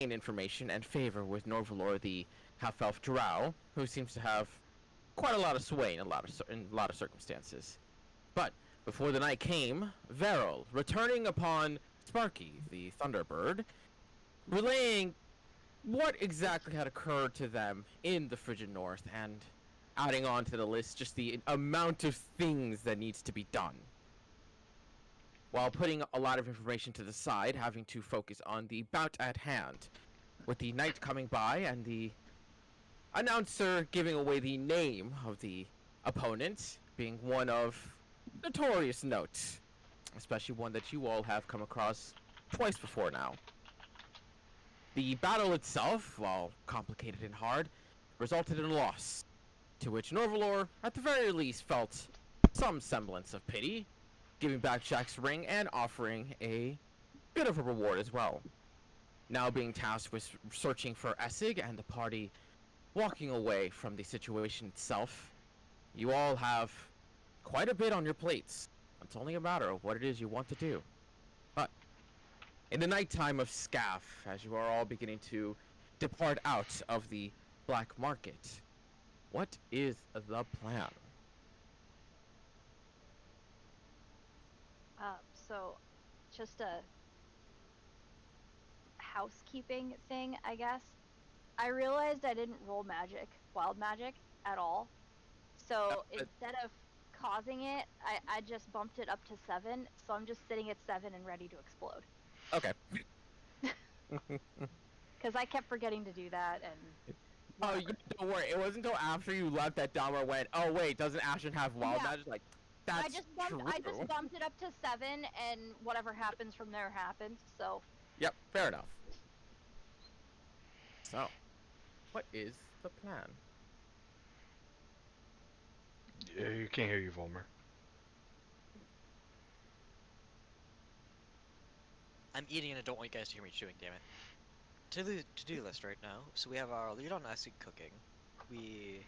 information and favor with Norvalor, the half-elf drow, who seems to have quite a lot of sway in a lot of circumstances. But before the night came, Veril, returning upon Sparky, the Thunderbird, relaying what exactly had occurred to them in the frigid north and adding on to the list just the amount of things that needs to be done. While putting a lot of information to the side, having to focus on the bout at hand, with the night coming by and the announcer giving away the name of the opponent being one of notorious note, especially one that you all have come across twice before now. The battle itself, while complicated and hard, resulted in a loss, to which Norvalor, at the very least, felt some semblance of pity, giving back Jack's ring and offering a bit of a reward as well. Now being tasked with searching for Essig and the party walking away from the situation itself, you all have quite a bit on your plates. It's only a matter of what it is you want to do. But in the nighttime of Scaff, as you are all beginning to depart out of the black market, what is the plan? So just a housekeeping thing, I guess. I realized I didn't roll wild magic at all. So instead of causing it, I just bumped it up to 7. So I'm just sitting at 7 and ready to explode. Okay. Because I kept forgetting to do that, and oh, don't worry. It wasn't until after you left that Dahmer went, oh wait, doesn't Ashen have wild magic? Like, that's I just bumped it up to 7, and whatever happens from there happens. So. Yep, fair enough. So, what is the plan? You can't hear you, Volmer. I'm eating and I don't want you guys to hear me chewing, damn it. To the to-do list right now, so we have our lead on acid cooking. We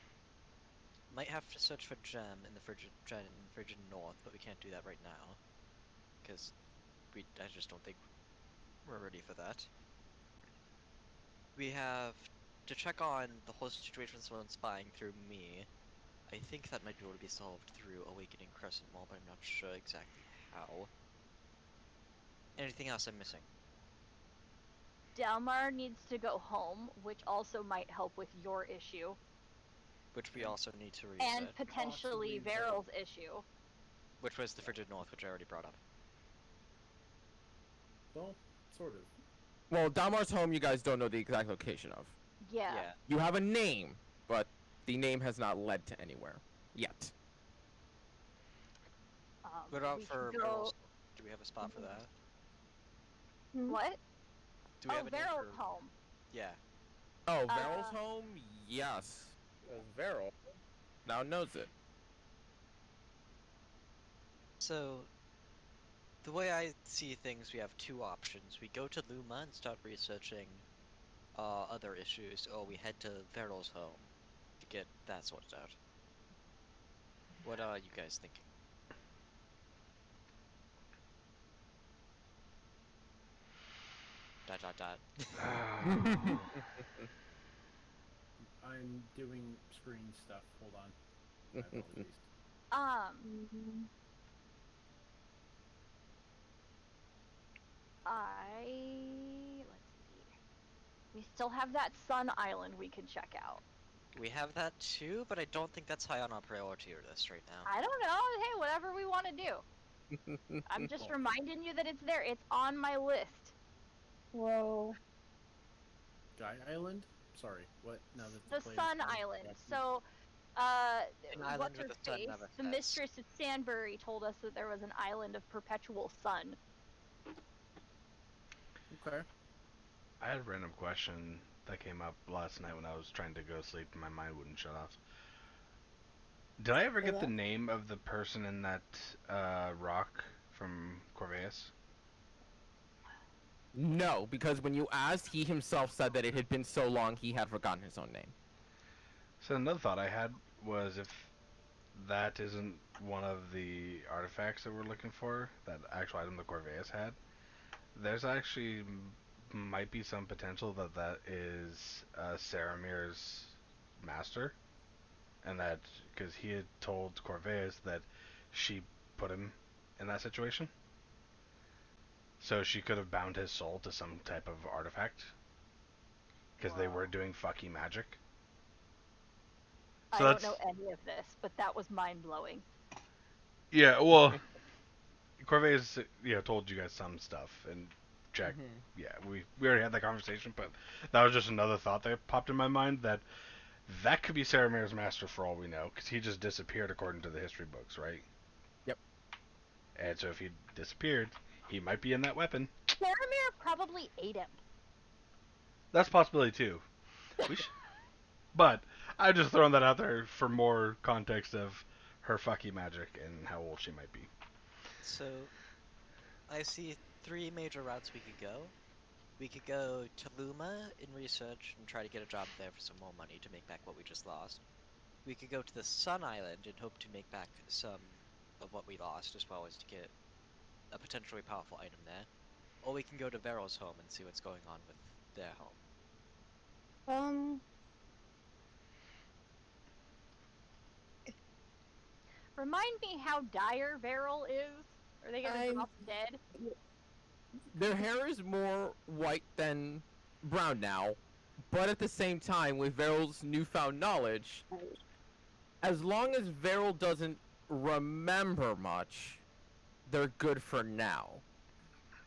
might have to search for gem in the frigid north, but we can't do that right now. Because I just don't think we're ready for that. We have to check on the whole situation with someone spying through me. I think that might be able to be solved through Awakening Crescent Mall, but I'm not sure exactly how. Anything else I'm missing? Delmar needs to go home, which also might help with your issue. Which we also need to reset. And potentially Veril's issue. Which was the Frigid North, which I already brought up. Well, sort of. Well, Damar's home you guys don't know the exact location of. Yeah. You have a name, but the name has not led to anywhere yet. What about for Veril's? Do we have a spot for that? What? Do we have a Veril's home. Yeah. Oh, Veril's home? Yes. Veril now knows it. So, the way I see things, we have two options. We go to Luma and start researching other issues, or we head to Veril's home to get that sorted out. What are you guys thinking? Dot dot dot. I'm doing screen stuff. Hold on. My apologies. Let's see. We still have that Sun Island we could check out. We have that too, but I don't think that's high on our priority list right now. I don't know. Hey, whatever we want to do. I'm just reminding you that it's there. It's on my list. Whoa. Guy Island? Sorry, what? No, the Sun Island. So, what's her face? The mistress at Sandbury told us that there was an island of perpetual sun. Okay. I had a random question that came up last night when I was trying to go to sleep and my mind wouldn't shut off. Did I ever get the name of the person in that rock from Corvallis? No, because when you asked, he himself said that it had been so long he had forgotten his own name. So another thought I had was if that isn't one of the artifacts that we're looking for, that actual item the Corvallis had, there's actually might be some potential that that is Saramir's master, and that because he had told Corvais that she put him in that situation, so she could have bound his soul to some type of artifact because they were Whoa. doing fucky magic. I So don't that's know any of this, but that was mind blowing. yeah. Well, Corvais told you guys some stuff, and Jack, yeah, we already had that conversation, but that was just another thought that popped in my mind that that could be Saramir's master for all we know, because he just disappeared according to the history books, right? Yep. And so if he disappeared, he might be in that weapon. Faramir probably ate him. That's a possibility too. But I'm just throwing that out there for more context of her fucky magic and how old she might be. So, I see 3 major routes we could go. We could go to Luma in research and try to get a job there for some more money to make back what we just lost. We could go to the Sun Island and hope to make back some of what we lost, as well as to get a potentially powerful item there. Or we can go to Veryl's home and see what's going on with their home. Remind me how dire Veryl is. Are they gonna drop dead? Their hair is more white than brown now, but at the same time, with Veryl's newfound knowledge, as long as Veryl doesn't remember much, they're good for now.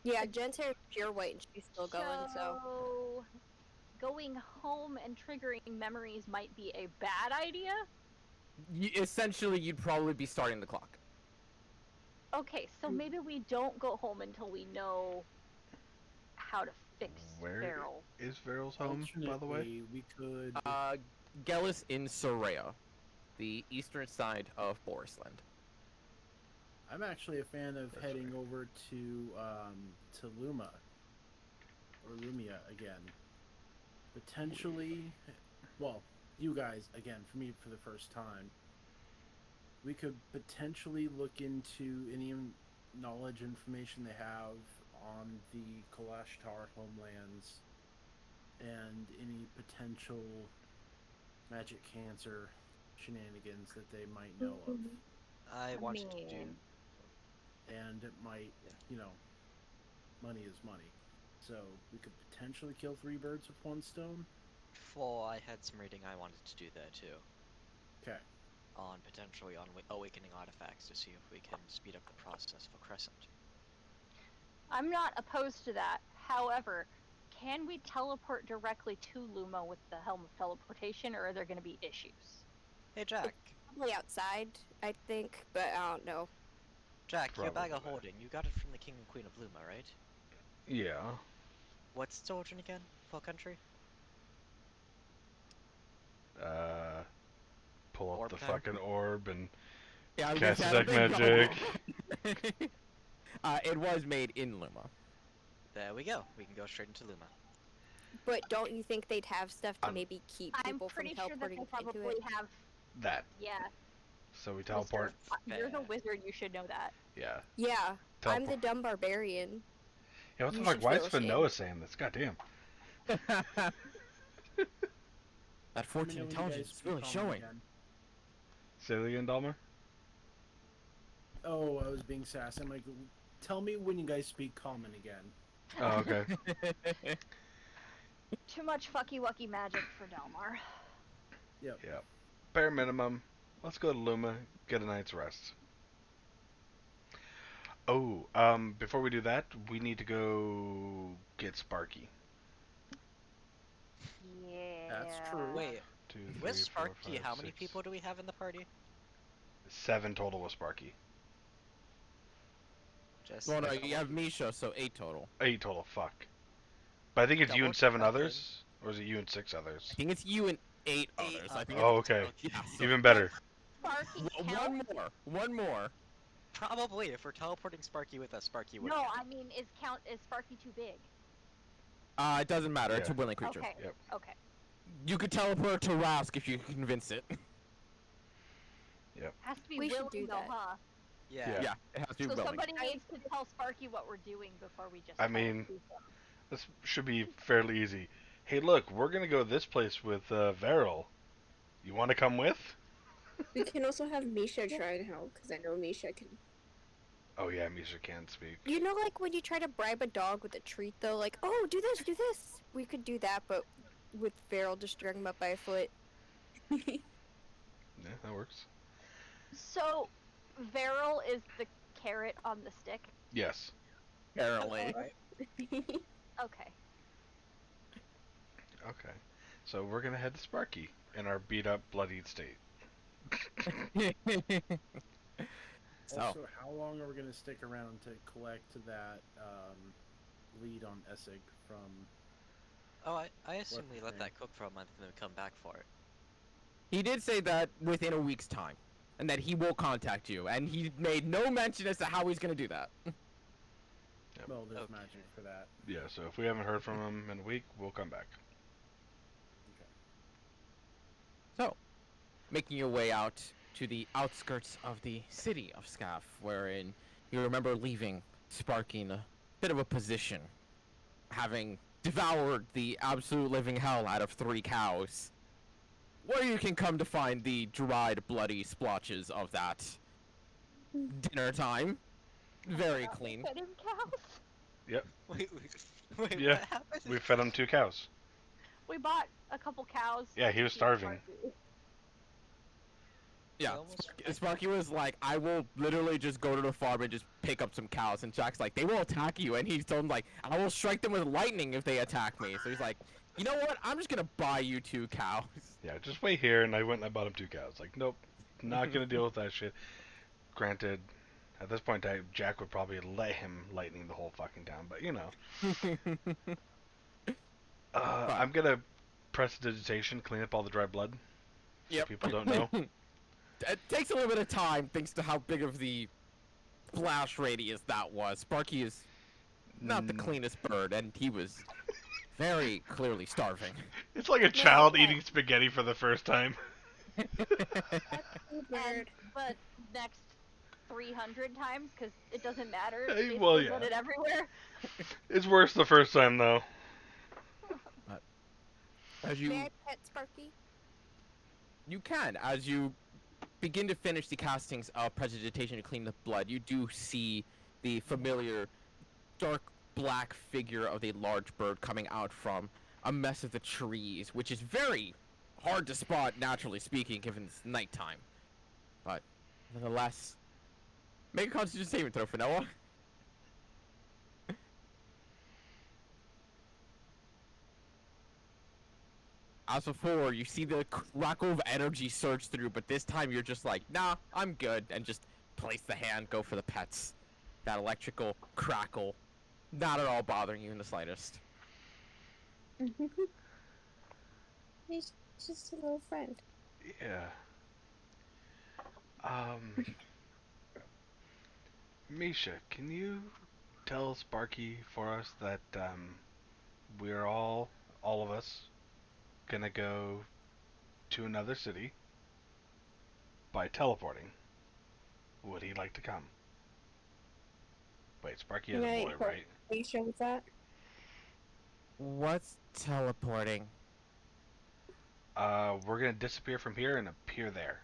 Yeah, Jen's hair is pure white and she's still going, so. Going home and triggering memories might be a bad idea? Essentially, you'd probably be starting the clock. Okay, so maybe we don't go home until we know how to fix Where Veryl. is Veryl's home, by the way? Alternately, we could. Gellis in Soraya, the eastern side of Borisland. I'm actually a fan of That's heading right. over to Luma or Lumia again. Potentially, well, you guys again for me for the first time. We could potentially look into any knowledge information they have on the Kalashtar homelands and any potential magic cancer shenanigans that they might know of. I wanted to do. And it might, money is money. So we could potentially kill 3 birds with 1 stone. I had some reading I wanted to do there too. Okay. On potentially on awakening artifacts to see if we can speed up the process for Crescent. I'm not opposed to that. However, can we teleport directly to Luma with the Helm of Teleportation, or are there going to be issues? Hey Jack. Probably outside, I think, but I don't know. Jack, your bag of Probably. holding, you got it from the King and Queen of Luma, right? Yeah. What's its origin again? Full country? Pull up Orb the time? fucking orb and Yeah, I was cast gonna say, I detect don't think magic. it was made in Luma. There we go. We can go straight into Luma. But don't you think they'd have stuff to I'm- maybe keep I'm people from pretty sure that teleporting they into probably it? have. That. Yeah. So we teleport. You're the Fair. wizard. You should know that. Yeah. Yeah, I'm the Teleport. dumb barbarian. Yeah, what the You fuck? should Why feel is Finoa saying this? Goddamn. That Let 14 me know when you intelligence guys is really speak showing. again. Say it again, Dalmar. Oh, I was being sassy. I'm like, tell me when you guys speak common again. Oh, okay. Too much fucky wucky magic for Delmar. Yep. Yeah. Bare minimum. Let's go to Luma, get a night's rest. Oh, before we do that, we need to go get Sparky. Yeah. That's true. Wait, 2, 3, with 4, Sparky, 5, how many 6. people do we have in the party? 7 total with Sparky. Just Well, no, like you have Misha, so 8 total. 8 total, fuck. But I think it's you Double and 7 checking. others? Or is it you and 6 others? I think it's you and 8 8 others. I think Oh, okay. it's, yeah, so Even better. Sparky one count? more. One more. Probably, if we're teleporting Sparky with us, Sparky would No, count. I mean, is Sparky too big? It doesn't matter. It's a Yeah. willing creature. Okay. Yep. Okay. You could teleport to Rask if you can convince it. Has to be We should willing do though, that. huh? Yeah. Yeah, it has to be So willing. somebody needs to tell Sparky what we're doing before we just. I mean, do so. This should be fairly easy. Hey, look, we're gonna go this place with Varel. You want to come with? We can also have Misha try and help, because I know Misha can. Oh yeah, Misha can speak. You know, like when you try to bribe a dog with a treat, though, like, oh, do this, do this. We could do that, but with Farrell just dragging him up by a foot. Yeah, that works. So, Varel is the carrot on the stick. Yes. Apparently. Okay. Okay. So we're gonna head to Sparky in our beat up, bloodied state. So, Also, how long are we going to stick around to collect that lead on Essig from? Oh, I assume What's we his let name? that cook for a month and then come back for it. he did say that within a week's time, and that he will contact you, and he made no mention as to how he's going to do that. Well, there's Okay. magic for that. Yeah. So if we haven't heard from him in a week, we'll come back. So, making your way out to the outskirts of the city of Scaff, wherein you remember leaving Sparky in a bit of a position, having devoured the absolute living hell out of 3 cows, where you can come to find the dried, bloody splotches of that dinner time. Very clean. Fed him cows. Wait, Yeah, what happened? We fed him 2 cows. We bought a couple cows. Yeah, he was to feed starving. Sparky. Yeah, almost- Sparky was like, I will literally just go to the farm and just pick up some cows. And Jack's like, they will attack you. And he told him, like, I will strike them with lightning if they attack me. So he's like, you know what? I'm just going to buy you 2 cows. Yeah, just wait here, and I went and I bought him 2 cows. Like, nope, not gonna deal with that shit. Granted, at this point, Jack would probably let him lightning the whole fucking town, but you know. I'm gonna prestidigitation, clean up all the dry blood. So Yep. people don't know. It takes a little bit of time, thanks to how big of the blast radius that was. Sparky is not the cleanest bird, and he was very clearly starving. It's like a child eating spaghetti for the first time. And the next 300 times, because it doesn't matter. They Well, still yeah. put it everywhere. It's worse the first time, though. As May I pet Sparky? you can, as you begin to finish the castings of prestidigitation to clean the blood, you do see the familiar dark black figure of a large bird coming out from a mess of the trees, which is very hard to spot, naturally speaking, given it's nighttime. But nonetheless, make a Constitution saving throw for Noah. As before, you see the crackle of energy surge through, but this time you're just like, nah, I'm good, and just place the hand, go for the pets. That electrical crackle, not at all bothering you in the slightest. He's just a little friend. Yeah. Misha, can you tell Sparky for us that we're all of us, gonna go to another city by teleporting? Would he like to come? Wait, Sparky is a boy, right? Are you sure with that? What's teleporting? We're gonna disappear from here and appear there.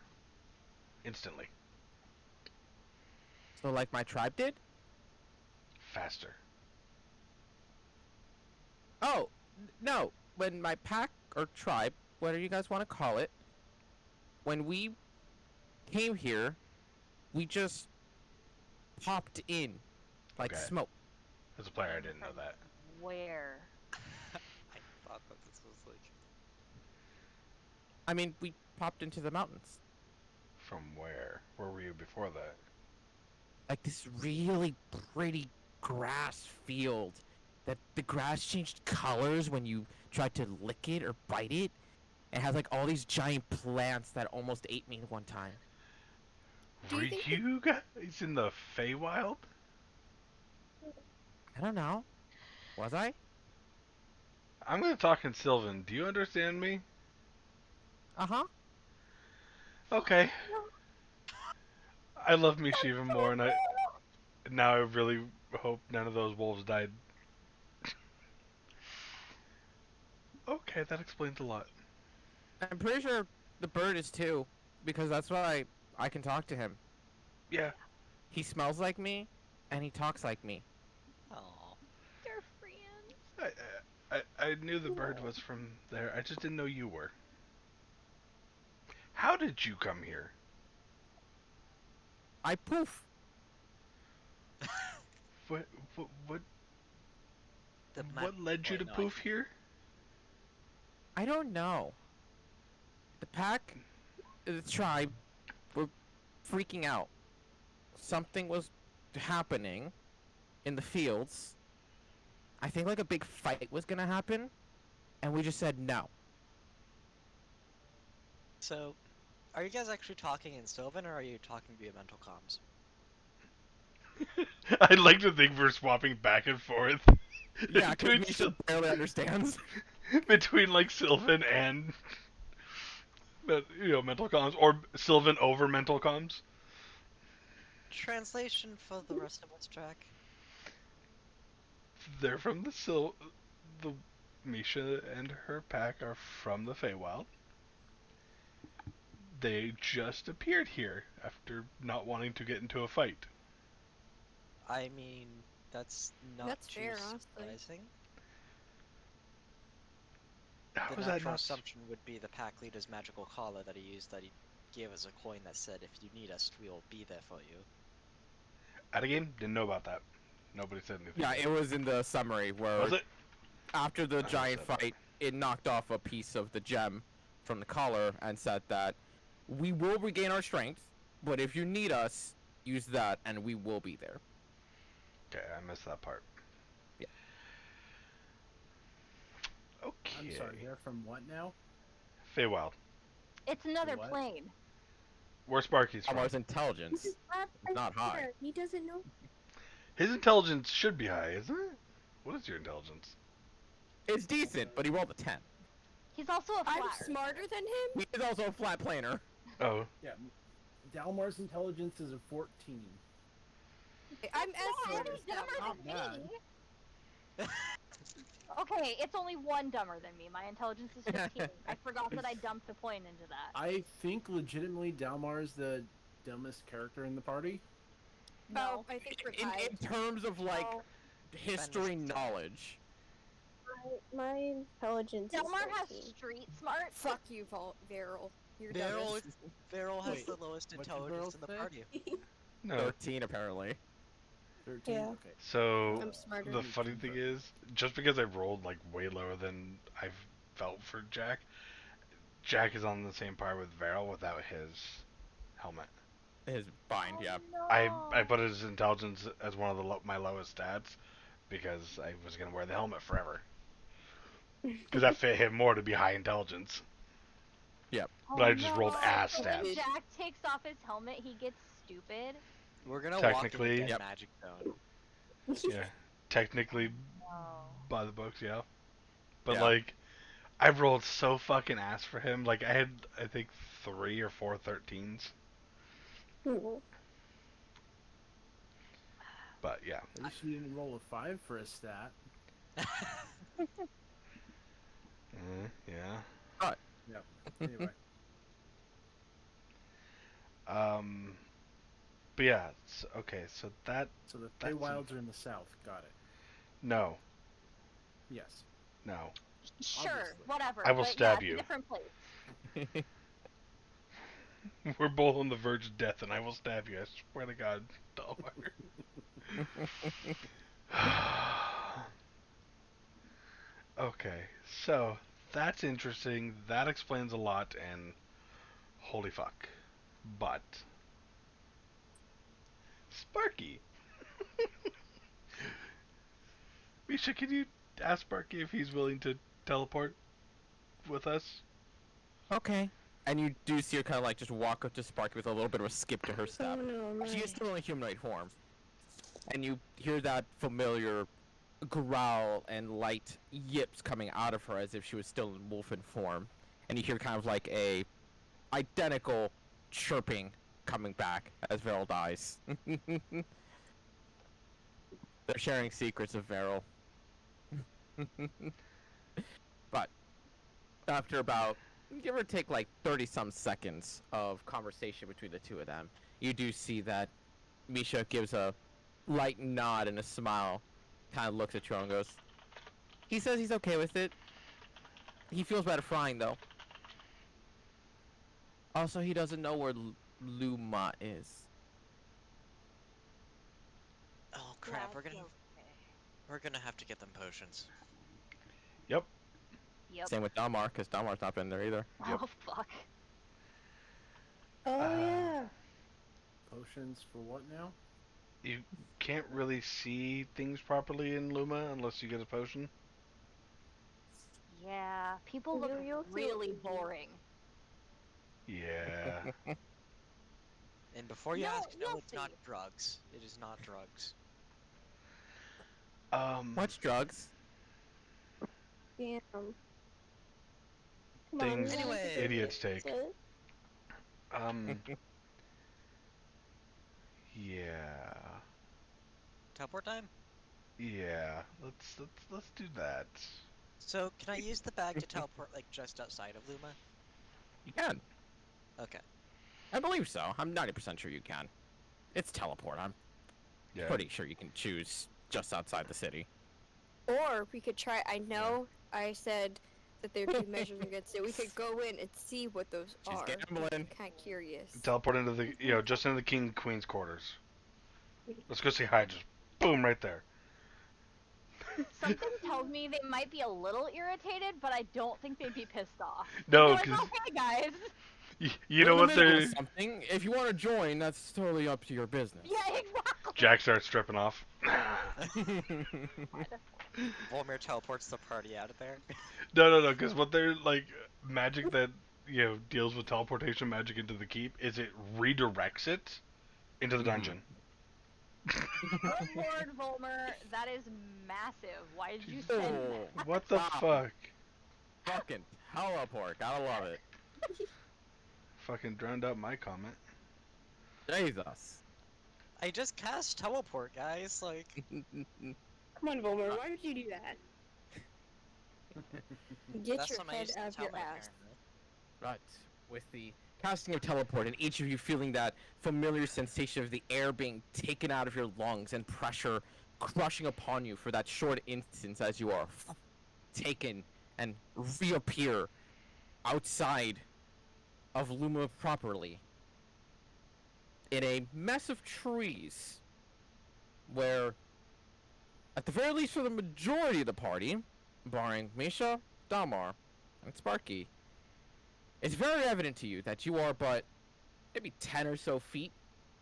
Instantly. So like my tribe did? Faster. Oh, no. When my pack or tribe, whatever you guys want to call it, when we came here, we just popped in like Okay. smoke. As a player, I didn't know that. Where? I thought that this was like. I mean, we popped into the mountains. From where? Where were you before that? Like this really pretty grass field that the grass changed colors when you tried to lick it or bite it. It has like all these giant plants that almost ate me one time. Do Were you think you guys in the Feywild? I don't know. Was I? I'm gonna talk in Sylvan. Do you understand me? Uh-huh. Okay. I love Misha even more, and now I really hope none of those wolves died. Okay, that explains a lot. I'm pretty sure the bird is too, because that's why I can talk to him. Yeah. He smells like me, and he talks like me. Oh. They're friends. I knew the bird was from there. I just didn't know you were. How did you come here? I poof. What what The what led you wait, to no, poof here? I don't know. The pack, the tribe, were freaking out. Something was happening in the fields. I think like a big fight was gonna happen, and we just said no. So, are you guys actually talking in Sylvan, or are you talking via mental comms? I'd like to think we're swapping back and forth Yeah, because between Misha barely understands. between like Sylvan and mental comms, or Sylvan over mental comms. Translation for the rest of us, Jack. They're from the Misha and her pack are from the Feywild. They just appeared here after not wanting to get into a fight. I mean, that's not That's too fair, honestly. surprising. How The is that natural not? assumption would be the pack leader's magical collar that he used, that he gave us a coin that said, "If you need us, we will be there for you." At a game, didn't know about that. Nobody said anything. Yeah, it was in the summary where Was it? after the I giant missed that. fight, it knocked off a piece of the gem from the collar and said that we will regain our strength, but if you need us, use that and we will be there. Okay, I missed that part. Yeah. Okay. I'm sorry, they're from what now? Feywild. It's another What? plane. Where Sparky's from? Almost intelligence. Not high. He doesn't know. His intelligence should be high, isn't it? What is your intelligence? It's decent, but he rolled a 10. He's also a I'm flat. smarter than him. He is also a flat planer. Oh, Yeah, Dalmar's intelligence is a 14. I'm as Yeah, smart as he's dumber that. Not than bad. me. Okay, it's only one dumber than me. My intelligence is 15. I forgot that I dumped a point into that. I think legitimately Dalmar is the dumbest character in the party. No. Oh, I think we're In tied. terms of like No. history knowledge. My intelligence Delmar is has 13. street smart. Fuck you, Varel. You're Varel, dumbest. Varel has Wait, the lowest what did intelligence Varel in the say? party. no. 13 apparently. 13? Yeah. Okay. So I'm smarter. the funny thing is, just because I rolled like way lower than I've felt for Jack, Jack is on the same par with Varel without his helmet. His bind, yeah. No. I put his intelligence as one of my lowest stats because I was gonna wear the helmet forever. Because that fit him more to be high intelligence. But I just rolled ass So when stats. Jack takes off his helmet, he gets stupid. We're gonna Technically- walk in Yep. Magic Zone. Yeah, technically Oh. by the books, yeah. But Yeah. like, I rolled so fucking ass for him. Like I had, I think 3 or 4 13s. Ooh. But yeah, At least you didn't roll a 5 for a stat. yeah. Yep. Anyway. But yeah, okay. So that So the That's Feywilds are in the south. Got it. no, Yes. no. Sure, Obviously. whatever. I will but stab yeah, you. It's a different place. We're both on the verge of death, and I will stab you. I swear to God, Dalmar. Okay, so that's interesting. That explains a lot, and holy fuck. But Sparky, Misha, can you ask Sparky if he's willing to teleport with us? Okay. And you do see her kind of like just walk up to Sparky with a little bit of a skip to her Oh step. no, She is my. still in a humanoid form. And you hear that familiar growl and light yips coming out of her as if she was still in wolfen form. And you hear kind of like a identical chirping coming back as Varel dies. They're sharing secrets of Varel. But after about, give or take, like 30-some seconds of conversation between the two of them, you do see that Misha gives a light nod and a smile, kind of looks at you and goes, he says he's okay with it. He feels better frying, though. Also, he doesn't know where Luma is. Oh crap, That's okay. we're gonna have to get them potions. Yep. Yep. Same with Dalmar, because Dalmar's not been there either. Yep. Oh fuck. Oh yeah. Potions for what now? You can't really see things properly in Luma unless you get a potion. Yeah, people look You'll see really what we do. boring. Yeah. And before you No, ask, no, you'll it's not see. drugs. It is not drugs. What's drugs? Damn. Come Things on, Anyway. idiots take. sis. Yeah. Teleport time? Yeah. Let's do that. So, can I use the bag to teleport, like, just outside of Luma? You can. Okay. I believe so. I'm 90% sure you can. It's teleport. I'm Yeah. pretty sure you can choose just outside the city. Or we could try. I know I said that there are two measures against it. We could go in and see what those She's are. gambling. Kind of curious. Teleport into the, just into the king queen's quarters. Let's go say hi. Just boom, right there. Something tells me they might be a little irritated, but I don't think they'd be pissed off. No, They're like, because okay, guys. you We're know in what the middle they're. of something. If you want to join, that's totally up to your business. Yeah, exactly. Jack starts stripping off. Volmir teleports the party out of there. No, because what they're like, magic that deals with teleportation magic into the keep is it redirects it into the dungeon. Good Lord, Volmer, that is massive. Why did you Oh, send that? What the Wow. fuck? fucking teleport. Gotta love it. Fucking drowned out my comment. Jesus. I just cast teleport, guys. Like, Come on, Volmer. Why would you do that? Get that's your something I head used to out of tell your my ass. parents. Right. With the casting of teleport and each of you feeling that familiar sensation of the air being taken out of your lungs and pressure crushing upon you for that short instance as you are taken and reappear outside of Luma properly in a mess of trees where, at the very least for the majority of the party, barring Misha, Damar, and Sparky, it's very evident to you that you are but maybe 10 or so feet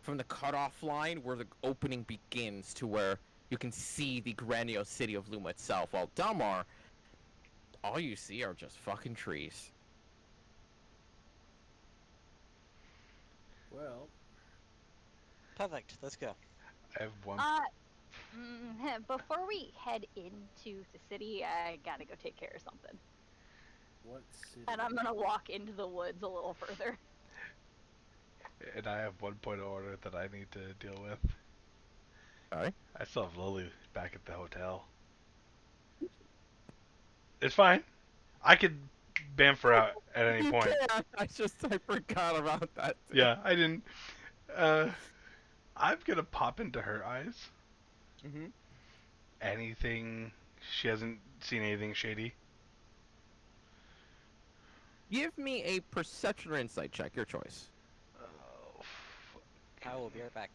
from the cutoff line where the opening begins to where you can see the grandiose city of Luma itself, while Damar, all you see are just fucking trees. Well, Perfect. Let's go. I have one. Before we head into the city, I gotta go take care of something. what city? And I'm gonna walk into the woods a little further. And I have one point of order that I need to deal with. Alright. I still have Lily back at the hotel. It's fine. I could bamf her out at any You point. can. I forgot about that. Too. Yeah, I didn't. I'm gonna pop into her eyes. Mm-hmm. Anything? She hasn't seen anything shady. Give me a perception or insight check, your choice. Oh, I will be right back.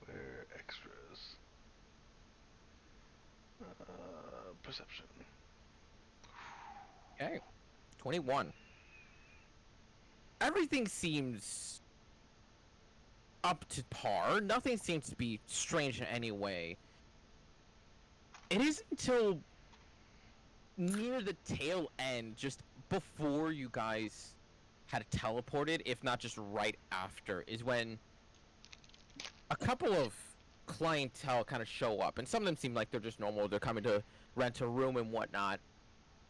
where extras? Perception. Okay. 21. Everything seems up to par. Nothing seems to be strange in any way. It isn't until near the tail end, just before you guys had teleported, if not just right after, is when a couple of clientele kind of show up, and some of them seem like they're just normal. They're coming to rent a room and whatnot,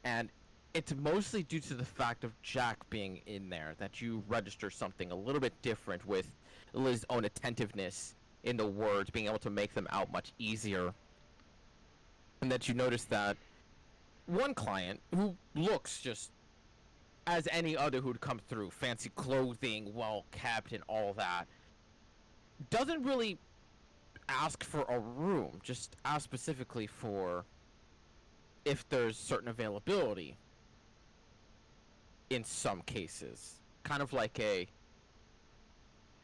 and it's mostly due to the fact of Jack being in there that you register something a little bit different with Liz's own attentiveness in the words, being able to make them out much easier, and that you notice that one client who looks just as any other who'd come through, fancy clothing, well kept, and all that, doesn't really ask for a room, just ask specifically for if there's certain availability in some cases. Kind of like a,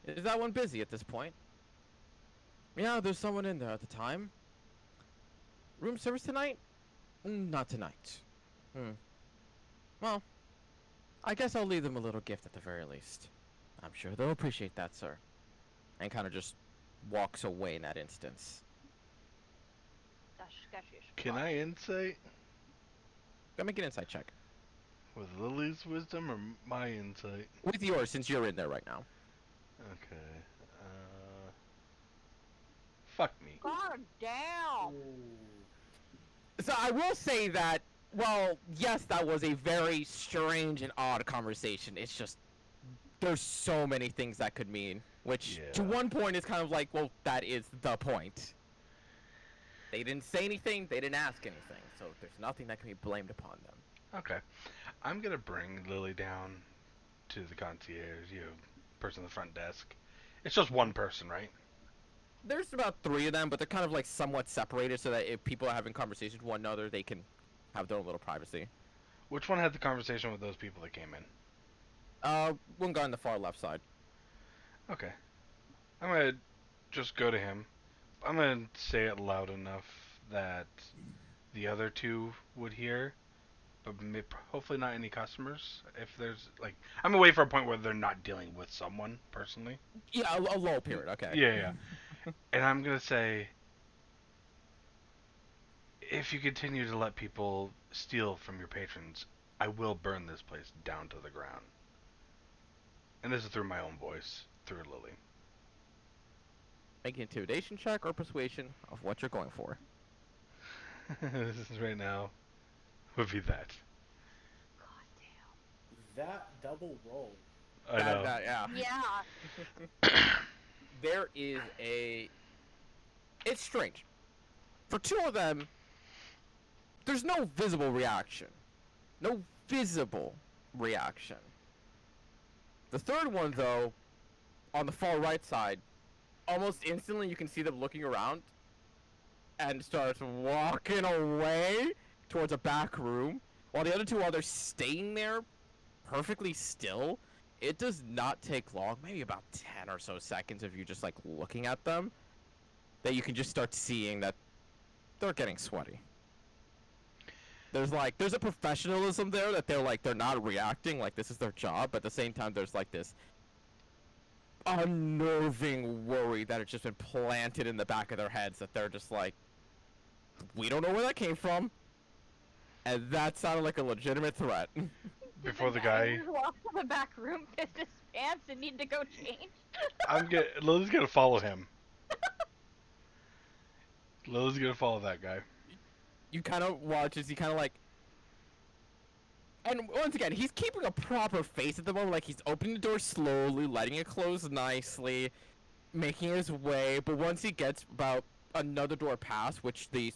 is that one busy at this point? Yeah, there's someone in there at the time. Room service tonight? Not tonight. Well, I guess I'll leave them a little gift at the very least. I'm sure they'll appreciate that, sir. And kind of just walks away in that instance. That's sketchy. Can I insight Go make an insight check. with Lily's wisdom or my insight? With yours, since you're in there right now. Okay. Fuck me. God damn! So I will say that, well, yes, that was a very strange and odd conversation. It's just, there's so many things that could mean. Which, to Yeah. one point, is kind of like, well, that is the point. They didn't say anything, they didn't ask anything, so there's nothing that can be blamed upon them. Okay. I'm gonna bring Lily down to the concierge, person at the front desk. It's just one person, right? There's about 3 of them, but they're kind of like somewhat separated so that if people are having conversations with one another, they can have their own little privacy. Which one had the conversation with those people that came in? One guy on the far left side. Okay. I'm gonna just go to him. I'm gonna say it loud enough that the other two would hear, but hopefully not any customers. If there's, like, I'm gonna wait for a point where they're not dealing with someone personally. Yeah, a low period, okay. Yeah. And I'm gonna say, if you continue to let people steal from your patrons, I will burn this place down to the ground. And this is through my own voice, through Lily. Make an intimidation check or persuasion of what you're going for. This is right now would be that. That double roll. I know. Yeah. Yeah. There is a... It's strange. For 2 of them, there's no visible reaction. No visible reaction. The third one, though, on the far right side, almost instantly you can see them looking around and starts walking away towards a back room, while the other 2 others staying there perfectly still. It does not take long, maybe about 10 or so seconds of you just like looking at them, that you can just start seeing that they're getting sweaty. There's a professionalism there that they're not reacting like this is their job, but at the same time there's like this unnerving worry that it's just been planted in the back of their heads that they're just like, we don't know where that came from, and that sounded like a legitimate threat. Before the guy, Just walked to the back room, pissed his pants, and need to go change. Lily's gonna follow him. Lily's gonna follow that guy. You kind of watch as he kind of like, and once again, he's keeping a proper face at the moment, like he's opening the door slowly, letting it close nicely, making his way, but once he gets about another door past, which the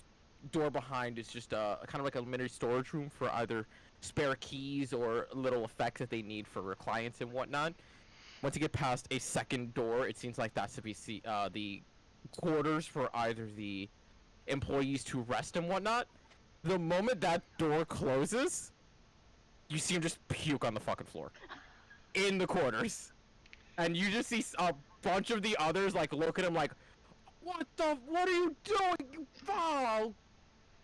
door behind is just kind of like a mini storage room for either spare keys or little effects that they need for clients and whatnot. Once you get past a second door, it seems like that's to be the quarters for either the employees to rest and whatnot. The moment that door closes, you see him just puke on the fucking floor in the quarters, and you just see a bunch of the others like look at him like, what are you doing? You foul!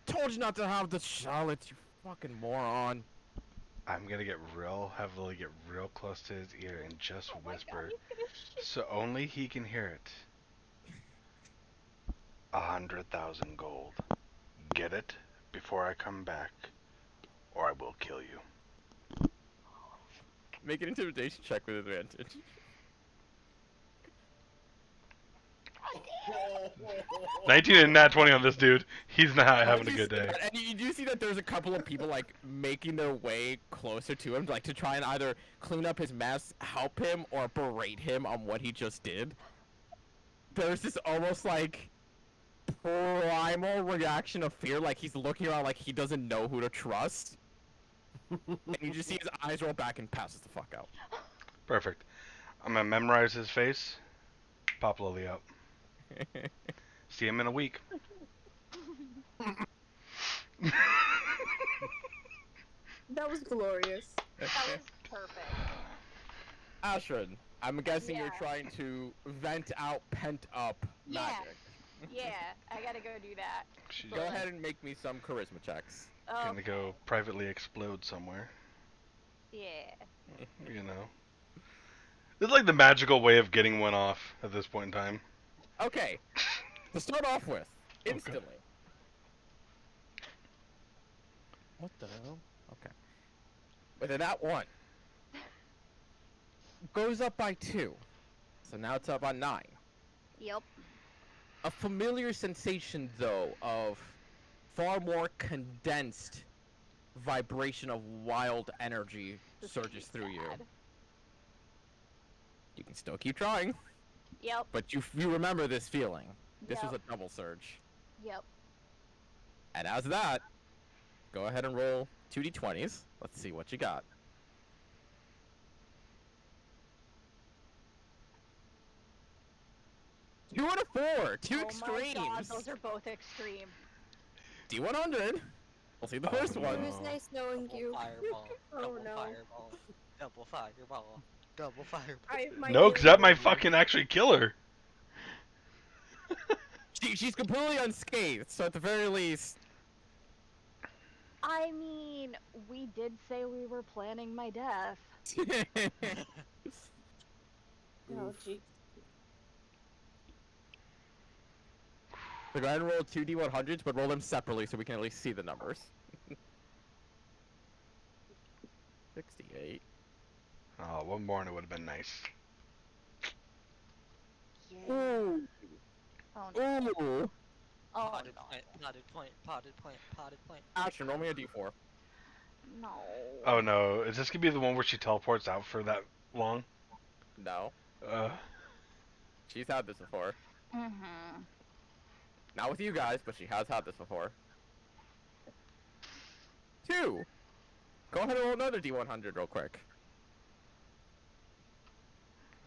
Told you not to have the shallots, you fucking moron. I'm gonna have Lily get real close to his ear and just Oh my God, whisper, he's gonna shit. so only he can hear it. 100,000 gold. Get it before I come back, or I will kill you. Make an intimidation check with advantage. 19 and nat 20 on this dude. He's not having a good day. And you do see that there's a couple of people like making their way closer to him, like to try and either clean up his mess, help him, or berate him on what he just did. There's this almost like primal reaction of fear, like he's looking around like he doesn't know who to trust. And you just see his eyes roll back and passes the fuck out. Perfect. I'm gonna memorize his face. Pop Lily out. See him in a week. That was glorious. That was perfect. Ashrin, I'm guessing you're Yeah. trying to vent out pent up Yeah. magic. Yeah, I gotta go do that. She's Go ahead and make me some charisma checks. gonna go privately explode somewhere. Yeah. You know. This is like the magical way of getting one off at this point in time. Okay, to start off with, Okay. instantly. What the hell? Okay. With that one. Goes up by 2. So now it's up on 9. Yep. A familiar sensation, though, of far more condensed vibration of wild energy This surges is through you. sad. You can still keep trying, Yep. but you remember this feeling. This Yep. was a double surge. Yep. And as that, go ahead and roll 2d20s. Let's see what you got. 2 and a 4, two extremes. Oh my god, those are both extreme. D100. We'll see the first It one. was nice knowing Double you. fireball. Oh, Double no. fireball. Double fireball. Double fireball. No, because that might fucking actually kill her. She's completely unscathed, so at the very least. I mean, we did say we were planning my death. Oh, gee. So go ahead and roll 2 D100s, but roll them separately so we can at least see the numbers. 68. Oh, one more and it would have been nice. Yeah. Ooh. Oh no. Ooh. Oh Potted no. plant, potted plant, potted plant, potted plant. Ashton, roll me a D4. No. Oh no, is this gonna be the one where she teleports out for that long? No. Uh, She's had this before. Mm-hmm. Not with you guys, but she has had this before. 2. Go ahead and roll another D100 real quick.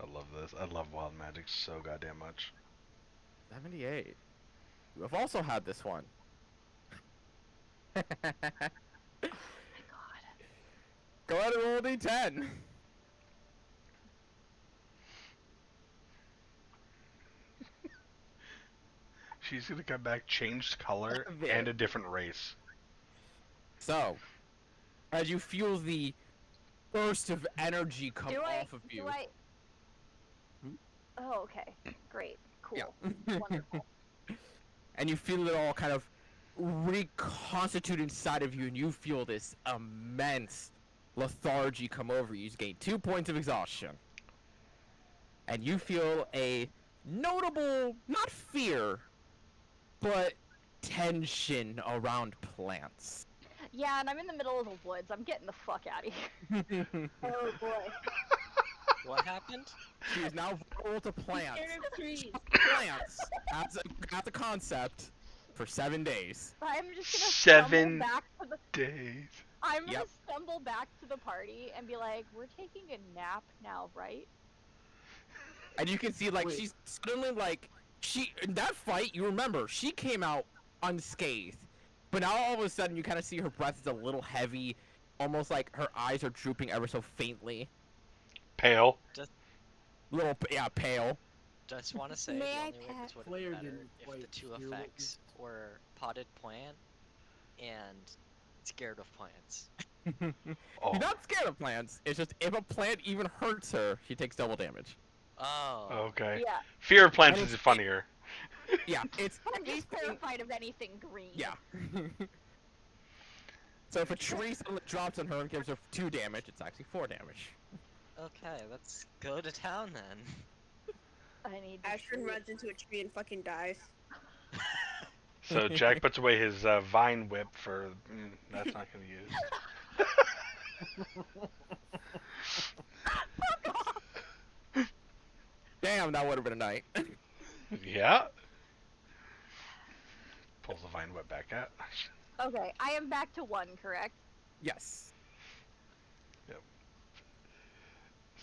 I love this. I love wild magic so goddamn much. 78. You have also had this one. Oh my god. Go ahead and roll a D10. She's gonna come back changed color Yeah. and a different race. So, as you feel the burst of energy come Do off of you. Do I? Hmm? Oh, okay. Great. Cool. Yeah. Wonderful. And you feel it all kind of reconstitute inside of you, and you feel this immense lethargy come over you. You gain 2 points of exhaustion. And you feel a notable, not fear, but tension around plants. Yeah, and I'm in the middle of the woods. I'm getting the fuck out of here. Oh boy. What happened? She is now vulnerable to plants. Scared of trees. Plants as a concept for 7 days. I'm just gonna 7 stumble back to the. days. I'm gonna Yep. stumble back to the party and be like, "We're taking a nap now, right?" And you can see, like, Wait. she's suddenly, like, in that fight, you remember, she came out unscathed. But now all of a sudden, you kind of see her breath is a little heavy, almost like her eyes are drooping ever so faintly. Pale. Yeah, pale. Just want to say May the I only way pat- this would have Claire been better didn't if quite the two hear what effects were potted plant and scared of plants. Oh, She's not scared of plants. It's just if a plant even hurts her, she takes double damage. Oh. okay. Yeah. Fear of plants And is it's- funnier. Yeah, it's I'm just anything- terrified of anything green. Yeah. So if a tree suddenly drops on her and gives her 2 damage, it's actually 4 damage. Okay, let's go to town then. I need. to Ashton sleep. runs into a tree and fucking dies. So Jack puts away his vine whip for. That's not gonna be used. Damn, that would have been a night. Yeah. and what back at? Okay, I am back to 1, correct? Yes.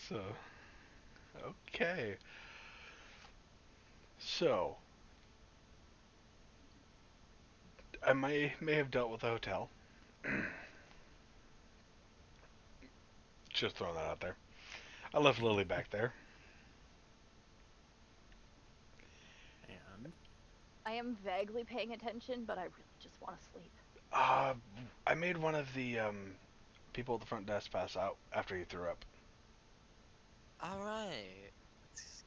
So, okay. So, I may have dealt with the hotel. Just throwing that out there. I left Lily back there. And I am vaguely paying attention, but I really just want to sleep. I made one of the people at the front desk pass out after he threw up. Alright. That's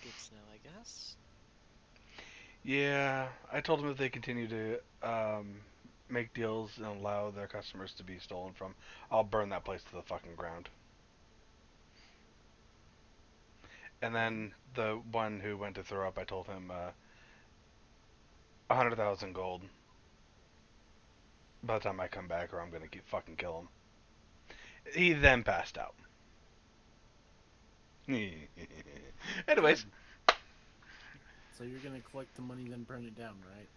good to know, I guess. Yeah, I told them if they continue to make deals and allow their customers to be stolen from, I'll burn that place to the fucking ground. And then the one who went to throw up, I told him 100,000 gold by the time I come back, or I'm gonna fucking kill him. He then passed out. Anyways, so you're gonna collect the money, then burn it down, right?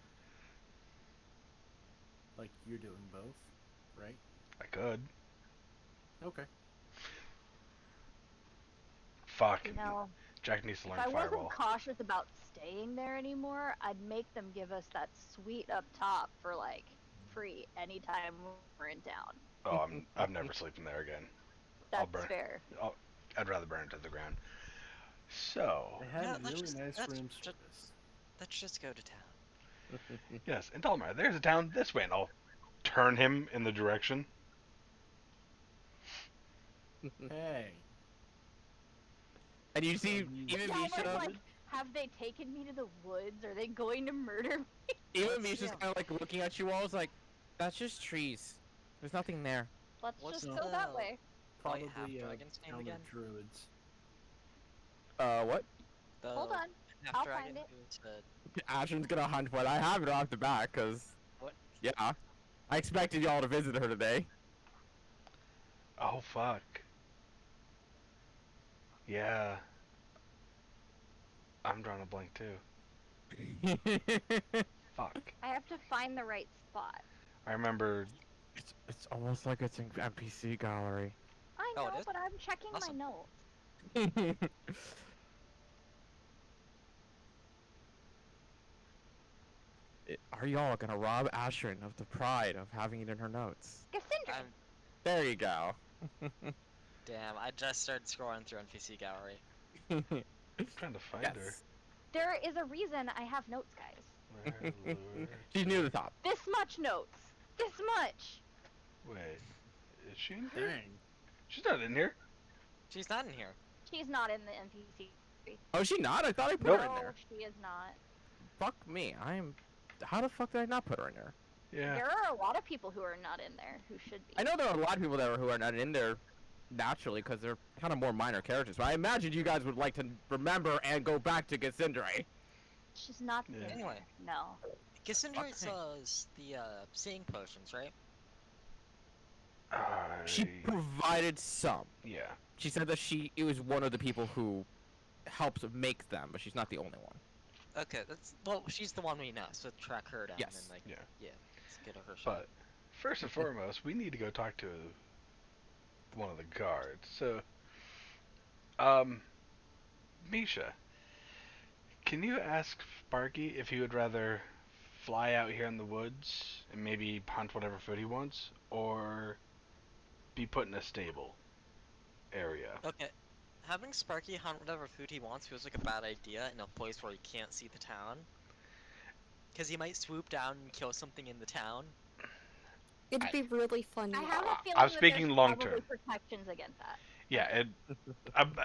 Like you're doing both, right? I could. Okay. Fuck. You know, Jack needs to if learn I wasn't Fireball. cautious about staying there anymore, I'd make them give us that suite up top for like free anytime we're in town. Oh, I'm never sleeping there again. I'll That's burn. fair. I'd rather burn it to the ground. So, They had No, really nice room service. Let's just go to town. yes, and tell him, there's a town this way, and I'll turn him in the direction. Hey. And you see, even Delmar's Misha, like, have they taken me to the woods? Are they going to murder me? even Misha's kind of like looking at you all, is like, that's just trees. There's nothing there. Let's What's just the- go that way. Probably half a dragon's name town again? of druids. What? The Hold on. half I'll dragon find it. who said, Ashton's gonna hunt, but I have it off the bat, cause What? yeah, I expected y'all to visit her today. Oh fuck. Yeah. I'm drawing a blank too. Fuck. I have to find the right spot. I remember. it's almost like it's an NPC gallery. I Oh, know, it is? but I'm checking Awesome. my notes. Are y'all gonna rob Ashrin of the pride of having it in her notes? Cassandra. I'm, There you go. damn, I just started scrolling through NPC gallery. I'm trying to find Yes. There is a reason I have notes, guys. her. Where lure She's near the top. This much notes. This much. Wait. Is she in here? Dang. She's not in here. She's not in here. She's not in the NPC. Oh, is she not? I thought I put Nope. her in No, there. she is not. Fuck me. How the fuck did I not put her in there? Yeah. There are a lot of people who are not in there who should be. I know there are a lot of people who are not in there naturally because they're kind of more minor characters. But I imagine you guys would like to remember and go back to Cassandra. She's not Yeah. in there. Anyway. No. Cassandra Okay. sells the seeing potions, right? She provided some. Yeah. She said that it was one of the people who helps make them, but she's not the only one. Okay, she's the one we know, so track her down Yes. and like, Yeah. let's get her shot. But first and foremost, we need to go talk to one of the guards. So, Misha, can you ask Sparky if he would rather fly out here in the woods and maybe hunt whatever food he wants, or be put in a stable area? Okay, having Sparky hunt whatever food he wants feels like a bad idea in a place where he can't see the town. Because he might swoop down and kill something in the town. It'd be really funny. I have a feeling I'm that speaking there's long probably term. protections against that. Yeah,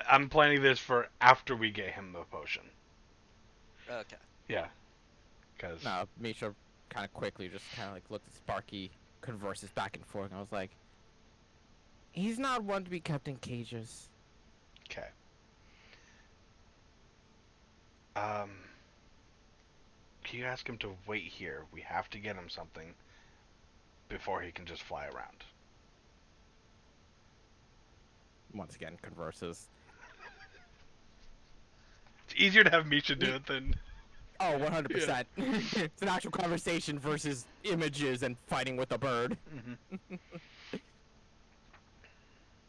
I'm planning this for after we get him the potion. Okay. Yeah, because No, Misha kind of quickly just kind of like looked at Sparky, converses back and forth, and I was like, he's not one to be kept in cages. okay. Can you ask him to wait here? We have to get him something before he can just fly around. Once again, converses. It's easier to have Misha do it than. Oh, 100%. It's an actual conversation versus images and fighting with a bird. Mm-hmm.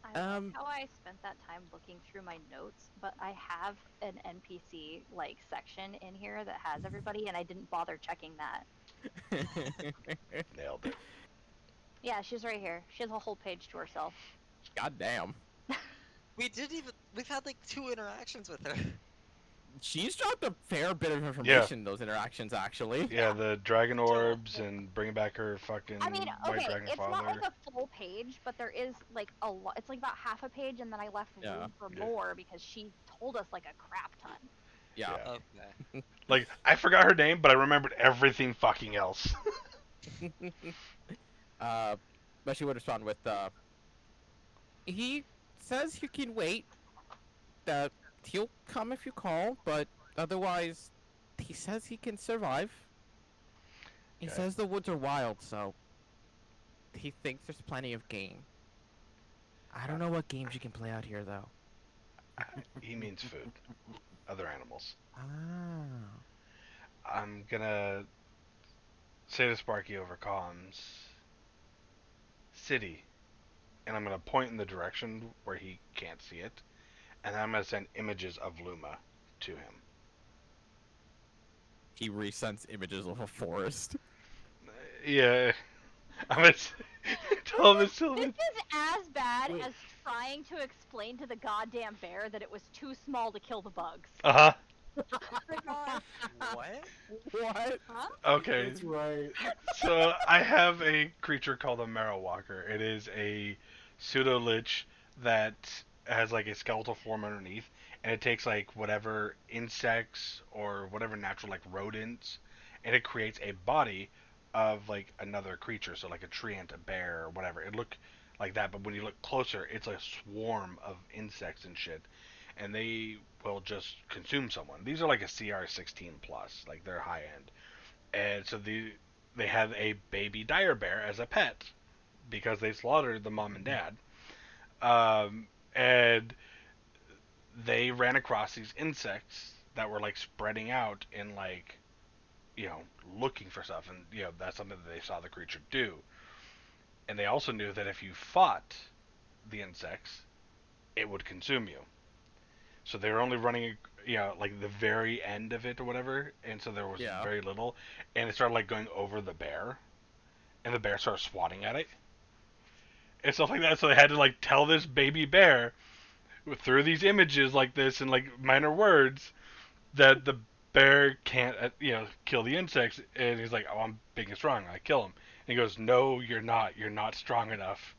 I like Um, how I spent that time looking through my notes, but I have an NPC like section in here that has everybody, and I didn't bother checking that. Nailed it. Yeah, she's right here. She has a whole page to herself. God damn. We've had like 2 interactions with her. She's dropped a fair bit of Yeah. information in those interactions, actually. Yeah, the dragon So- orbs and bringing back her fucking I mean, white okay, dragon it's father. not like a full page, but there is like a lot. It's like about half a page, and then I left Yeah. room for Yeah. more because she told us like a crap ton. Yeah. Yeah. Okay. Like, I forgot her name, but I remembered everything fucking else. But she would respond with, he says you can wait, that he'll come if you call, but otherwise, he says he can survive. He Okay. says the woods are wild, so he thinks there's plenty of game. I don't know what games you can play out here, though. He means food. Other animals. Ah. I'm gonna say to Sparky over comms, city, and I'm gonna point in the direction where he can't see it, and then I'm gonna send images of Luma to him. He resends images of a forest. Yeah, I'm gonna tell him it's still. This is as bad Wait. as trying to explain to the goddamn bear that it was too small to kill the bugs. Uh Oh my god. What? What? Huh? huh. Okay. That's right. So I have a creature called a Marrow Walker. It is a pseudo lich that has like a skeletal form underneath, and it takes like whatever insects or whatever natural like rodents, and it creates a body of like another creature. So like a treant, a bear, or whatever. It look like that, but when you look closer, it's a swarm of insects and shit, and they will just consume someone. These are like a CR 16 plus, like they're high end, and so they had a baby dire bear as a pet because they slaughtered the mom and dad. And they ran across these insects that were like spreading out and like, looking for stuff. And, that's something that they saw the creature do. And they also knew that if you fought the insects, it would consume you. So they were only running, like the very end of it or whatever. And so there was Yeah. very little. And it started like going over the bear. And the bear started swatting at it and stuff like that. So they had to like tell this baby bear through these images like this and like minor words that the bear can't, kill the insects. And he's like, "Oh, I'm big and strong. I kill him." And he goes, "No, you're not. You're not strong enough."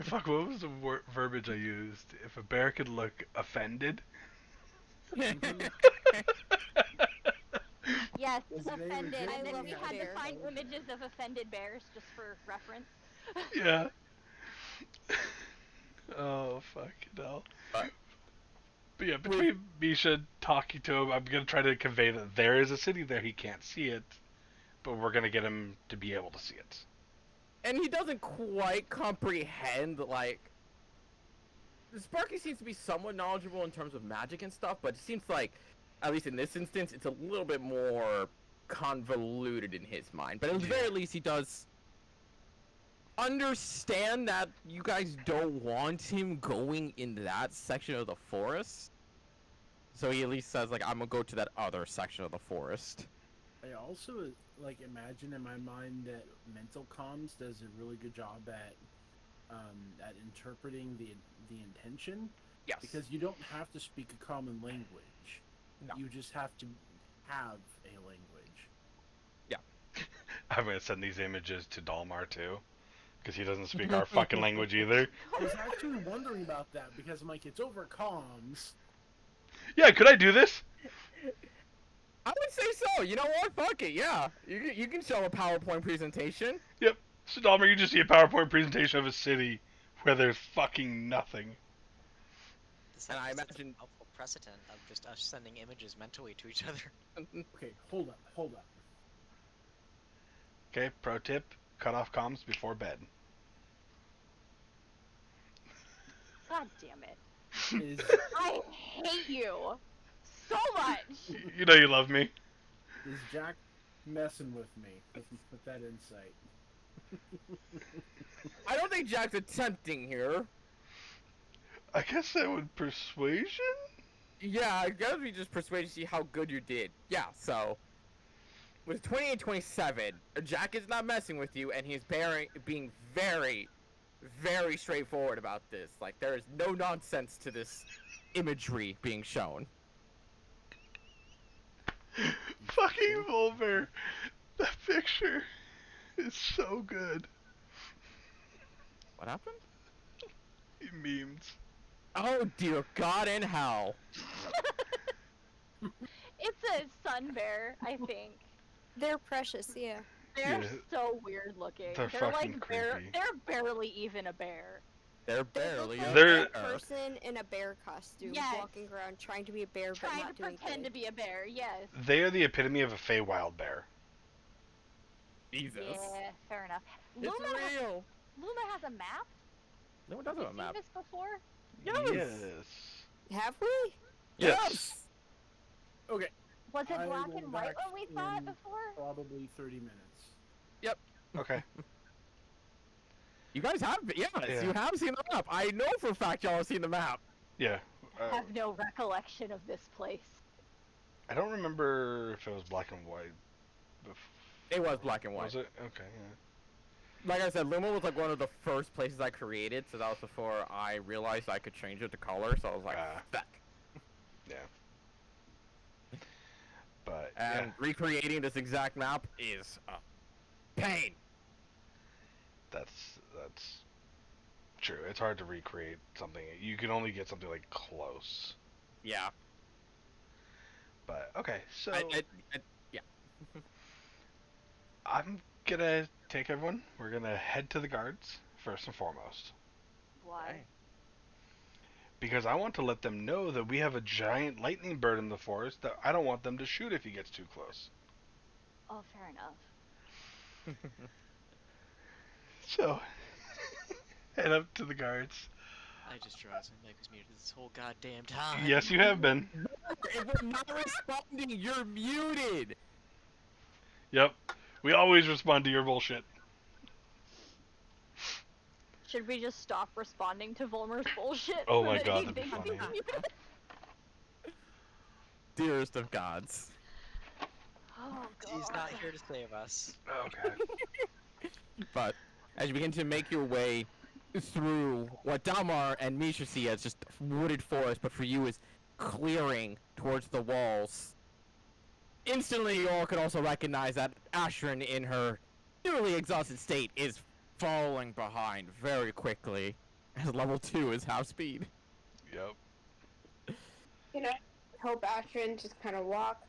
Fuck, what was the verbiage I used? If a bear could look offended. Yes, Was it a offended. legit And then love we that had to bear. find images of offended bears just for reference. Yeah. Oh, fuck hell. But- But yeah, between Misha talking to him, I'm gonna try to convey that there is a city there. He can't see it, but we're gonna get him to be able to see it. And he doesn't quite comprehend, like... Sparky seems to be somewhat knowledgeable in terms of magic and stuff, but it seems like, at least in this instance, it's a little bit more convoluted in his mind. But at the very least, he does understand that you guys don't want him going in that section of the forest. So he at least says, like, I'm gonna go to that other section of the forest. I also like imagine in my mind that mental comms does a really good job at interpreting the intention, Yes. because you don't have to speak a common language. No. You just have to have a language. I'm gonna send these images to Dalmar too, because he doesn't speak our fucking language either. I was actually wondering about that because I'm like, it's over comms. Yeah, could I do this? I would say so. You know what? Fuck it. Yeah. You can show a PowerPoint presentation. Yep. So Dalmar, you just see a PowerPoint presentation of a city where there's fucking nothing. And I This is a imagine- helpful precedent of just us sending images mentally to each other. Okay, hold up. Okay, pro tip, cut off comms before bed. God damn it. Is I hate you so much. You know you love me. Is Jack messing with me with that insight? I don't think Jack's attempting here. I guess that would persuasion? Yeah, I guess we just persuaded to see how good you did. Yeah, so with 20 and 27, Jack is not messing with you, and he's being very, very straightforward about this. Like, there is no nonsense to this imagery being shown. Fucking Volver. That picture is so good. What happened? He memes. Oh dear God in hell! It's a sun bear, I think. They're precious, yeah. They're Yeah. so weird looking. They're fucking like creepy. they're barely even a bear. They're They barely. look like They're- a person in a bear costume Yes. walking around trying to be a bear but Trying to not doing pretend to good. be a bear, yes. They are the epitome of a Feywild bear. Jesus. Yeah, fair enough. It's real. Luma has a map? No one Have does you have a seen map. this before? Yes. Have we? Yes. Okay, Was it I black will and white back when we saw it in before? probably 30 minutes. Okay. You guys have, yes, Yeah. you have seen the map. I know for a fact y'all have seen the map. Yeah. I have no recollection of this place. I don't remember if it was black and white. It was black and white. Was it? Okay, yeah. Like I said, Luma was like one of the first places I created, so that was before I realized I could change it to color. So I was like, "Fuck!" But And recreating this exact map is a pain. that's true. It's hard to recreate something. You can only get something like close. Yeah. But okay, so Yeah. I'm gonna take everyone. We're gonna head to the guards first and foremost. Why? Because I want to let them know that we have a giant lightning bird in the forest that I don't want them to shoot if he gets too close. Oh, fair enough. So, head up to the guards. I just realized my mic was muted this whole goddamn time. Yes, you have been. If we're not responding, you're muted. Yep. We always respond to your bullshit. Should we just stop responding to Volmer's bullshit? Oh so my that God, he that'd be thinks funny. he's muted? Dearest of gods. Oh, He's not God. here to save us. Okay. But as you begin to make your way through what Dalmar and Misha see as just wooded forest, but for you is clearing towards the walls, instantly you all can also recognize that Ashrin, in her nearly exhausted state, is falling behind very quickly, as level 2 is half speed. Yep. Can I help Astrid just kind of walk?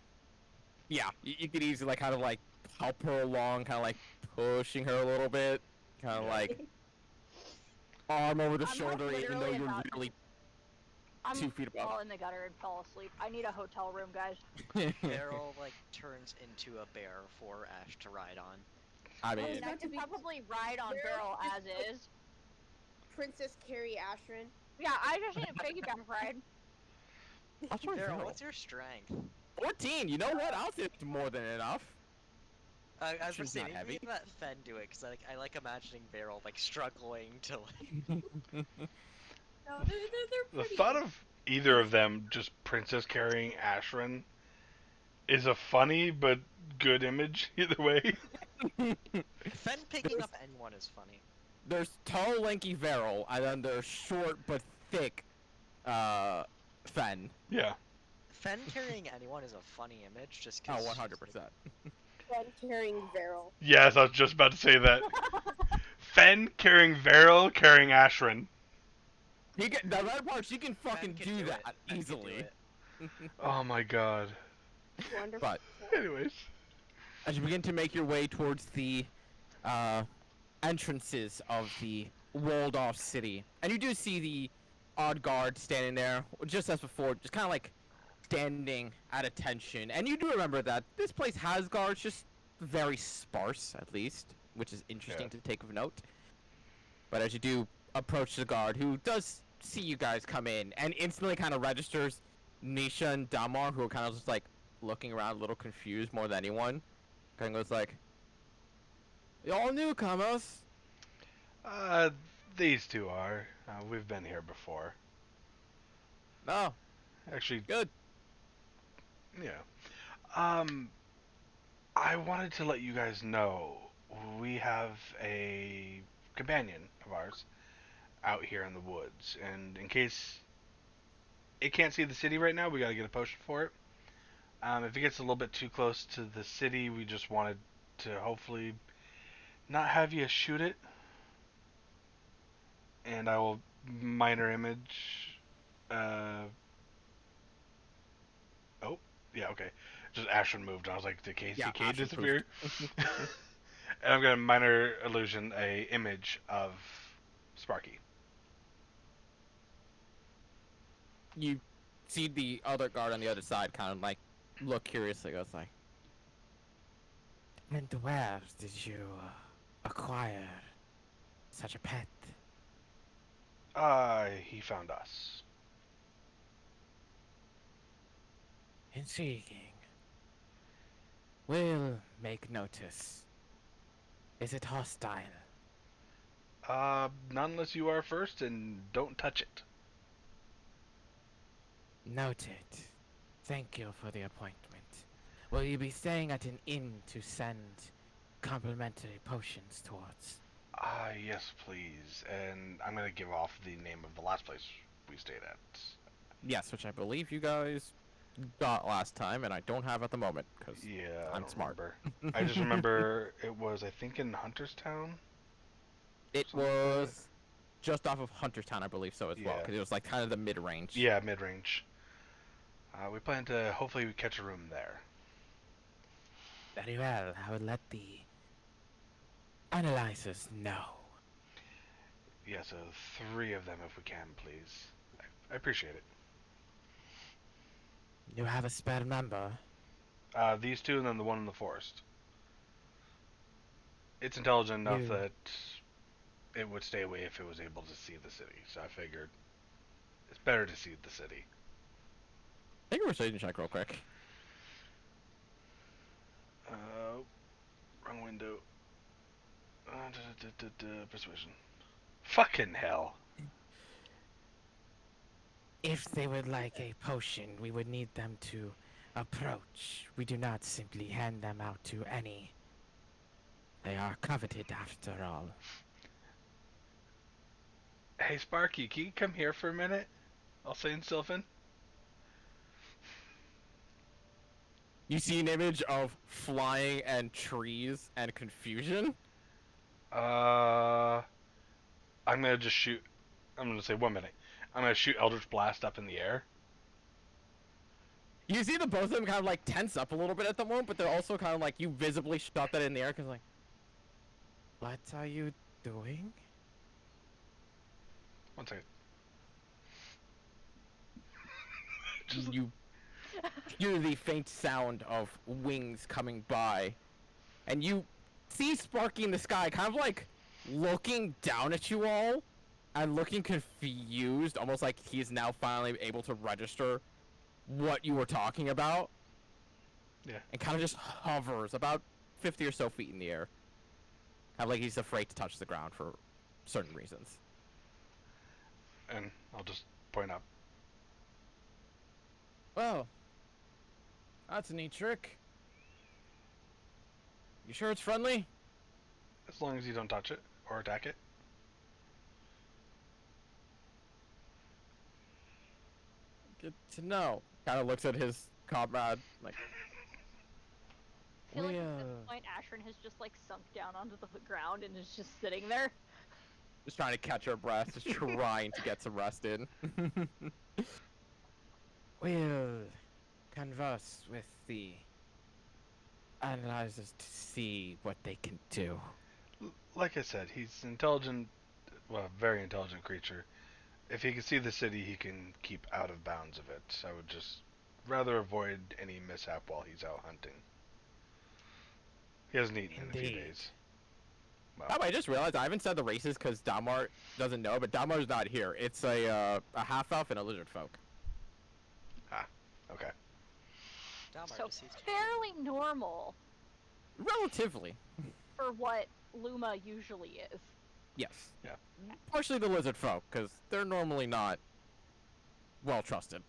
Yeah, you could easily like kind of like help her along, kind of like pushing her a little bit, kind of like arm over the I'm, like, shoulder, even though literally you're about- really I'm 2 feet above. fall in the gutter and fall asleep. I need a hotel room, guys. Beryl like turns into a bear for Ash to ride on. I Oh, mean, is that I to could be probably ride on Barrel Barrel as is. Princess Carrie Ashrin? Yeah, I just need a piggyback ride. I'll try Beryl, Beryl. what's your strength? 14. You know what? I'll say it's more than enough. I was She's gonna say, not heavy. maybe let Fen do it, cause I like imagining Beryl like struggling to like. No, they're The pretty. thought of either of them just princess carrying Ashrin is a funny but good image either way. Fen picking up anyone is funny. There's tall, lanky Veryl, and then there's short but thick, Fen. Yeah. Fen carrying anyone is a funny image, just Oh, cause. 100%. Fen carrying Veryl. Yes, I was just about to say that. Fen carrying Veryl carrying Ashrin. He can, the red part, she can Fen fucking could do it. that Fen could do easily. it. Oh my god. Wonderful. But Anyways. as you begin to make your way towards the entrances of the walled-off city, and you do see the odd guard standing there, just as before, just kind of like standing at attention. And you do remember that this place has guards, just very sparse, at least, which is interesting to take of note. But as you do approach the guard, who does see you guys come in, and instantly kind of registers Nisha and Damar, who are kind of just like looking around, a little confused more than anyone, kind of goes like, "Y'all newcomers." Uh, these two are. We've been here before. Oh, Actually, good. yeah. Um, I wanted to let you guys know we have a companion of ours out here in the woods, and in case it can't see the city right now, we gotta get a potion for it. If it gets a little bit too close to the city, we just wanted to hopefully not have you shoot it. And I will minor image. Oh, yeah, okay. Just Ashton moved, and I was like, did Yeah, KCK Ashton disappear? And I'm gonna minor illusion a image of Sparky. You see the other guard on the other side kind of like look curiously, goes like, "And where did you acquire such a pet?" He found us. Intriguing. We'll make notice. Is it hostile? Not unless you are first, and don't touch it. Noted. Thank you for the appointment. Will you be staying at an inn to send complimentary potions towards? Yes, please. And I'm gonna give off the name of the last place we stayed at. Yes, which I believe you guys got last time, and I don't have at the moment, because Yeah, I I'm don't smart. remember. I just remember it was, I think, in Hunterstown. It Something like that. was just off of Hunterstown, I believe so as well, Yeah. because it was like kind of the mid-range. Yeah, mid-range. We plan to hopefully catch a room there. Very well. I will let the analyzers know. Yeah, so 3 of them if we can, please. I appreciate it. You have a spare number? These 2 and then the one in the forest. It's intelligent enough You- that it would stay away if it was able to see the city, so I figured it's better to see the city. Take a persuasion check real quick. Wrong window. Persuasion. Fucking hell. If they would like a potion, we would need them to approach. We do not simply hand them out to any. They are coveted after all. Hey, Sparky, can you come here for a minute? I'll say in Sylvan. You see an image of flying and trees and confusion? I'm gonna just shoot. I'm gonna say 1 minute. I'm gonna shoot Eldritch Blast up in the air. You see the both of them kind of like tense up a little bit at the moment, but they're also kind of like, you visibly shot that in the air because like, what are you doing? 1 second. You hear the faint sound of wings coming by, and you see Sparky in the sky kind of like looking down at you all and looking confused, almost like he's now finally able to register what you were talking about. Yeah. And kind of just hovers about 50 or so feet in the air. Kind of like he's afraid to touch the ground for certain reasons. And I'll just point up. Well, that's a neat trick. You sure it's friendly? As long as you don't touch it or attack it. Good to know. Kind of looks at his comrade like, I feel like at this point, Ashrin has just like sunk down onto the ground and is just sitting there. just trying to catch her breath, just trying to get some rest in. We'll converse with the analyzers to see what they can do. Like I said, he's intelligent, well, very intelligent creature. If he can see the city, he can keep out of bounds of it. I would just rather avoid any mishap while he's out hunting. He hasn't eaten in a few Indeed. days. Well, Oh, I just realized I haven't said the races because Damar doesn't know, but Damar's not here. It's a half-elf and a lizard folk. ah, Okay. Dalmar So just sees fairly normal Relatively. for what Luma usually is. Yes. Yeah. Partially the lizard folk, because they're normally not well trusted.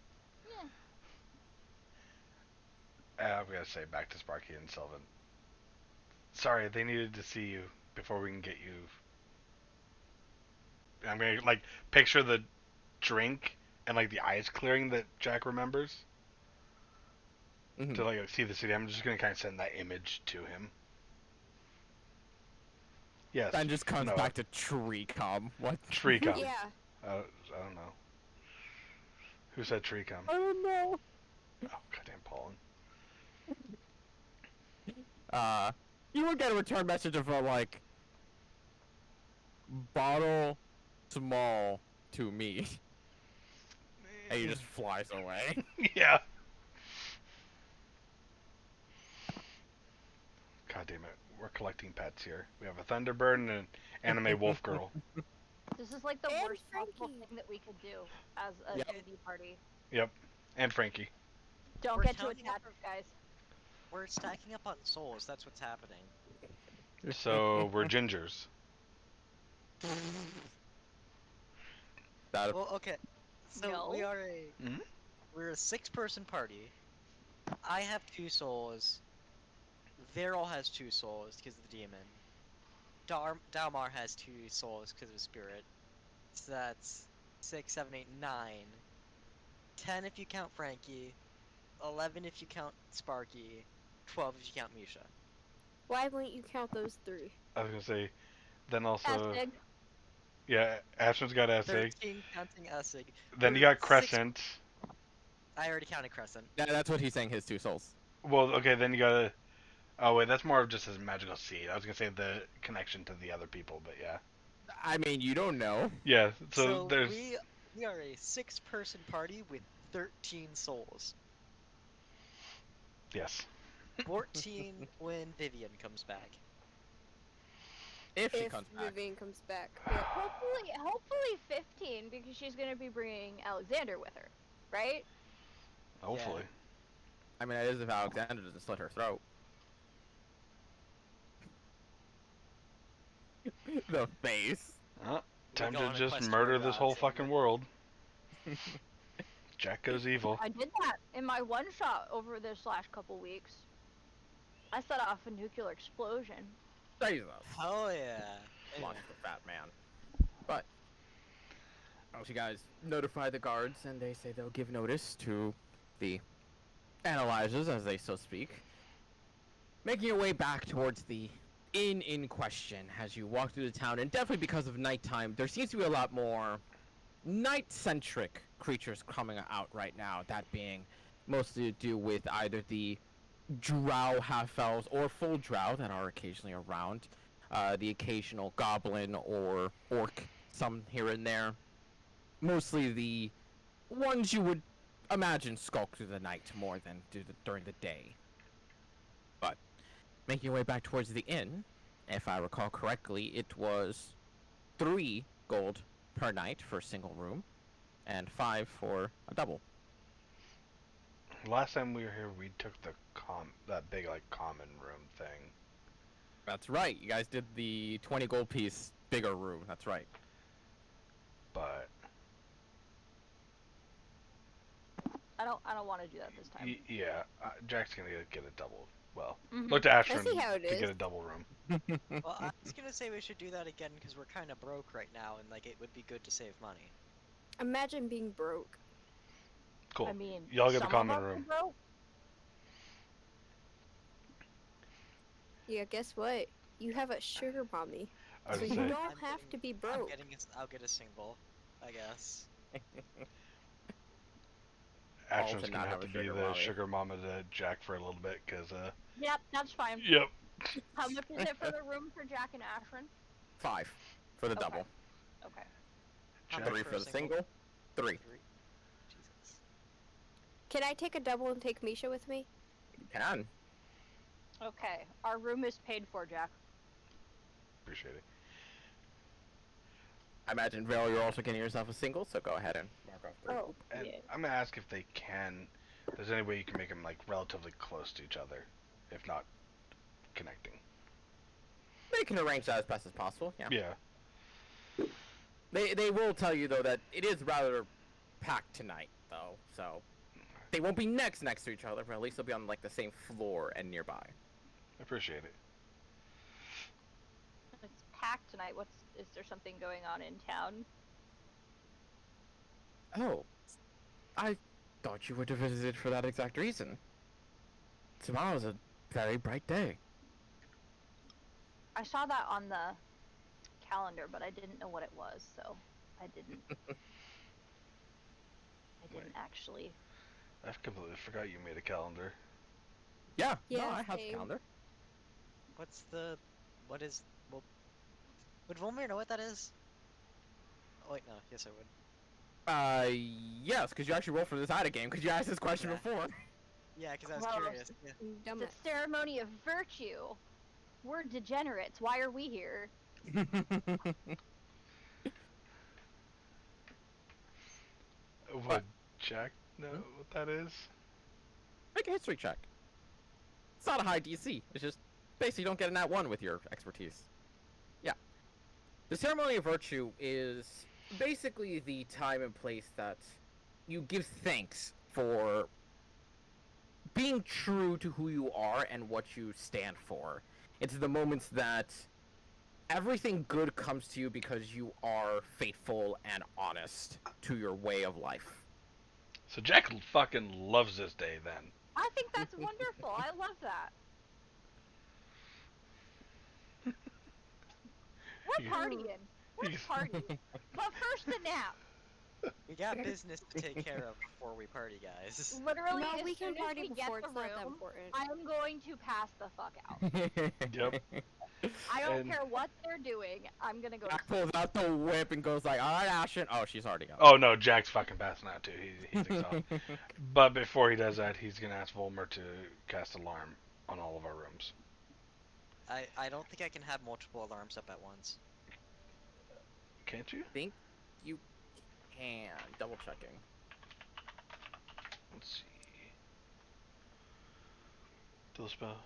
Yeah. I'm gonna say back to Sparky and Sylvan. Sorry, they needed to see you before we can get you. I'm gonna like picture the drink and like the eyes clearing that Jack remembers Mhm. to like see the city. I'm just gonna kind of send that image to him. Yes. And just comes Noah. back to tree cum. What? Tree cum. Yeah. I don't know. Who said tree cum? I don't know. Oh, goddamn pollen. You would get a return message of like bottle small to me, and he just flies away. Yeah. God damn it. We're collecting pets here. We have a Thunderbird and an anime wolf girl. This is like the And worst possible Frankie. thing that we could do as a Yep. D&D party. Yep. And Frankie. Don't We're get too counting up attached, guys. We're stacking up on souls. That's what's happening. So we're gingers. That Well, okay. So No. Mhm. we're a 6-person party. I have 2 souls. Veryl has 2 souls because of the demon. Dalmar has 2 souls because of spirit. So that's 6, 7, 8, 9. 10 if you count Frankie. 11 if you count Sparky. 12 if you count Misha. Why won't you count those 3? I was gonna say, then also, Essig. yeah, Ashton's got Essig. 13 counting Essig. Then you We're got Crescent. I already counted Crescent. that's what he's saying. His 2 souls. Well, okay, then you got a. Oh wait, that's more of just his magical seed. I was gonna say the connection to the other people, but yeah, I mean, you don't know. yeah. So, there's. we are a 6-person party with 13 souls. Yes. 14 when Vivian comes back. If she If comes back. Vivian comes back. Yeah. Hopefully 15 because she's gonna be bringing Alexander with her, right? Hopefully. I mean, that is if Alexander doesn't slit her throat. The face. Time go to on a just quest murder for this gods whole and fucking world. Jack goes evil. I did that in my one shot over this last couple weeks. I set off a nuclear explosion. Jesus. Hell yeah. Anyway, Launch the fat man. But once you guys notify the guards and they say they'll give notice to the analyzers, as they so speak, making your way back towards the inn in question as you walk through the town, and definitely because of nighttime, there seems to be a lot more night-centric creatures coming out right now, that being mostly to do with either the drow half-elves or full drow that are occasionally around, the occasional goblin or orc, some here and there. Mostly the ones you would imagine skulk through the night more than during the day. But making your way back towards the inn, if I recall correctly, it was 3 gold per night for a single room, and 5 for a double. Last time we were here, we took that big like common room thing. That's right. You guys did the 20 gold piece bigger room. That's right. But I don't want to do that this time. yeah, Jack's gonna get a double. Well, Mhm. look to Ashton see how it to is. get a double room. well, I was gonna say we should do that again because we're kind of broke right now, and like it would be good to save money. Imagine being broke. Cool. I mean, Y'all get the some of common us are room. broke. Yeah, guess what? You have a sugar mommy. I was So gonna you say, don't I'm have getting- to be broke. I'll get a single, I guess. Ashton's to gonna not have have to a be sugar the mommy. sugar mama to Jack for a little bit, cause Yep, that's fine. yep. How much is it for the room for Jack and Ashrin? 5 for the Okay. double. Okay. How Jack- much 3 for for a the single. 3. Jesus. Can I take a double and take Misha with me? You can. Okay. Our room is paid for, Jack. Appreciate it. I imagine, Vale, you're also getting yourself a single, so go ahead and mark off 3. Oh, And yeah. I'm gonna ask if they can there's any way you can make them like relatively close to each other, if not connecting. They can arrange that as best as possible. Yeah. Yeah. They will tell you though that it is rather packed tonight though, so they won't be next to each other, but at least they'll be on like the same floor and nearby. I appreciate it. It's packed tonight. Is there something going on in town? Oh, I thought you would have visited for that exact reason. Tomorrow's a very bright day. I saw that on the calendar, but I didn't know what it was, so I didn't. I didn't actually. I've completely forgot you made a calendar. Yeah, no, Yeah, I have a same. calendar. What is, well, would Volmir know what that is? Oh wait, no, yes I would. Yes, because you actually rolled for this Ida game, because you asked this question Yeah. before. Yeah, because I was Well, curious. Yeah. Dumb It's a ceremony of virtue. We're degenerates. Why are we here? Would Jack know what that is? Make a history check. It's not a high DC. It's just basically you don't get a nat 1 with your expertise. Yeah. The ceremony of virtue is basically the time and place that you give thanks for being true to who you are and what you stand for. It's the moments that everything good comes to you because you are faithful and honest to your way of life. So Jack fucking loves this day then. I think that's wonderful. I love that. We're You- partying. We're you- partying. But first, the nap. We got business to take care of before we party, guys. Literally, No, as we can soon as party we before. get It's the not that room, important. I'm going to pass the fuck out. Yep. I don't And- care what they're doing. I'm gonna go. Jack pulls out the whip and goes like, "Alright, Ashen." Oh, she's already gone. Oh no, Jack's fucking passing out too. He's exhausted. But before he does that, he's gonna ask Volmer to cast alarm on all of our rooms. I don't think I can have multiple alarms up at once. Can't you? Think you can. Double checking. Let's see. Kill spell.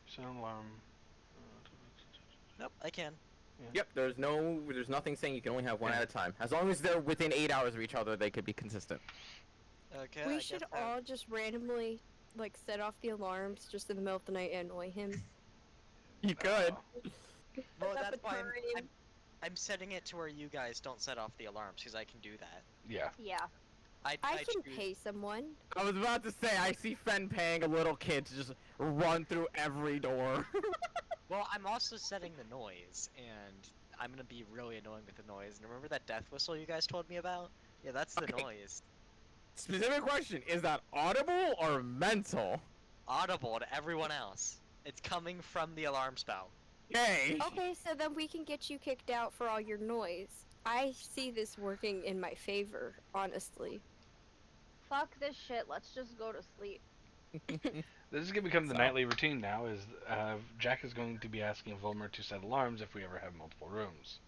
Set an alarm. Nope, I can. Yep, there's nothing saying you can only have one Yeah. at a time. As long as they're within 8 hours of each other, they could be consistent. Okay. I We guess should I- all just randomly like set off the alarms just in the middle of the night and annoy him. You could. Well, Set up that's a why time. I'm setting it to where you guys don't set off the alarms because I can do that. Yeah. Yeah. I can choose- pay someone. I was about to say, I see Fen paying a little kid to just run through every door. Well, I'm also setting the noise, and I'm gonna be really annoying with the noise. And remember that death whistle you guys told me about? Yeah, that's the Okay. noise. Specific question, is that audible or mental? Audible to everyone else. It's coming from the alarm spout. Yay! Okay, so then we can get you kicked out for all your noise. I see this working in my favor, honestly. Fuck this shit. Let's just go to sleep. This is gonna become the So- nightly routine now. Is Jack is going to be asking Volmer to set alarms if we ever have multiple rooms.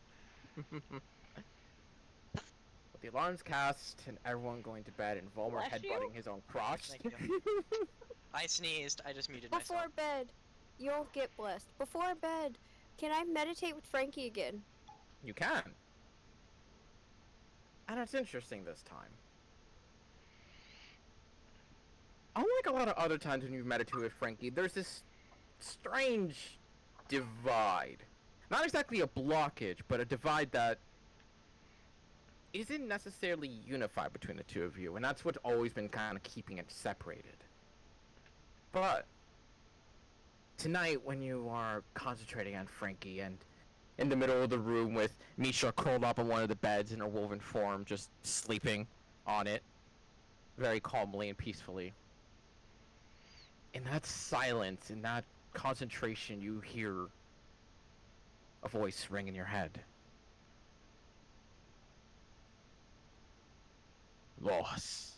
With the alarms cast and everyone going to bed and Volmer Bless you. headbutting his own crotch. Thank I sneezed. I just muted Before myself. bed, you'll get blessed. Before bed, can I meditate with Frankie again? You can. And it's interesting this time. Unlike a lot of other times when you've meditated with Frankie, there's this strange divide. Not exactly a blockage, but a divide that isn't necessarily unified between the two of you, and that's what's always been kind of keeping it separated. But tonight, when you are concentrating on Frankie and in the middle of the room with Misha curled up on one of the beds in her woven form, just sleeping on it, very calmly and peacefully. In that silence, in that concentration, you hear a voice ring in your head. Loss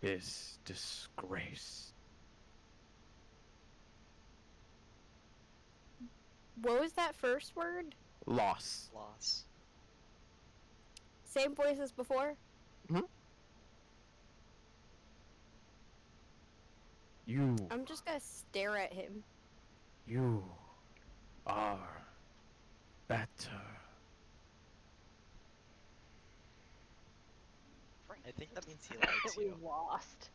is disgrace. What was that first word? Loss. Loss. Same voice as before? You, I'm just gonna stare at him. you are better. I think that means he That likes we you. lost.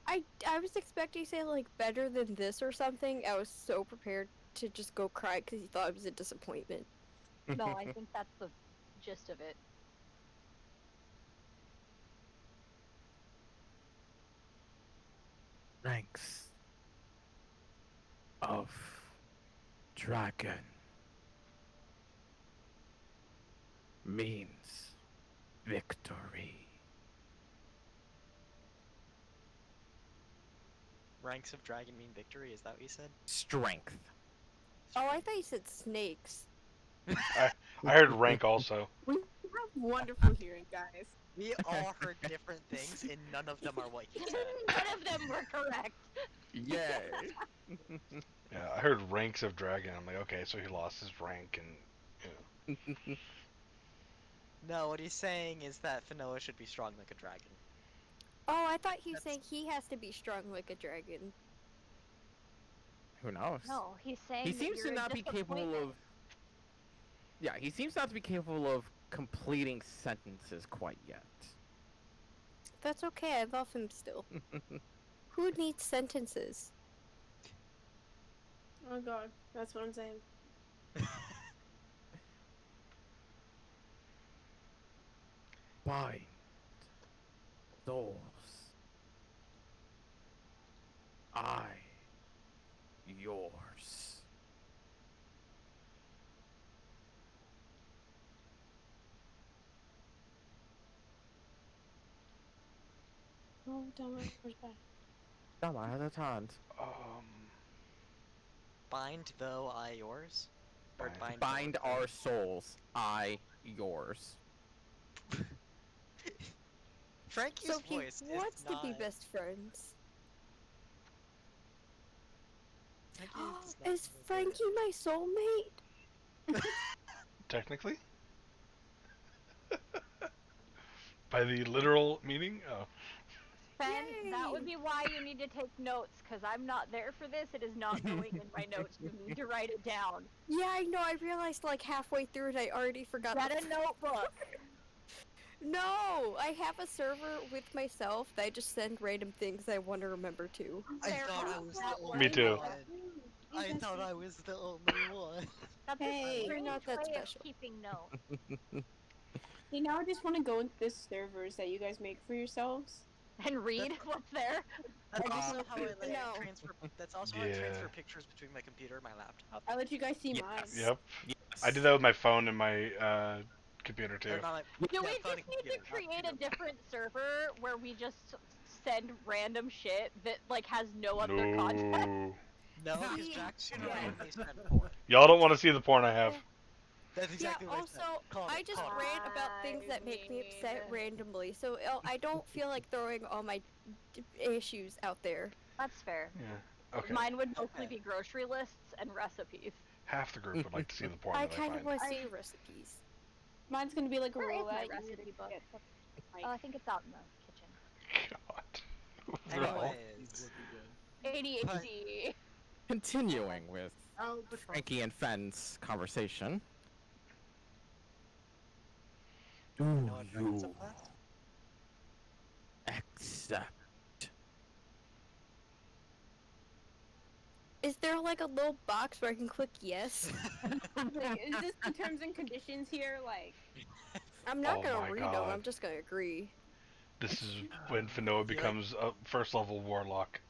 I was expecting to say like better than this or something. I was so prepared to just go cry because he thought it was a disappointment. No, I think that's the gist of it. Ranks of dragon means victory. Ranks of dragon mean victory, is that what you said? Strength. Oh, I thought you said snakes. I heard rank also. We have wonderful hearing, guys. We all heard different things, and none of them are what you said. None of them were correct. Yay. Yeah, I heard ranks of dragon. I'm like, okay, so he lost his rank, and No, what he's saying is that Fanoa should be strong like a dragon. Oh, I thought he was That's- saying he has to be strong like a dragon. Who knows? No, he's saying He that seems to you're a not be capable disappointment. of. Yeah, he seems not to be capable of completing sentences quite yet. That's okay, I love him still. Who needs sentences? Oh god, that's what I'm saying. Bind souls. I yours. Oh, damn it, where's that? Come on, other times. Bind though I yours? Or Bind. Bind our souls. I yours. Frankie's So he voice wants is to not... be best friends. Frankie does not Is know the- Frankie my soulmate? technically, by the literal meaning, oh, Ben, that would Yay. be why you need to take notes, because I'm not there for this. It is not going in my notes. You need to write it down. Yeah, I know. I realized like halfway through it, I already forgot. Get the a notebook. No, I have a server with myself that I just send random things I want to remember to. I There, thought I how was does that the work? only Me too. one. I thought I was the only one. That's Hey. a You're strange not that way special. of keeping notes. See, now I just want to go into the servers that you guys make for yourselves. And read what's there. That's also how I like no. transfer. That's also how I Yeah. transfer pictures between my computer and my laptop. I'll let you guys see mine. Yes. yep. Yes. I did that with my phone and my computer too. Or not my, Do yeah, we phone just and need computer, to not create a computer. different server where we just send random shit that like has no other context? No, No, because See, Jack's gonna yeah. randomly send porn. y'all don't want to see the porn I have. That's exactly Yeah, what also, I said. Called I it, just called it. rant about things that make me upset mean- randomly, so I don't feel like throwing all my issues out there. That's fair. Yeah. Okay. Mine would mostly Okay. be grocery lists and recipes. Half the group would like to see the porn I that I kind of find. want to see recipes. Mine's gonna be like a Where is my roulette. You recipe book? get, like, Oh, I think it's out in the kitchen. God. Bro. Anyways, ADHD. Continuing with Oh, the Frankie and Fenn's conversation. Do know what brings you up that? accept? Is there like a little box where I can click yes? like, is this the terms and conditions here? Like, I'm not Oh gonna my read them. God. I'm just gonna agree. This is when Fanoa becomes a first level warlock.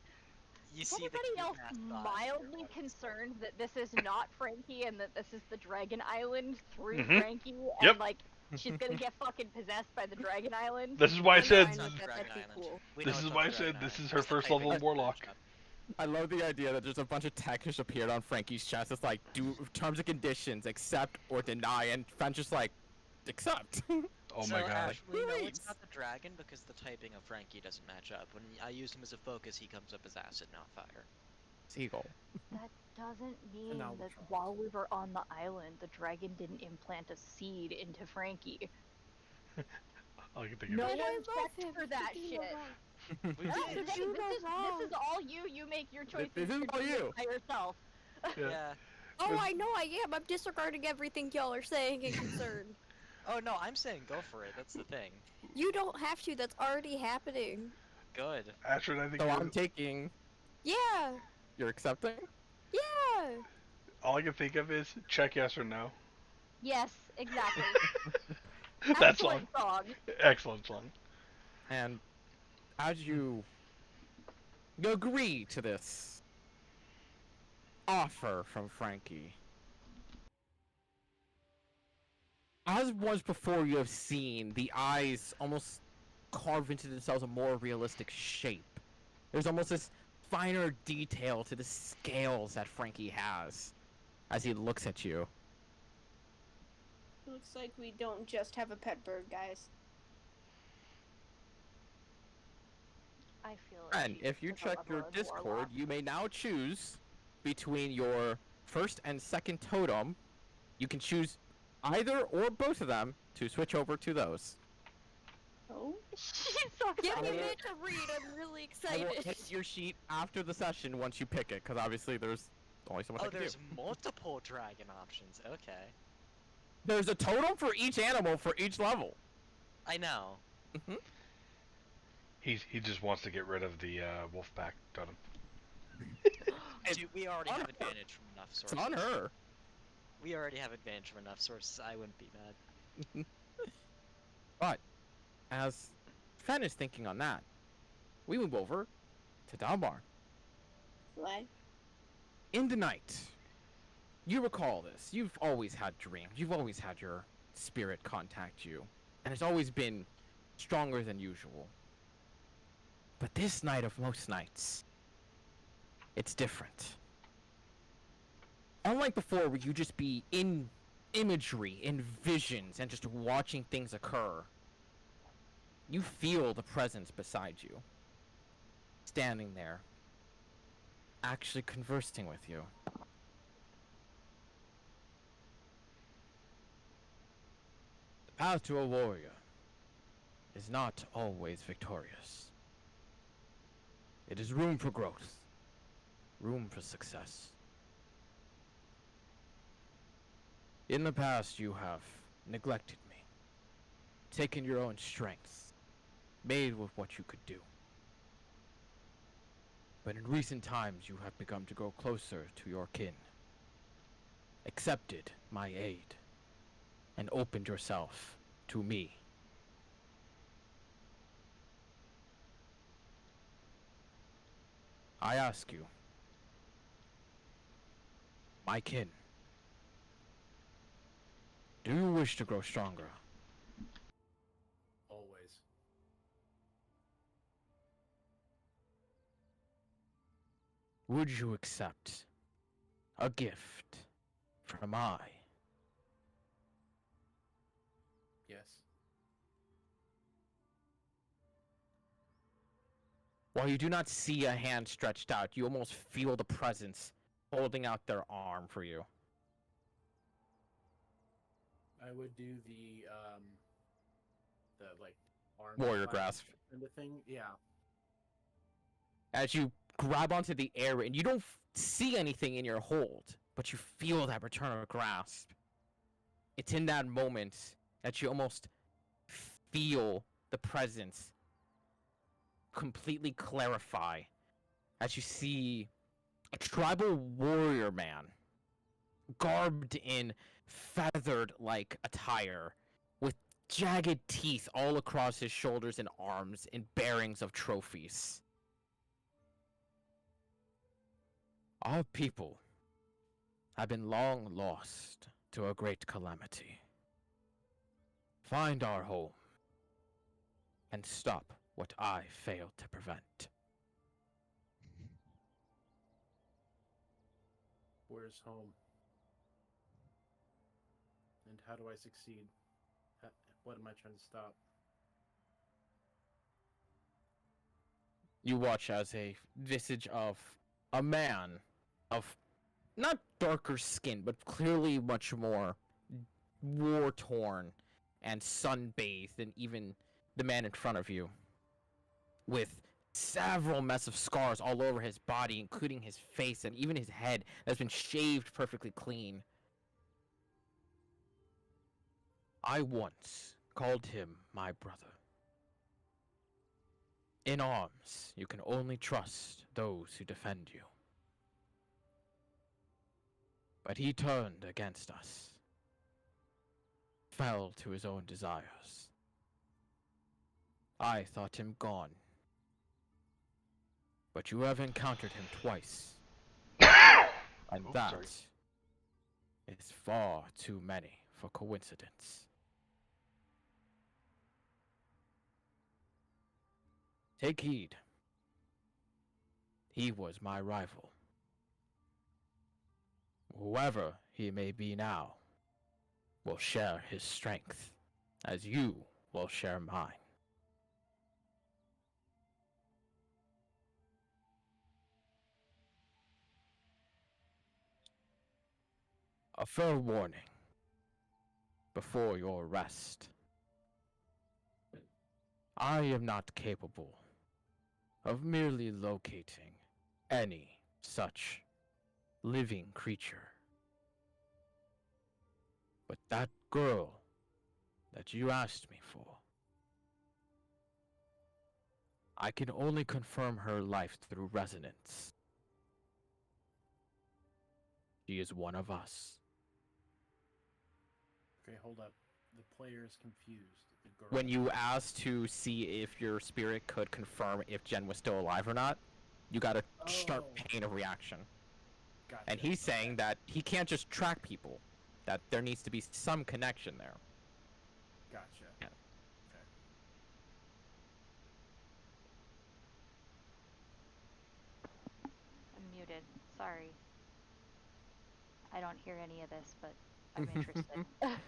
You Is see the anybody else cute mascot mildly here. concerned that this is not Frankie and that this is the Dragon Island through Mhm. Frankie and Yep. like she's gonna get fucking possessed by the Dragon Island? This is why I I'm said. fine It's with not that. Dragon That'd be Island. cool. We This know is it's why not I Dragon said this Island. is her Just the first typing level of the warlock. matchup. I love the idea that there's a bunch of text just appeared on Frankie's chest. It's like, do terms and conditions, accept or deny, and Fenn's just like, accept. Oh So my god. actually, no, it's Please. not the dragon because the typing of Frankie doesn't match up. When I used him as a focus, he comes up as acid, not fire. Seagull. That doesn't mean that albatross. while we were on the island, the dragon didn't implant a seed into Frankie. All I can think No of And is I one love checked him for that for doing no shit. wrong. We That's did. the thing, do no this wrong. is all you. You make your choices This is to all do you. it by yourself. Yeah. Yeah. Oh, I know I am. I'm disregarding everything y'all are saying and concerned. Oh no, I'm saying go for it. That's the thing. You don't have to. That's already happening. Good. Astrid, I think So you're I'm taking. Yeah. You're accepting? Yeah. all I can think of is check yes or no. Yes, exactly. That's long. Excellent song. Excellent song. And as you agree to this offer from Frankie, as once before you have seen the eyes almost carve into themselves a more realistic shape. There's almost this finer detail to the scales that Frankie has as he looks at you. Looks like we don't just have a pet bird, guys. I feel like And she's if you like a check your level of Discord, warlock. you may now choose between your first and second totem. You can choose either or both of them to switch over to those. Oh? She's so Give me a excited. minute to read. I'm really I will excited. hit your sheet after the session once you pick it, because obviously there's only so much I Oh, can there's do. multiple dragon options. Okay. There's a totem for each animal for each level. I know. He just wants to get rid of the wolf pack totem. Dude, we already on have her. advantage from enough It's sources. on her. We already have advantage from enough sources. I wouldn't be mad. But as Fen is thinking on that, we move over to Dalbar. Slay. In the night, you recall this. You've always had dreams. You've always had your spirit contact you. And it's always been stronger than usual. But this night of most nights, it's different. Unlike before, where you just be in imagery, in visions, and just watching things occur, you feel the presence beside you. Standing there, actually conversing with you. The path to a warrior is not always victorious. It is room for growth, room for success. In the past, you have neglected me, taken your own strengths, made with what you could do. But in recent times, you have begun to grow closer to your kin, accepted my aid, and opened yourself to me. I ask you, my kin, do you wish to grow stronger? Always. Would you accept a gift from I? Yes. While you do not see a hand stretched out, you almost feel the presence holding out their arm for you. I would do the like arm Warrior grasp. kind of thing. Yeah. As you grab onto the air, and you don't see anything in your hold, but you feel that return of grasp. It's in that moment that you almost feel the presence completely clarify as you see a tribal warrior man garbed in feathered-like attire with jagged teeth all across his shoulders and arms and bearings of trophies. Our people have been long lost to a great calamity. Find our home and stop what I failed to prevent. Where's home? And how do I succeed? What am I trying to stop? You watch as a visage of a man of not darker skin, but clearly much more war-torn and sun-bathed and even the man in front of you, with several massive scars all over his body, including his face and even his head that's been shaved perfectly clean. I once called him my brother. In arms, you can only trust those who defend you. But he turned against us, fell to his own desires. I thought him gone. But you have encountered him twice, and Oh, that sorry. is far too many for coincidence. Take heed. He was my rival. Whoever he may be now will share his strength, as you will share mine. A fair warning before your rest. I am not capable of merely locating any such living creature. But that girl that you asked me for, I can only confirm her life through resonance. She is one of us. Okay, hold up. The player is confused. The girl. When you asked to see if your spirit could confirm if Jen was still alive or not, you got a sharp Oh. pain of reaction. Gotcha. And he's saying that he can't just track people, that there needs to be some connection there. Gotcha. Yeah. Okay. I'm muted. Sorry. I don't hear any of this, but I'm interested.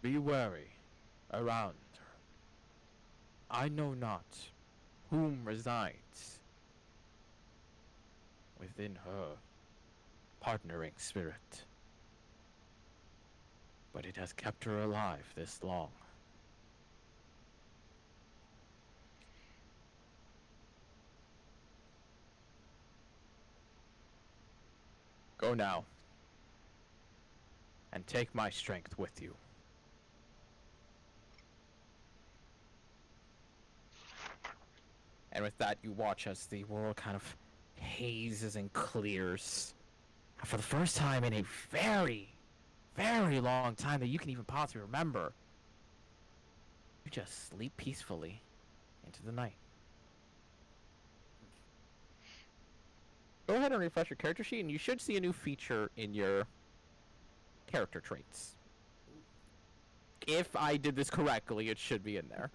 Be wary around her. I know not whom resides within her partnering spirit, but it has kept her alive this long. Go now, and take my strength with you. And with that, you watch as the world kind of hazes and clears. And for the first time in a very, very long time that you can even possibly remember, you just sleep peacefully into the night. Go ahead and refresh your character sheet, and you should see a new feature in your character traits. If I did this correctly, it should be in there.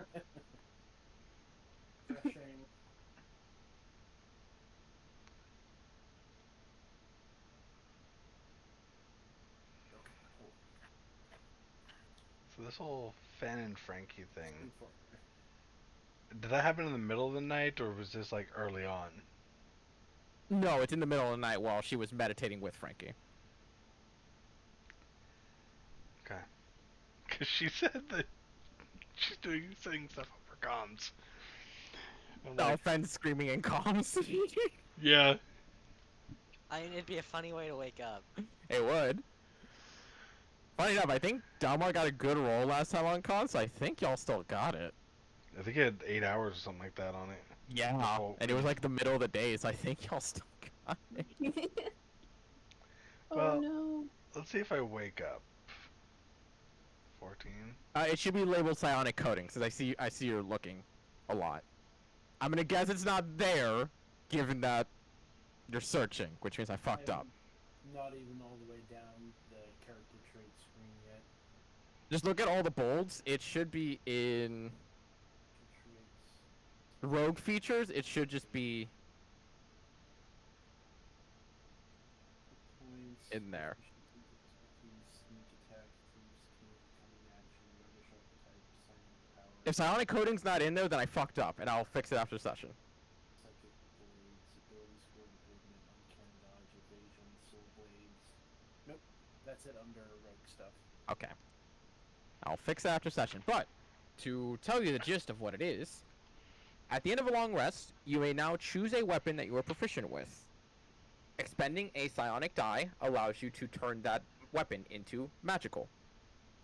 Refreshing. Okay, cool. So this whole Fen and Frankie thing, Inform. did that happen in the middle of the night, or was this like early on? No, it's in the middle of the night while she was meditating with Frankie. Okay. Because she said that she's setting stuff up for comms. I'm Our like, friend's screaming in comms. yeah. I mean, it'd be a funny way to wake up. It would. Funny enough, I think Dalmar got a good roll last time on con, so I think y'all still got it. I think it had 8 hours or something like that on it. Yeah, Before- and it was like the middle of the day, so I think y'all still got it. Oh Well- no. Let's see if I wake up. 14. It should be labeled psionic coding, because I see you're looking a lot. I'm gonna guess it's not there, given that you're searching, which means I fucked up. Not even all the way down the character trait screen yet. Just look at all the bolds. It should be in Traits. rogue features. It should just be Points. in there. Sneak attack, cunning action, roguish archetype, psionic power. If psionic coding's not in there, then I fucked up, and I'll fix it after session. Psychic blades, ability score, movement, uncanny dodge, evasion, soul blades. Nope, that's it under rogue stuff. Okay. I'll fix that after session. But to tell you the gist of what it is, at the end of a long rest, you may now choose a weapon that you are proficient with. Expending a psionic die allows you to turn that weapon into magical.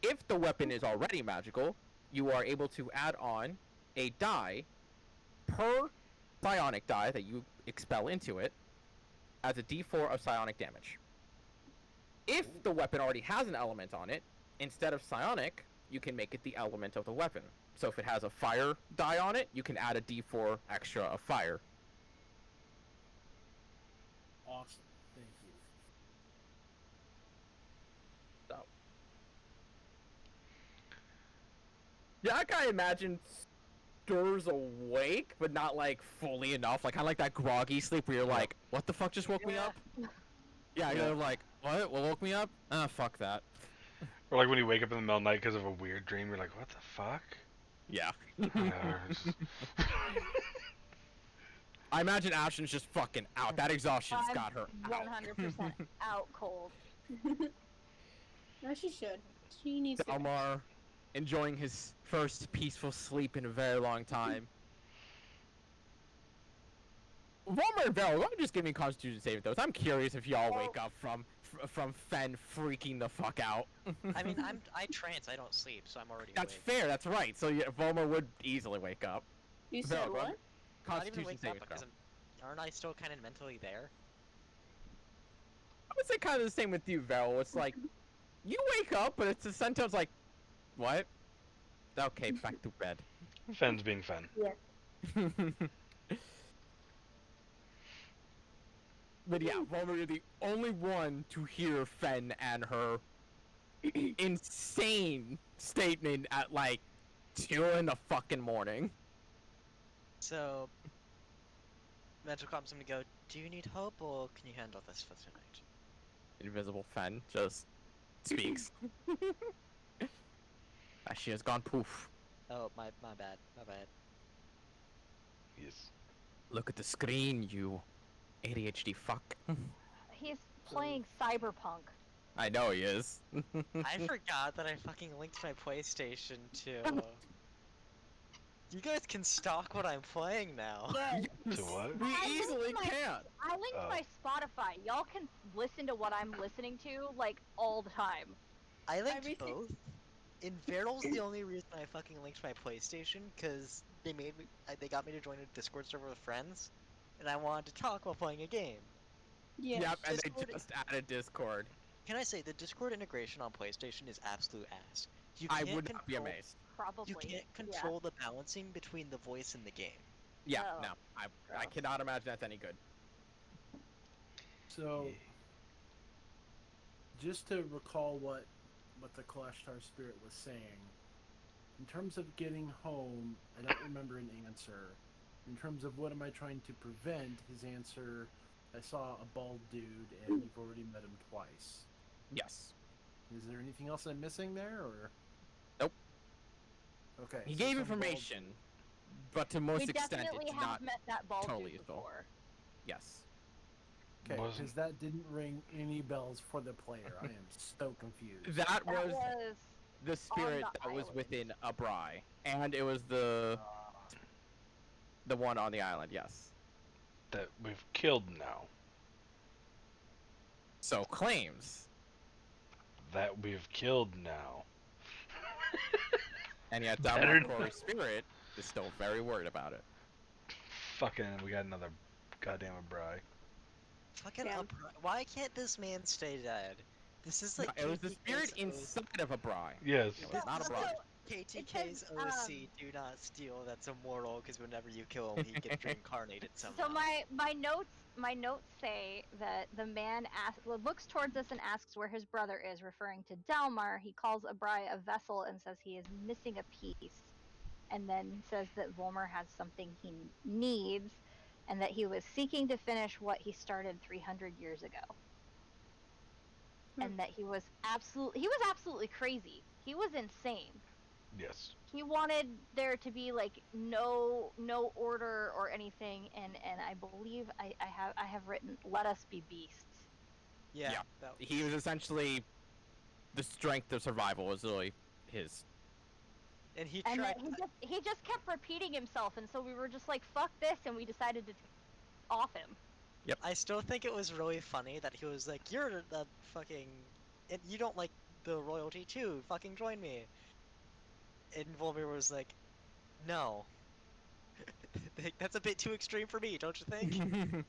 If the weapon is already magical, you are able to add on a die per psionic die that you expel into it as a d4 of psionic damage. If the weapon already has an element on it, instead of psionic, you can make it the element of the weapon. So if it has a fire die on it, you can add a d4 extra of fire. Awesome. Thank you. So. Yeah, I kind of imagine Stir's awake, but not like fully enough. Like kind of like that groggy sleep where you're like, "What the fuck just woke me up?" Yeah, you're like, "What? What woke me up?" Ah, fuck that. Or like when you wake up in the middle of the night because of a weird dream, you're like, what the fuck? Yeah. Just- I imagine Ashen's just fucking out. That exhaustion's I'm got her out. 100% out cold. No, she should. She needs to. Dalmar enjoying his first peaceful sleep in a very long time. Volmer and Vero, let me just give me Constitution saving throws. I'm curious if y'all wake up from Fen freaking the fuck out. I mean, I trance. I don't sleep, so I'm already That's awake. fair. That's right. So yeah, Volmer would easily wake up. You Vero, said go ahead. what? Not even Constitution wake saving up throw. because aren't I still kind of mentally there? I would say kind of the same with you, Vero. It's like you wake up, but it's a sentence like, what? Okay, back to bed. Fen's being Fen. But yeah, Volmer, you're the only one to hear Fen and her insane statement at like 2 in the fucking morning. So, mental comps, I'm gonna go. Do you need help, or can you handle this for tonight? Invisible Fen just speaks. As she has gone poof. Oh, my bad, my bad. Yes. Look at the screen, you ADHD fuck. He's playing Cyberpunk. I know he is. I forgot that I fucking linked my PlayStation to. You guys can stalk what I'm playing now. To what? We I easily linked my- can. I linked Oh. my Spotify. Y'all can listen to what I'm listening to like all the time. I linked Everything- both. And Veral's the only reason I fucking linked my PlayStation, because they got me to join a Discord server with friends, and I wanted to talk while playing a game. Yeah. Yep, and they Discord- just added Discord. Can I say the Discord integration on PlayStation is absolute ass. You I can't would not be control- amazed. Probably. You can't control the balancing between the voice and the game. Yeah, Oh, no, I gross. cannot imagine that's any good. So, just to recall what the Kalashtar spirit was saying, in terms of getting home, I don't remember an answer. In terms of what am I trying to prevent, his answer, I saw a bald dude and you've already met him twice. Yes. Is there anything else I'm missing there, or? Nope. Okay. He so gave some information, but to most We extent, definitely it's have not. met that bald totally dude useful. before. Yes. Bald, okay, Wasn't- because that didn't ring any bells for the player. I am so confused. That That was was the spirit the that was island. within a Bry, and it was the one on the island. Yes. That we've killed now. So claims, That we've killed now. and yet Better Dalmar spirit is still very worried about it. Fucking, we got another goddamn Bry. Fucking Yeah. why can't this man stay dead? This is like No, it was the spirit KTK's inside of a Bry. Yes. It was not a So- Bry. KTK's says, OC, do not steal. That's immortal. Because whenever you kill him, he gets reincarnated somehow. So my notes say that the man looks towards us and asks where his brother is, referring to Dalmar. He calls Abrai a vessel and says he is missing a piece, and then says that Volmer has something he needs, and that he was seeking to finish what he started 300 years ago. And that he was absolutely crazy. He was insane. Yes. He wanted there to be like no order or anything, and I believe I have written, let us be beasts. yeah, Yeah. that- He was essentially the strength of survival was really his. And he And tried. then he just kept repeating himself, and so we were just like, fuck this, and we decided to off him. I still think it was really funny that he was like, "You're the fucking, and you don't like the royalty too. Fucking join me." And Volmir was like, "No, that's a bit too extreme for me, don't you think?"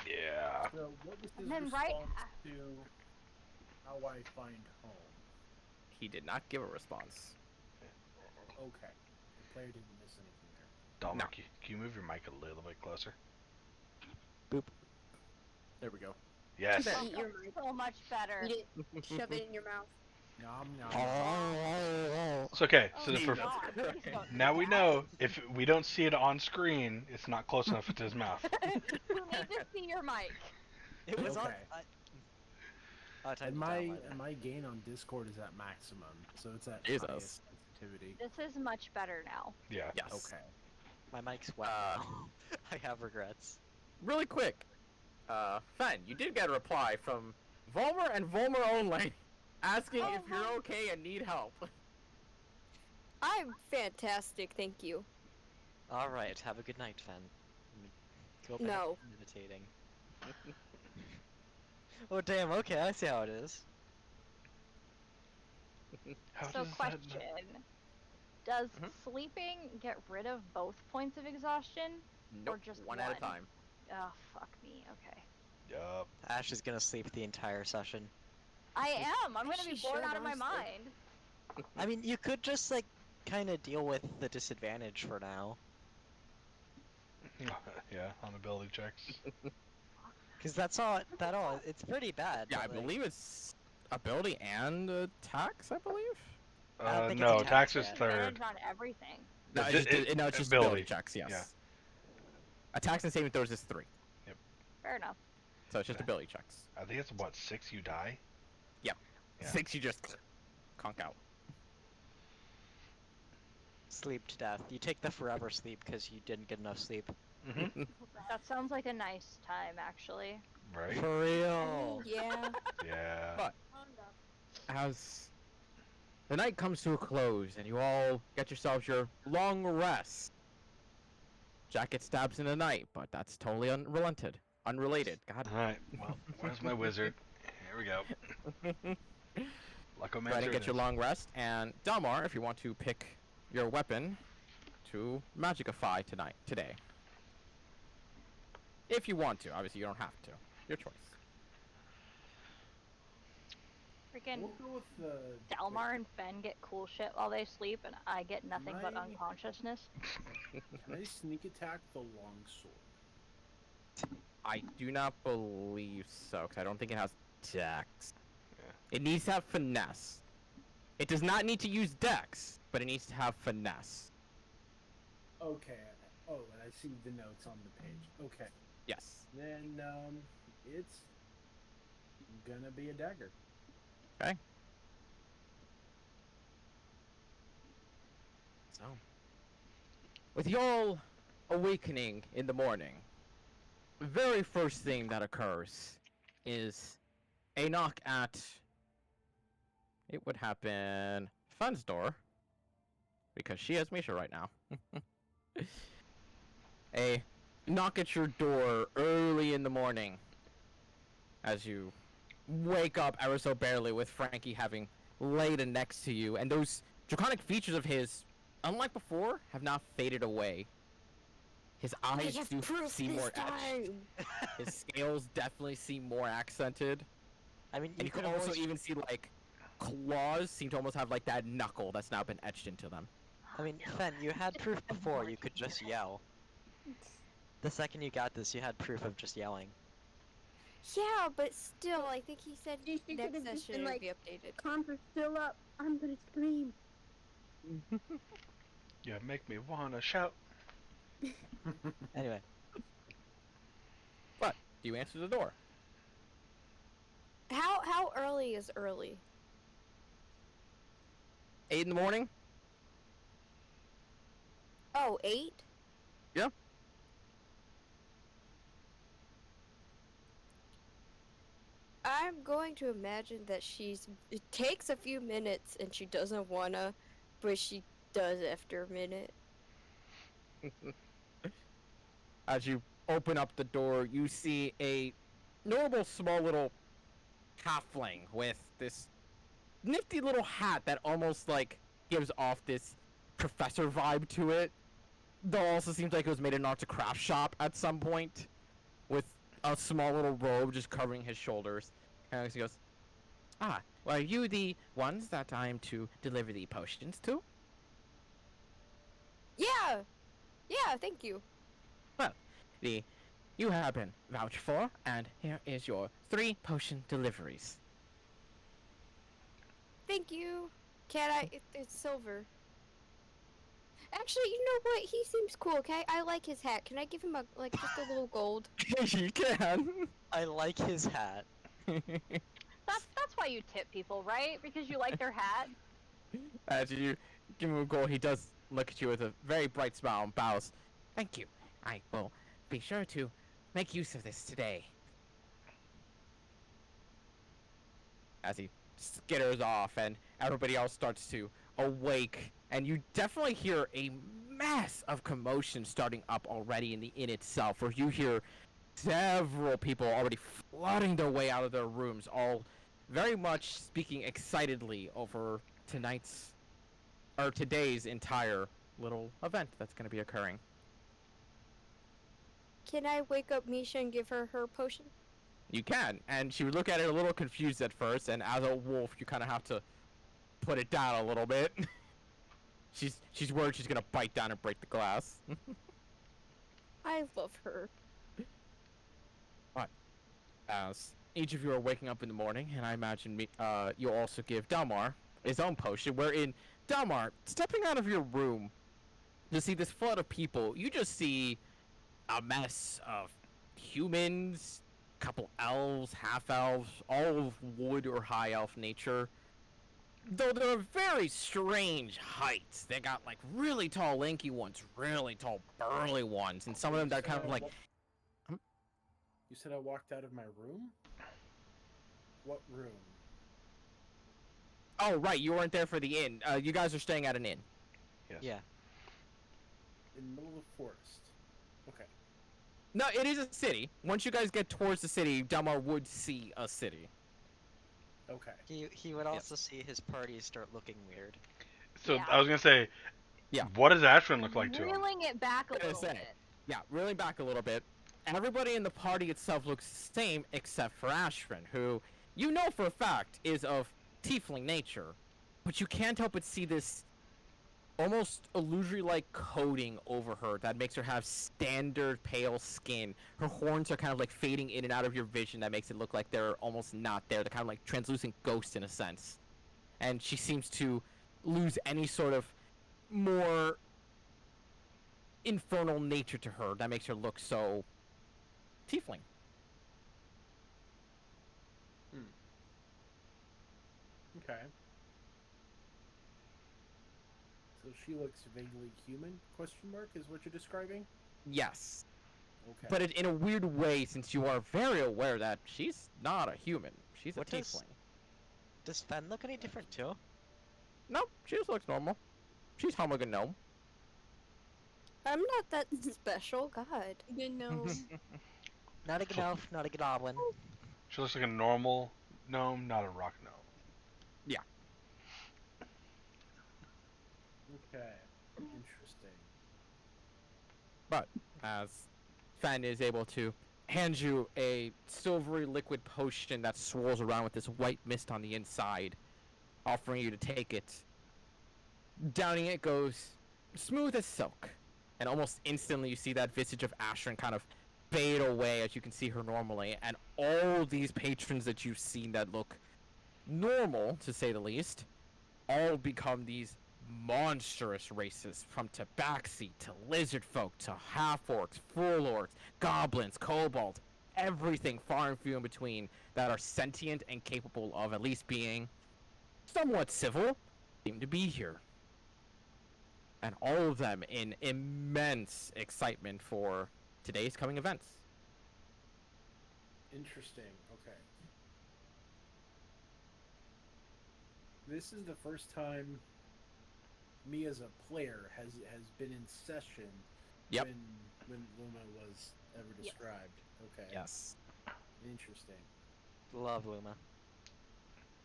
Yeah. So, what was his And then response to how I find home? He did not give a response. Okay, the player didn't miss anything there. Dalmar, No. can you move your mic a little bit closer? There we go. Yes. There. Oh, Eat your mic. so much better. Eat it. Shove it in your mouth. Nom nom. It's okay. Oh So the my for, God, please don't do now we that. know if we don't see it on screen, it's not close enough to his mouth. We need to see your mic. It was on. Okay. Oh, time And to my download it. and my gain on Discord is at maximum, so it's at Jesus. highest sensitivity. This is much better now. Yeah. Yes. Okay. My mic's wet now. I have regrets. Really quick, Fen, you did get a reply from Volmer and Volmer only, asking Oh, if you're wow. okay and need help. I'm fantastic, thank you. All right, have a good night, Fen. Go back No. to meditating. Oh damn. Okay, I see how it is. How So does that question, does Mhm. sleeping get rid of both points of exhaustion? Nope, just one at a one? time. Oh, fuck me, okay. Yup. Ash is gonna sleep the entire session. I am! I'm gonna be She bored should, out of my honestly. mind. I mean, you could just like kind of deal with the disadvantage for now, Yeah, on ability checks. because that's all. It's pretty bad. Yeah, I but, like, believe it's ability and attacks, I believe? I don't think it's No, attacks tax is yet. third. Advantage on everything. No, It- it's just, it- no, it's just ability. ability checks, yes. Yeah. Attacks and saving throws is 3, Fair enough. so it's just ability checks. I think it's what, 6 you die? Yeah. 6 you just conk out. Sleep to death. You take the forever sleep because you didn't get enough sleep. Mm-hmm. That sounds like a nice time, actually. Right? For real. Yeah. Yeah. But as the night comes to a close and you all get yourselves your long rest, Jack gets stabs in the night, but that's totally unrelated. God. Alright, well, where's my wizard? Here we go. Go ahead Luckomancer and it get your is. long rest, and Delmar, if you want to pick your weapon to magicify today. If you want to, obviously you don't have to. Your choice. Freaking We'll go with the Dalmar and Fen get cool shit while they sleep, and I get nothing but My- unconsciousness. Can I sneak attack the longsword? I do not believe so, because I don't think it has dex. Yeah. It needs to have finesse. It does not need to use dex, but it needs to have finesse. Okay. Oh, and I see the notes on the page. Okay. Yes. Then it's gonna be a dagger. Okay. So, with y'all awakening in the morning, the very first thing that occurs is a knock at. It would happen Fun's door, because she has Misha right now. A knock at your door early in the morning as you wake up ever so barely with Frankie having laid next to you, and those draconic features of his, unlike before, have not faded away. His eyes do seem more etched. His scales definitely seem more accented. I mean, And you could can have also always- even see, like, claws seem to almost have, like, that knuckle that's now been etched into them. I mean, Fen, you had proof before. You could just yell. The second you got this, you had proof of just yelling. Yeah, but still, I think he said She next could've just session been it'd like- be updated. Comp are still up. I'm gonna scream. You make me wanna shout. Anyway, But, do you answer the door? How early is early? 8 in the morning? Oh, 8? Yeah. I'm going to imagine that it takes a few minutes and she doesn't wanna, but she does after a minute. As you open up the door, you see a normal small little halfling with this nifty little hat that almost like gives off this professor vibe to it. Though also seems like it was made in an arts and crafts shop at some point, with a small little robe just covering his shoulders. And he goes, "Ah, well, are you the ones that I'm to deliver the potions to?" Yeah! Yeah, thank you. Well, you have been vouched for, and here is your 3 potion deliveries. Thank you. It's silver. Actually, you know what? He seems cool, okay? I like his hat. Can I give him just a little gold? You can. I like his hat. That's why you tip people, right? Because you like their hat. As you give him a goal, he does look at you with a very bright smile and bows. Thank you. I will be sure to make use of this today. As he skitters off and everybody else starts to awake, and you definitely hear a mass of commotion starting up already in the inn itself, where you hear several people already flooding their way out of their rooms, all very much speaking excitedly over today's entire little event that's going to be occurring. Can I wake up Misha and give her potion? You can, and she would look at it a little confused at first, and as a wolf, you kind of have to put it down a little bit. She's worried she's gonna bite down and break the glass. I love her. But as each of you are waking up in the morning, and I imagine you'll also give Delmar his own potion, wherein Delmar, stepping out of your room to see this flood of people, you just see a mess of humans, couple elves, half-elves, all of wood or high elf nature. Though they're very strange heights. They got like really tall lanky ones, really tall burly ones, and some of them that kind of like... You said I walked out of my room? What room? Oh, right, you weren't there for the inn. You guys are staying at an inn. Yes. Yeah. In the middle of the forest. Okay. No, it is a city. Once you guys get towards the city, Delmar would see a city. Okay. He would also see his party start looking weird. So Yeah. I was gonna say, Yeah. what does Ashwin look like to him? Reeling it back a Gonna little say. bit. Yeah, reeling back a little bit. Everybody in the party itself looks the same except for Ashrin, who you know for a fact is of tiefling nature, but you can't help but see this almost illusory-like coating over her that makes her have standard pale skin. Her horns are kind of like fading in and out of your vision that makes it look like they're almost not there. They're kind of like translucent ghosts in a sense. And she seems to lose any sort of more infernal nature to her that makes her look so tiefling. Okay. So she looks vaguely human? Question mark is what you're describing? Yes. Okay. But in a weird way, since you are very aware that she's not a human. She's a What does- tiefling. Does Fen look any different too? Nope, she just looks normal. She's Homogen gnome. I'm not that special, God. Good no. Not a gnome, not a goblin. She looks like a normal gnome, not a rock gnome. Okay. Interesting. But as Fen is able to hand you a silvery liquid potion that swirls around with this white mist on the inside, offering you to take it. Downing it goes smooth as silk, and almost instantly you see that visage of Ashrin kind of fade away as you can see her normally, and all these patrons that you've seen that look normal, to say the least, all become these monstrous races, from tabaxi to lizard folk to half-orcs, full-orcs, goblins, kobolds, everything far and few in between that are sentient and capable of at least being somewhat civil seem to be here. And all of them in immense excitement for today's coming events. Interesting. Okay. This is the first time me as a player has been in session. Yep. When Luma was ever Yes. described. Okay. Yes. Interesting. Love Luma.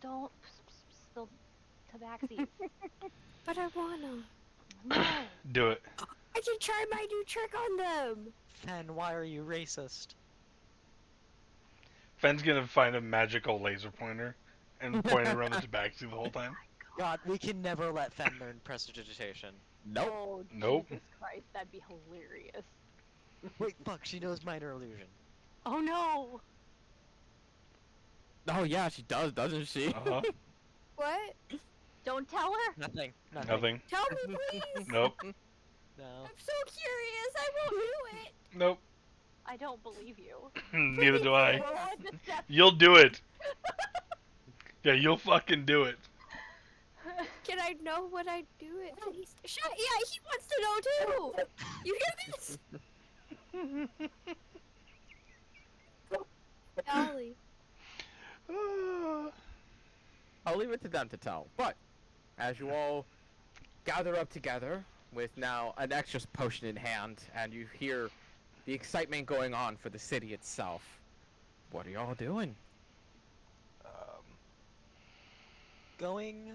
Don't spill tabaxi. But I wanna. No. Do it. I can try my new trick on them. Fen, why are you racist? Fenn's gonna find a magical laser pointer and point it around the tabaxi the whole time. God, we can never let Fen learn prestidigitation. Nope. Oh, Nope. Jesus Christ, that'd be hilarious. Wait, fuck, she knows minor illusion. Oh no! Oh yeah, she does, doesn't she? Uh-huh. What? Don't tell her! Nothing. Nothing. Tell me, please. Nope. No. I'm so curious. I won't do it. Nope. I don't believe you. Neither do I. Roll a deception. You'll do it. Yeah, you'll fucking do it. Can I know what I do it? Please? Shut. Yeah, he wants to know too. You hear this? Golly. I'll leave it to them to tell. But as you all gather up together with now an extra potion in hand, and you hear the excitement going on for the city itself, what are y'all doing? Going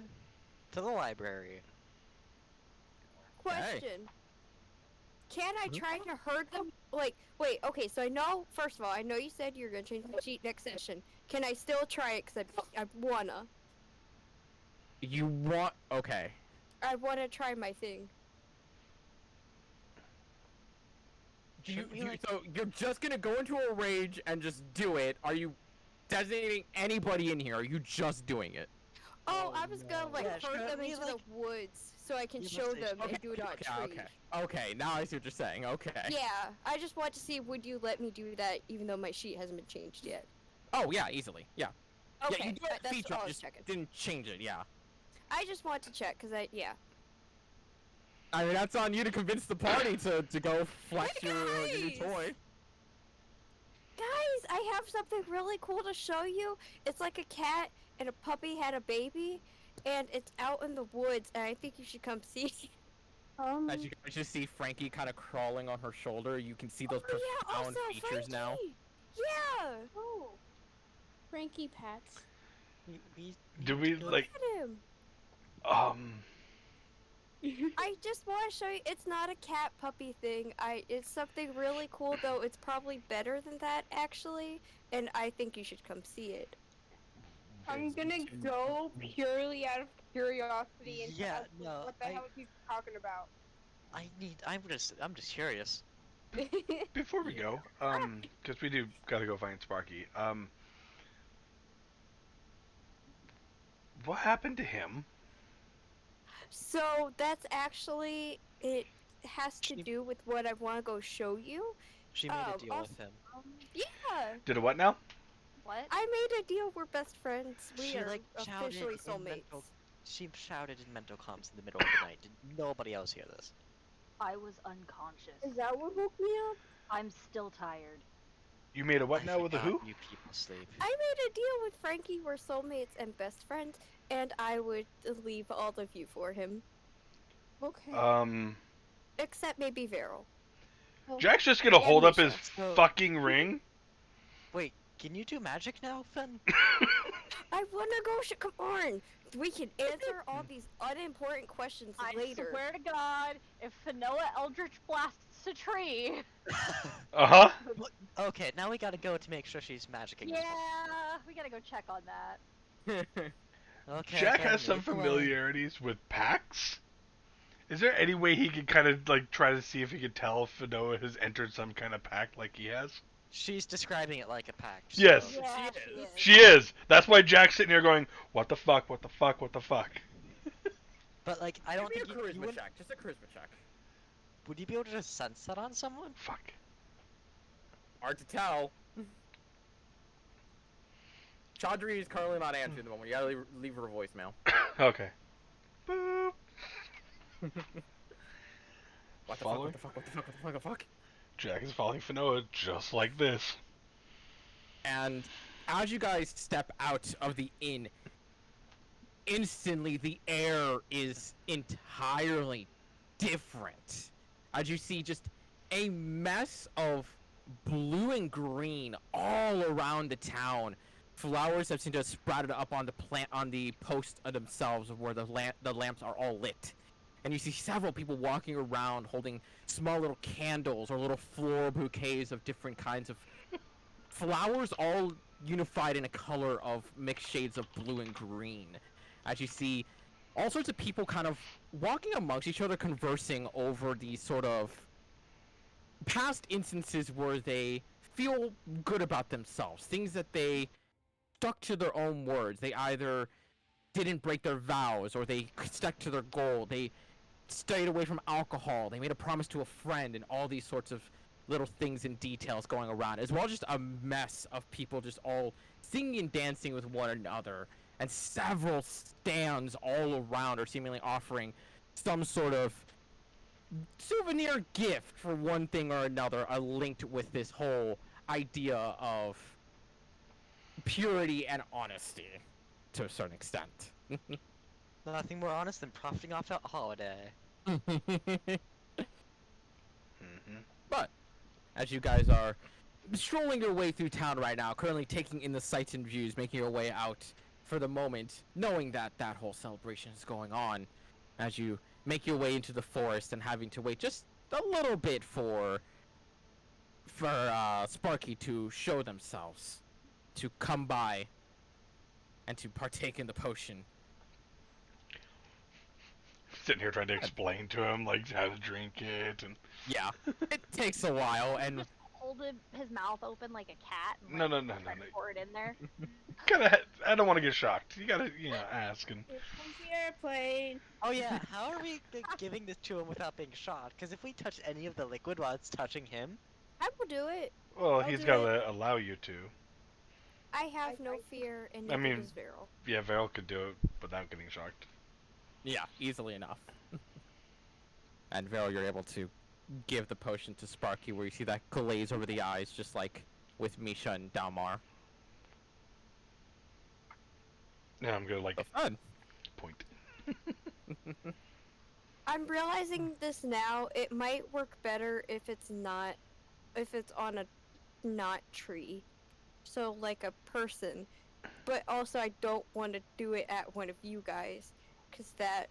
to the library. Question. Can I try to hurt them? Like, wait, okay, so I know, first of all, I know you said you're gonna change the cheat next session. Can I still try it? Because I wanna. You want... Okay. I wanna try my thing. Shouldn't we, like- So you're just gonna go into a rage and just do it? Are you designating anybody in here? Are you just doing it? Oh, I was gonna, like, Yeah, hurt shouldn't them we, into like- the woods so I can You show must say- them Okay, and do it on trees. Okay. Okay, now I see what you're saying. Okay. Yeah, I just want to see, would you let me do that even though my sheet hasn't been changed yet? Oh, yeah, easily. Yeah. Okay, Yeah, you do have a that's feature, all I was just checking. didn't change it, yeah. I just want to check, because I mean, that's on you to convince the party to go flex Hey, your new guys! toy. Guys, I have something really cool to show you. It's like a cat and a puppy had a baby, and it's out in the woods, and I think you should come see. As you guys just see Frankie kind of crawling on her shoulder, you can see those Oh, yeah, profound also features now. Frankie! Yeah! Oh. Frankie Pats. Do we, look- like, Look at him. I just want to show you, it's not a cat puppy thing. It's something really cool, though. It's probably better than that, actually, and I think you should come see it. I'm gonna go purely out of curiosity and Yeah, ask no, what the hell is he talking about. I'm just curious. before we go, because we do gotta go find Sparky, what happened to him? So that's actually, it has to She- do with what I want to go show you. She made Oh, a deal with him. Yeah, Did a what now? What? I made a deal. We're best friends. We She, are like, shouted officially in soulmates. mental- She shouted in mental comms in the middle of the night. Did nobody else hear this? I was unconscious. Is that what woke me up? I'm still tired. You made a what I now with a forgot who? You people sleep. I made a deal with Frankie. We're soulmates and best friends, and I would leave all of you for him, Okay. except maybe Veryl. Jack's just gonna And hold up his Misha. So- fucking ring? Wait, can you do magic now, Fen? I wanna go. Come on, we can answer all these unimportant questions I later. swear to God, if Fanoa Eldritch blasts a tree. Uh-huh. Okay, now we gotta go to make sure she's magicking. Yeah, we gotta go check on that. Okay. Jack Fen, has some lead the way. familiarities with packs. Is there any way he could kind of, like, try to see if he could tell if Fanoa has entered some kind of pact like he has? She's describing it like a pact. Yes. so- Yeah, She she is. is. She is! That's why Jack's sitting here going, what the fuck, what the fuck, what the fuck? But like, I don't Give think me a you charisma wouldn't- check. Just a charisma check. Would you be able to just sense that on someone? Fuck. Hard to tell. Chaudhry is currently not answering the moment. You gotta leave her a voicemail. Okay. Boop. What the Follow? fuck? What the fuck? What the fuck? What the fuck? What the fuck? Jack is following Fanoa just like this. And as you guys step out of the inn, instantly the air is entirely different. As you see just a mess of blue and green all around the town. Flowers have seemed to have sprouted up on the posts themselves of where the lamps are all lit. And you see several people walking around holding small little candles or little floral bouquets of different kinds of flowers, all unified in a color of mixed shades of blue and green. As you see all sorts of people kind of walking amongst each other, conversing over these sort of past instances where they feel good about themselves, things that they stuck to their own words. They either didn't break their vows or they stuck to their goal. They stayed away from alcohol. They made a promise to a friend, and all these sorts of little things and details going around, as well as just a mess of people just all singing and dancing with one another. And several stands all around are seemingly offering some sort of souvenir gift for one thing or another, linked with this whole idea of purity and honesty to a certain extent. Nothing more honest than profiting off a holiday. But as you guys are strolling your way through town right now, currently taking in the sights and views, making your way out for the moment, knowing that that whole celebration is going on, as you make your way into the forest and having to wait just a little bit for Sparky to show themselves, to come by, and to partake in the potion. Sitting here trying to explain to him like how to drink it, and Yeah, it takes a while, and Hold his mouth open like a cat. And, No, like, no, no, try no, to no. pour it in there. I don't want to get shocked. You gotta, ask and. Here comes the airplane. Oh yeah, how are we giving this to him without being shot? Because if we touch any of the liquid while it's touching him, I will do it. Well, I'll he's do gotta allow you to. I have no fear, and I neither mean- does Viral. Yeah, Val could do it without getting shocked. yeah, easily enough. And Vero, you're able to give the potion to Sparky, where you see that glaze over the eyes, just like with Misha and Dalmar. Yeah, I'm gonna like So fun. point. I'm realizing this now. It might work better if it's on a not tree, so like a person. But also, I don't want to do it at one of you guys, cause that.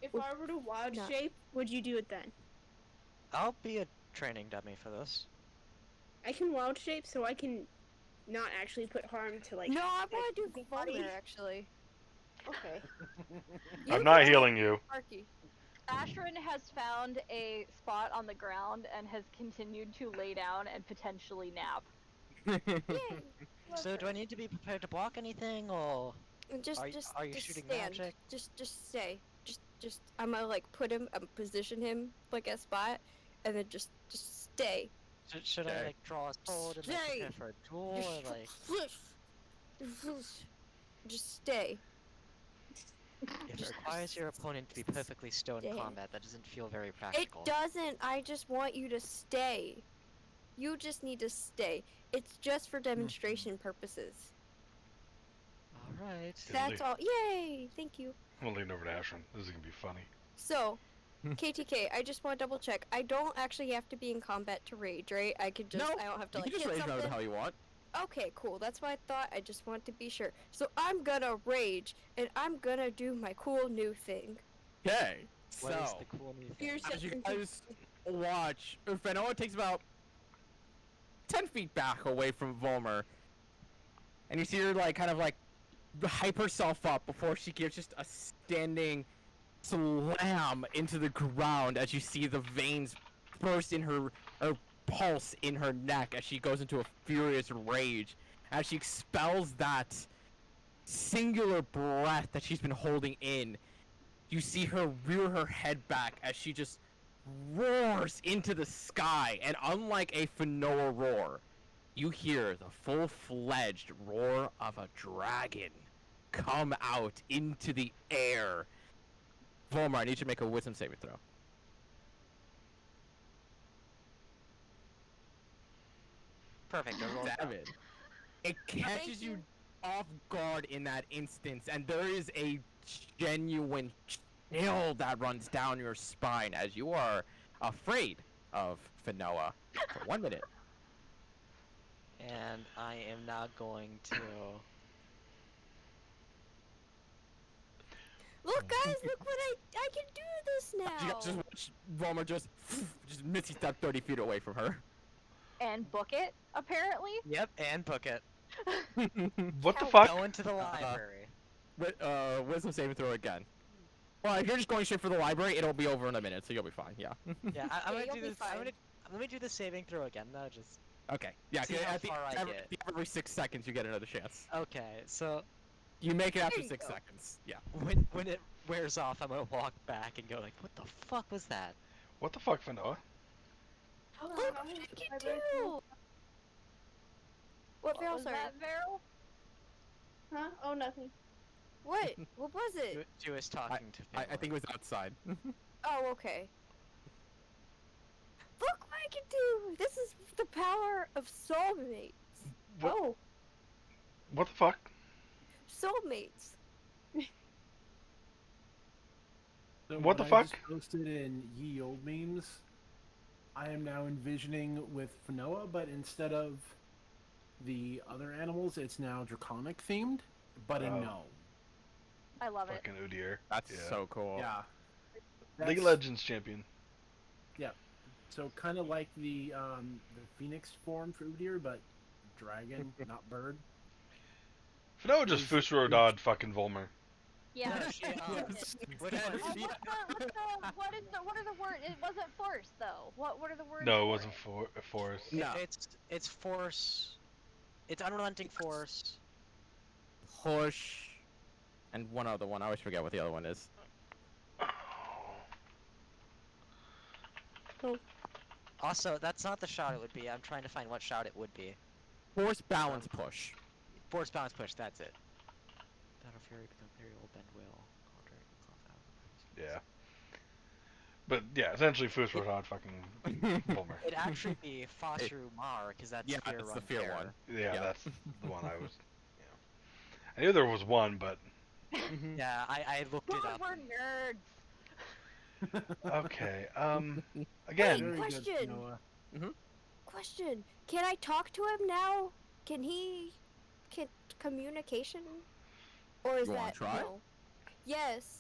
If I were to wild No. shape, would you do it then? I'll be a training dummy for this. I can wild shape, so I can not actually put harm to like. No, I want to do the body. Vulgar actually. Okay. I'm not healing you. Sparky. Ashrin has found a spot on the ground and has continued to lay down and potentially nap. Yay! So do I need to be prepared to block anything, or Just, Are y- just shooting stand. magic? Just stay. Just. I'm gonna like put him, position him like a spot, and then just stay. should I Okay. like draw a sword and like, Stay. prepare for a duel, or like Just stay. if it requires your opponent to be perfectly still in Stay. combat, that doesn't feel very It practical. doesn't. I just want you to stay. You just need to stay. It's just for demonstration purposes. All right. Good That's lead. all. Yay! Thank you. I'm gonna lean over to Ashram. This is gonna be funny. So, KTK, I just want to double check. I don't actually have to be in combat to rage, right? I could just. No, I don't have to you like can just hit rage something. whatever the hell you want. Okay, cool. That's what I thought. I just want to be sure. So I'm gonna rage, and I'm gonna do my cool new thing. Okay, What is so the cool new thing? Here's as you something guys watch, Fenoa takes about 10 feet back away from Volmer, and you see her like kind of like hype herself up before she gives just a standing slam into the ground as you see the veins burst in her pulse in her neck as she goes into a furious rage as she expels that singular breath that she's been holding in. You see her rear her head back as she just roars into the sky, and unlike a Fenoa roar, you hear the full-fledged roar of a dragon come out into the air. Volmar, I need you to make a wisdom saving throw. Perfect. I rolled David, it catches you off guard in that instance, and there is a genuine chill that runs down your spine as you are afraid of Finoa for 1 minute. And I am now going to. Look, guys, look what I can do this You now. guys just watch Vollmer just Missy step 30 feet away from her. And book it, apparently. Yep, and book it. What the How- fuck? Go into the library. Wisdom saving throw again. Well, if you're just going straight for the library, it'll be over in a minute, so you'll be fine. Yeah. Yeah, I'm Yeah, gonna you'll do be this. fine. Let me do the saving throw again. No, just. Okay. Yeah. See 'cause how at the, far I every, get. every 6 seconds, you get another chance. Okay, so You make it after There you 6 go. seconds. Yeah. when it wears off, I'm gonna walk back and go like, what the fuck was that? What the fuck, Fanoa? Hold on, Look I'm what gonna I can vibrate do. What What Veil, was sorry? that, Veryl? Huh? Oh, nothing. What? What was it? She was talking to I think it was outside. Oh, okay. Look what I can do! This is the power of soulmates. What? Oh, What the fuck? Soulmates. So What the I fuck? just posted in Ye Old Memes. I am now envisioning with Fanoa, but instead of the other animals, it's now draconic themed, but in Oh. gnome. I love it. Fucking Udyr. That's Yeah. so cool. Yeah. League of That's- Legends champion. So kind of like the phoenix form for Udyr, but dragon, not bird. Fanoa just Is- Fusrodod fucking Volmer. Yeah. No, she, Yes. which Yes. one? What is the word? It wasn't force though. What are the words? No, it for wasn't Forest. No. It's force. It's unrelenting force. Push. And one other one. I always forget what the other one is. Also, that's not the shout it would be. I'm trying to find what shout it would be. Force balance push. Force balance push. That's it. Battle Fury become very old bend will. Yeah. But yeah, essentially Fusrodod fucking Volmer. It'd actually be Fosru Mar, because that's Yeah, fear that's the run fear terror. one. Yeah, Yeah. that's the one I was. Yeah. I knew there was one, but Yeah, I looked it God, up. we're nerds. okay. Again, Very Question. good, Fanoa. Question. Can I talk to him now? Can he... Can communication? Or is You wanna that... try? No? Yes.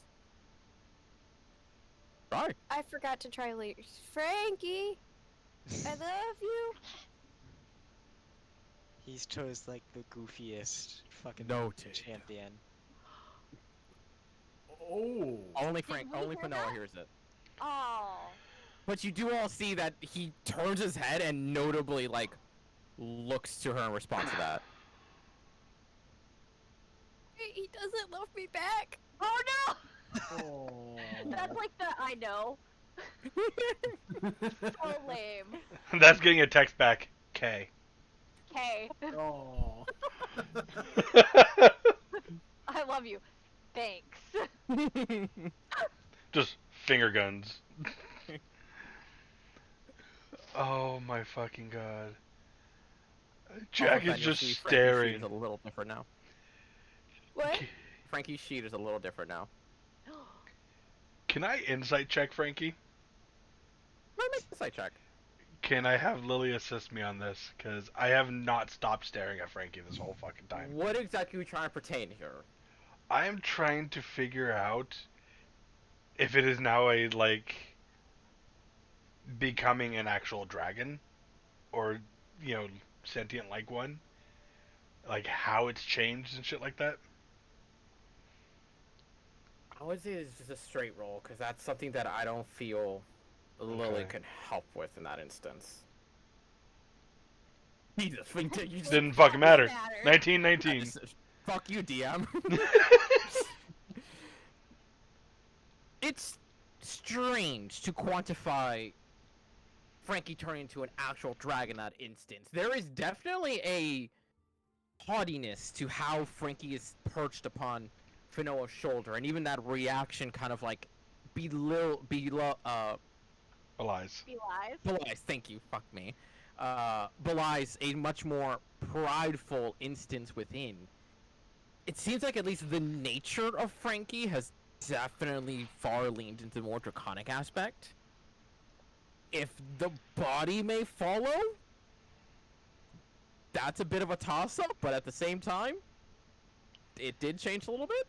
Try. I forgot to try later. Frankie! I love you! He's chose like the goofiest fucking Noted. champion. Oh. Only we only hear Fanoa that? hears it. Oh. But you do all see that he turns his head and notably, like, looks to her in response to that. He doesn't love me back! Oh no! Oh. That's like the I know. So lame. that's getting a text back. K. Okay. Oh. I love you. Thanks. Just finger guns. Oh my fucking god. Jack is just Frankie's staring. sheet is a little different now. What? Frankie's sheet is a little different now. Can I insight check Frankie? Make the site check. Can I have Lily assist me on this? Because I have not stopped staring at Frankie this whole fucking time. What exactly are you trying to pertain here? I am trying to figure out if it is now a, like, becoming an actual dragon. Or, you know, sentient like one. Like, how it's changed and shit like that. I would say it's just a straight roll, because that's something that I don't feel Lily Okay. can help with in that instance. Jesus, you just, Didn't fucking matter. 1919. fuck you, DM. It's strange to quantify Frankie turning into an actual dragon in that instance. There is definitely a haughtiness to how Frankie is perched upon Finoa's shoulder, and even that reaction kind of like belies, thank you, fuck me, belies a much more prideful instance within. it seems like at least the nature of Frankie has definitely far leaned into the more draconic aspect. If the body may follow, that's a bit of a toss-up, but at the same time, it did change a little bit.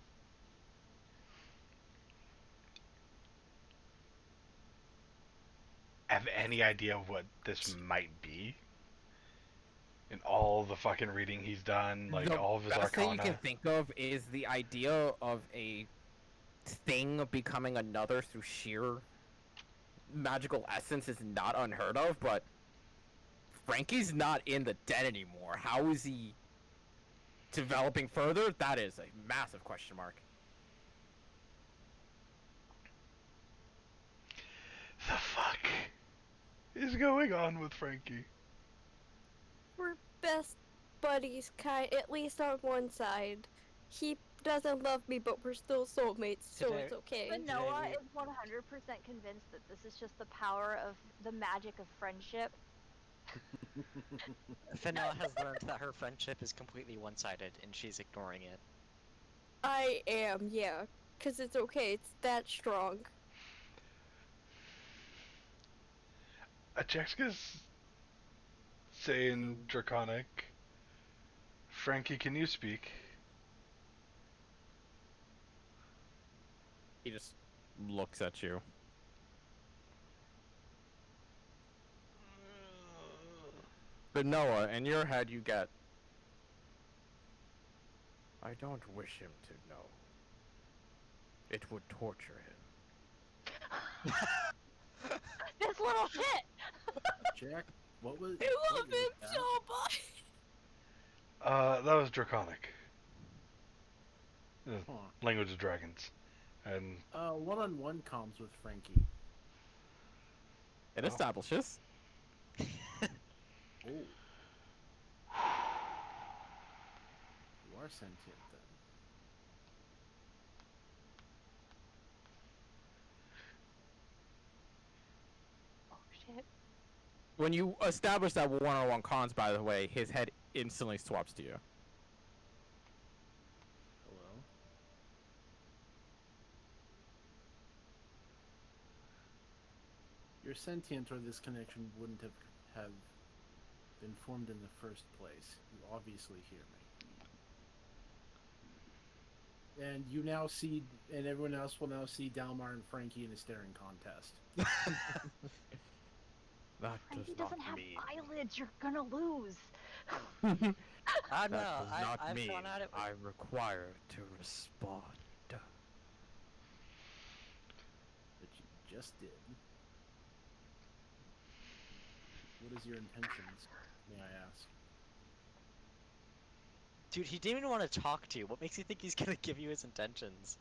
Have any idea what this might be? In all the fucking reading he's done, like The all of his best thing you can arcana. think of is the idea of a thing becoming another through sheer magical essence is not unheard of, but Frankie's not in the den anymore. How is he developing further? That is a massive question mark. The fuck is going on with Frankie? We're best buddies, at least on one side. He doesn't love me, but we're still soulmates, so Today- it's okay. But Noah we- is 100% convinced that this is just the power of the magic of friendship. Fenella has learned that her friendship is completely one-sided, and she's ignoring it. I am, yeah. Because it's okay, it's that strong. Jessica's saying draconic. Frankie, can you speak? He just looks at you. But Noah, in your head you get, I don't wish him to know. It would torture him. This little shit! Jack, what was? I what love was him that? so much! That was draconic. Huh. Language of dragons. And One-on-one comms with Frankie. It Oh. establishes. Oh. You are sentient then. Oh shit. When you establish that one-on-one cons, by the way, his head instantly swaps to you. Hello? You're sentient, or this connection wouldn't have been formed in the first place. You obviously hear me. And you now see, and everyone else will now see Dalmar and Frankie in a staring contest. That Frankie does not doesn't have mean. eyelids, you're gonna lose. I That know. does not I've mean gone at it. I'm required to respond. But you just did. What is your intentions, may I ask? Dude, he didn't even want to talk to you. What makes you think he's gonna give you his intentions?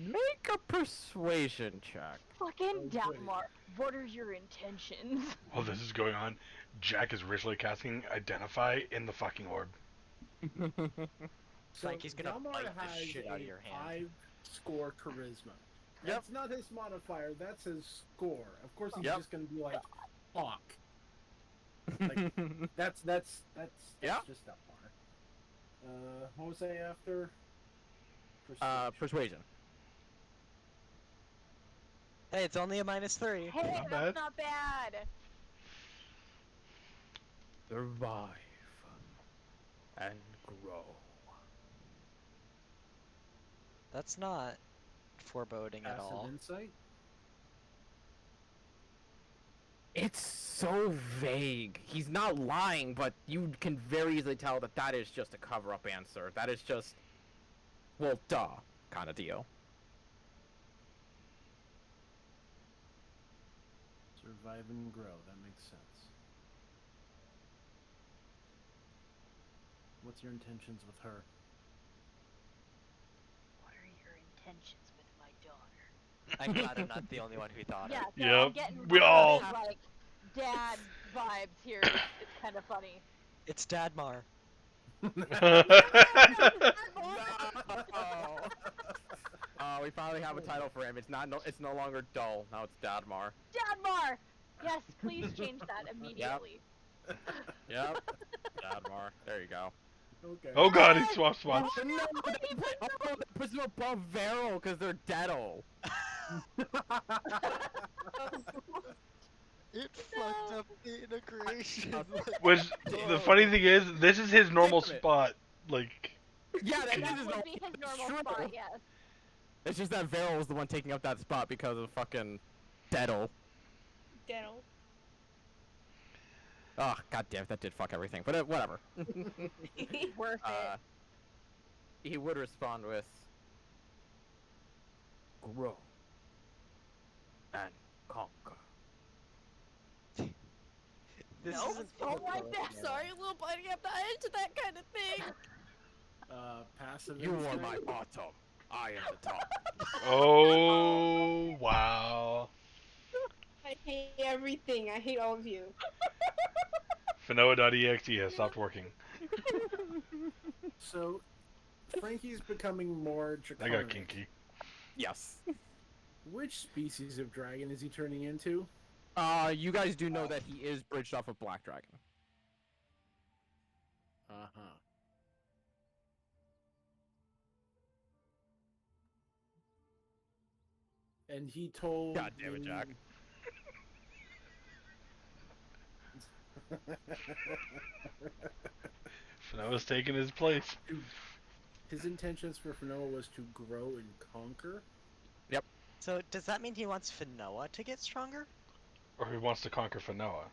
Make a persuasion check. Fucking Oh, Dalmar, what are your intentions? while this is going on, Jack is ritually casting Identify in the fucking orb. Frankie's gonna Dalmar bite the has shit out of a your hand. 5-score charisma. Yep. That's not his modifier, that's his score. Of course he's Yep. just gonna be like, fuck. Like, that's Yeah. just Dalmar. What was I after? Persuasion. Hey, it's only a -3. Hey, Not that's bad. not bad. Survive and grow. That's not foreboding at Passive all. insight? It's so vague. He's not lying, but you can very easily tell that that is just a cover-up answer. That is just, well, duh, kind of deal. Survive and grow, that makes sense. What's your intentions with her? What are your intentions with my daughter? I'm glad I'm not the only one who thought Yeah, it. so Yep, I'm getting we really all- big, like dad vibes here. It's kind of funny. It's Dadmar. Oh, we finally have a title for him. It's no longer dull. Now it's Dadmar. Dadmar! Yes, please change that immediately. Yep. Dadmar. There you go. Okay. Oh god, he swapped Oh, spots. no, that puts them above Varel because they're deado. It fucked up the integration. Which, the funny thing is, this is his normal Damn it. spot. Like, Yeah, that That is would no. be his It's normal true. spot, yes. It's just that Varel was the one taking up that spot because of fucking deado. Daniel. Oh, god damn it, that did fuck everything. But whatever. Worth it. He would respond with grow and conquer. This Nope. isn't Don't like Pokemon that. anymore. Sorry, little buddy. I'm not into that kind of thing. Passive. You are instinct? my bottom. I am the top. oh, wow. I hate everything. I hate all of you. Fanoa.exe has stopped working. So, Frankie's becoming more That draconic. got kinky. Yes. Which species of dragon is he turning into? You guys do know that he is bridged off of Black Dragon. Uh-huh. And he told God damn it, Jack. Fanoa's taking his place. His intentions for Fanoa was to grow and conquer. So does that mean he wants Fanoa to get stronger? Or he wants to conquer Fanoa.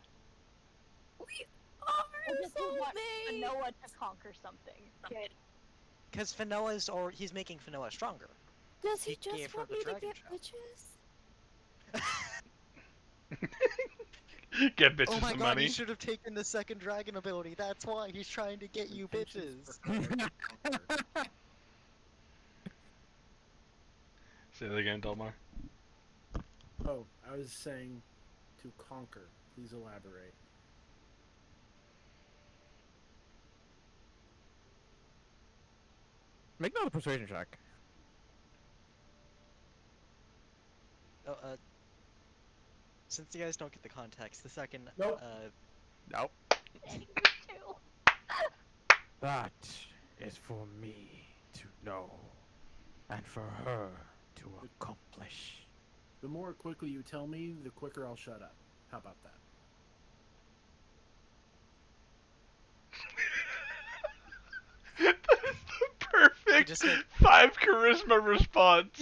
We I are just want soulmates. Noah to conquer something. Okay. Because he's making Fanoa stronger. Does he He gave just her want the me to dragon get shell. bitches? Get bitches Oh my some god, money. he should have taken the second dragon ability. That's why he's trying to get you bitches. Say that again, Delmar. Oh, I was saying to conquer. Please elaborate. Make another persuasion check. Oh, since you guys don't get the context, the second, Nope. Nope. Too. That is for me to know, and for her to accomplish. The more quickly you tell me, the quicker I'll shut up. How about that? That is the perfect just said- 5 charisma response.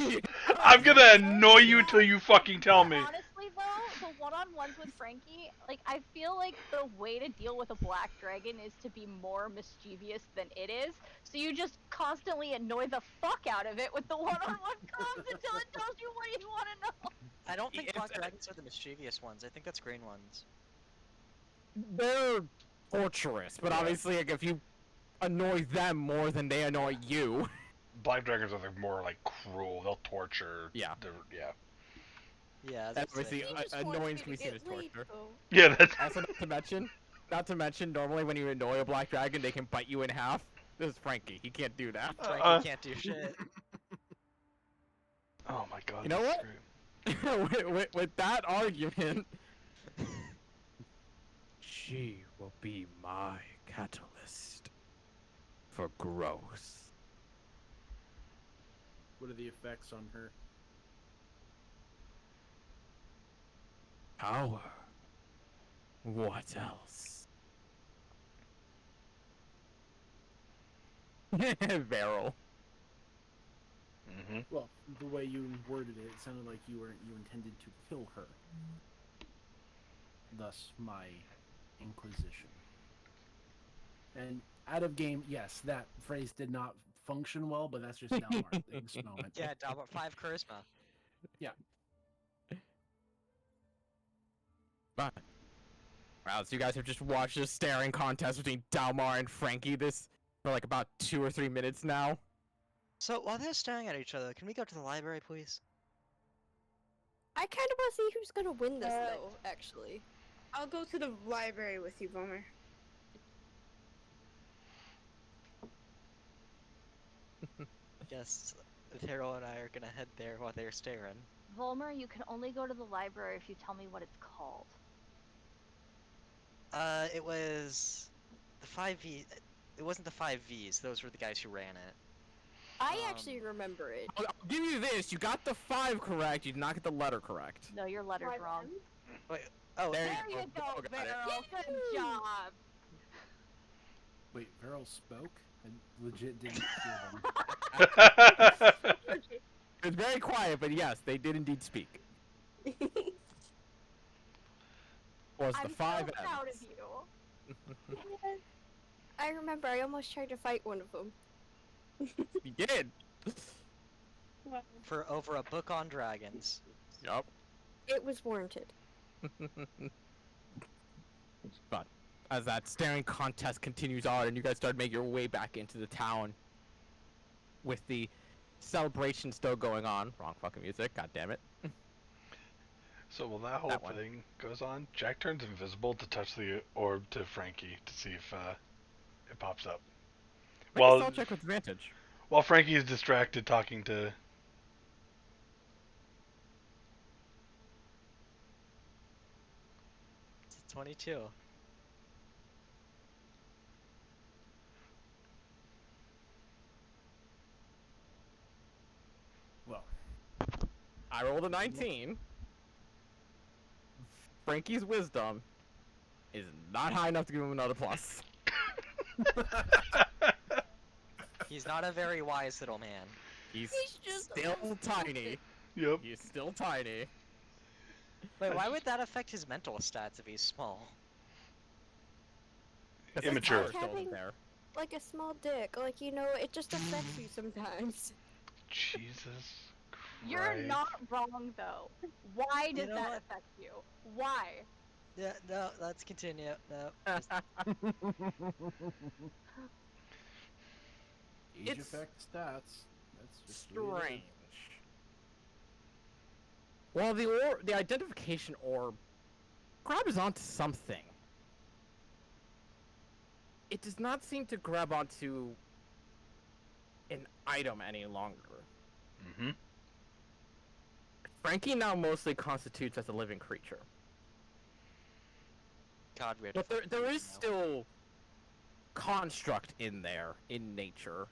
I'm gonna annoy you till you fucking tell me. Honestly, though, the one-on-ones with Frankie, like, I feel like the way to deal with a black dragon is to be more mischievous than it is. So you just constantly annoy the fuck out of it with the one-on-one comms until it tells you what you want to know. I don't think It's- black dragons are the mischievous ones. I think that's green ones. They're torturous, but Yeah. obviously, like, if you annoy them more than they annoy you. Black dragons are like more like cruel. They'll torture. Yeah. Yeah. Yeah, That's that's obviously He just wants annoyance me can be to seen get as laid, torture. though. Yeah, that's. Also, not to mention, normally when you annoy a black dragon, they can bite you in half. This is Frankie. He can't do that. Frankie can't do shit. Oh my god. You know that's what? great. with that argument, she will be my catalyst for growth. What are the effects on her? Power. What else? Varel. Mm-hmm. Well, the way you worded it, it sounded like you intended to kill her. Thus, my inquisition. And out of game, yes, that phrase did not function well, but that's just Delmar at this moment. Yeah, Dalbert 5 charisma. But wow, so you guys have just watched this staring contest between Dalmar and Frankie this for like about 2 or 3 minutes now. So while they're staring at each other, can we go to the library, please? I kind of want to see who's gonna win this, Uh, though. Actually, I'll go to the library with you, Vomer. Guess Thero and I are gonna head there while they're staring. Volmer, you can only go to the library if you tell me what it's called. It was the 5e. It wasn't the 5Vs. Those were the guys who ran it. I actually remember it. I'll give you this. You got the 5 correct. You did not get the letter correct. No, your letter's wrong. Wait. Oh, There There you go, Beryl got it. Beryl. Good job. Wait, Beryl spoke? I legit didn't hear them. It was very quiet, but yes, they did indeed speak. Was the I'm 5 so proud of M's. you. I remember I almost tried to fight one of them. You did. for over a book on dragons. Yup. It was warranted. But as that staring contest continues on, and you guys start making your way back into the town, with the celebration still going on. Wrong fucking music. God damn it. So while that whole That one. thing goes on, Jack turns invisible to touch the orb to Frankie to see if it pops up. Make a While stealth check with advantage. while Frankie is distracted talking to. It's 22. Well, I rolled a 19. Frankie's wisdom is not high enough to give him another plus. He's not a very wise little man. He's just still tiny. Yep. He's still tiny. Wait, why would that affect his mental stats if he's small? 'Cause his Immature. power still isn't Having- there. Like a small dick. Like, you know, it just affects you sometimes. Jesus You're Christ. not wrong though. Why does know that what? affect you? Why? Yeah, no, let's continue. No. age It's effect stats. That's just the way it is. Strange. Well, the identification orb grabs onto something. It does not seem to grab onto an item any longer. Mm-hmm. Frankie now mostly constitutes as a living creature. God, we have But to there, fucking there do is now. still construct in there, in nature.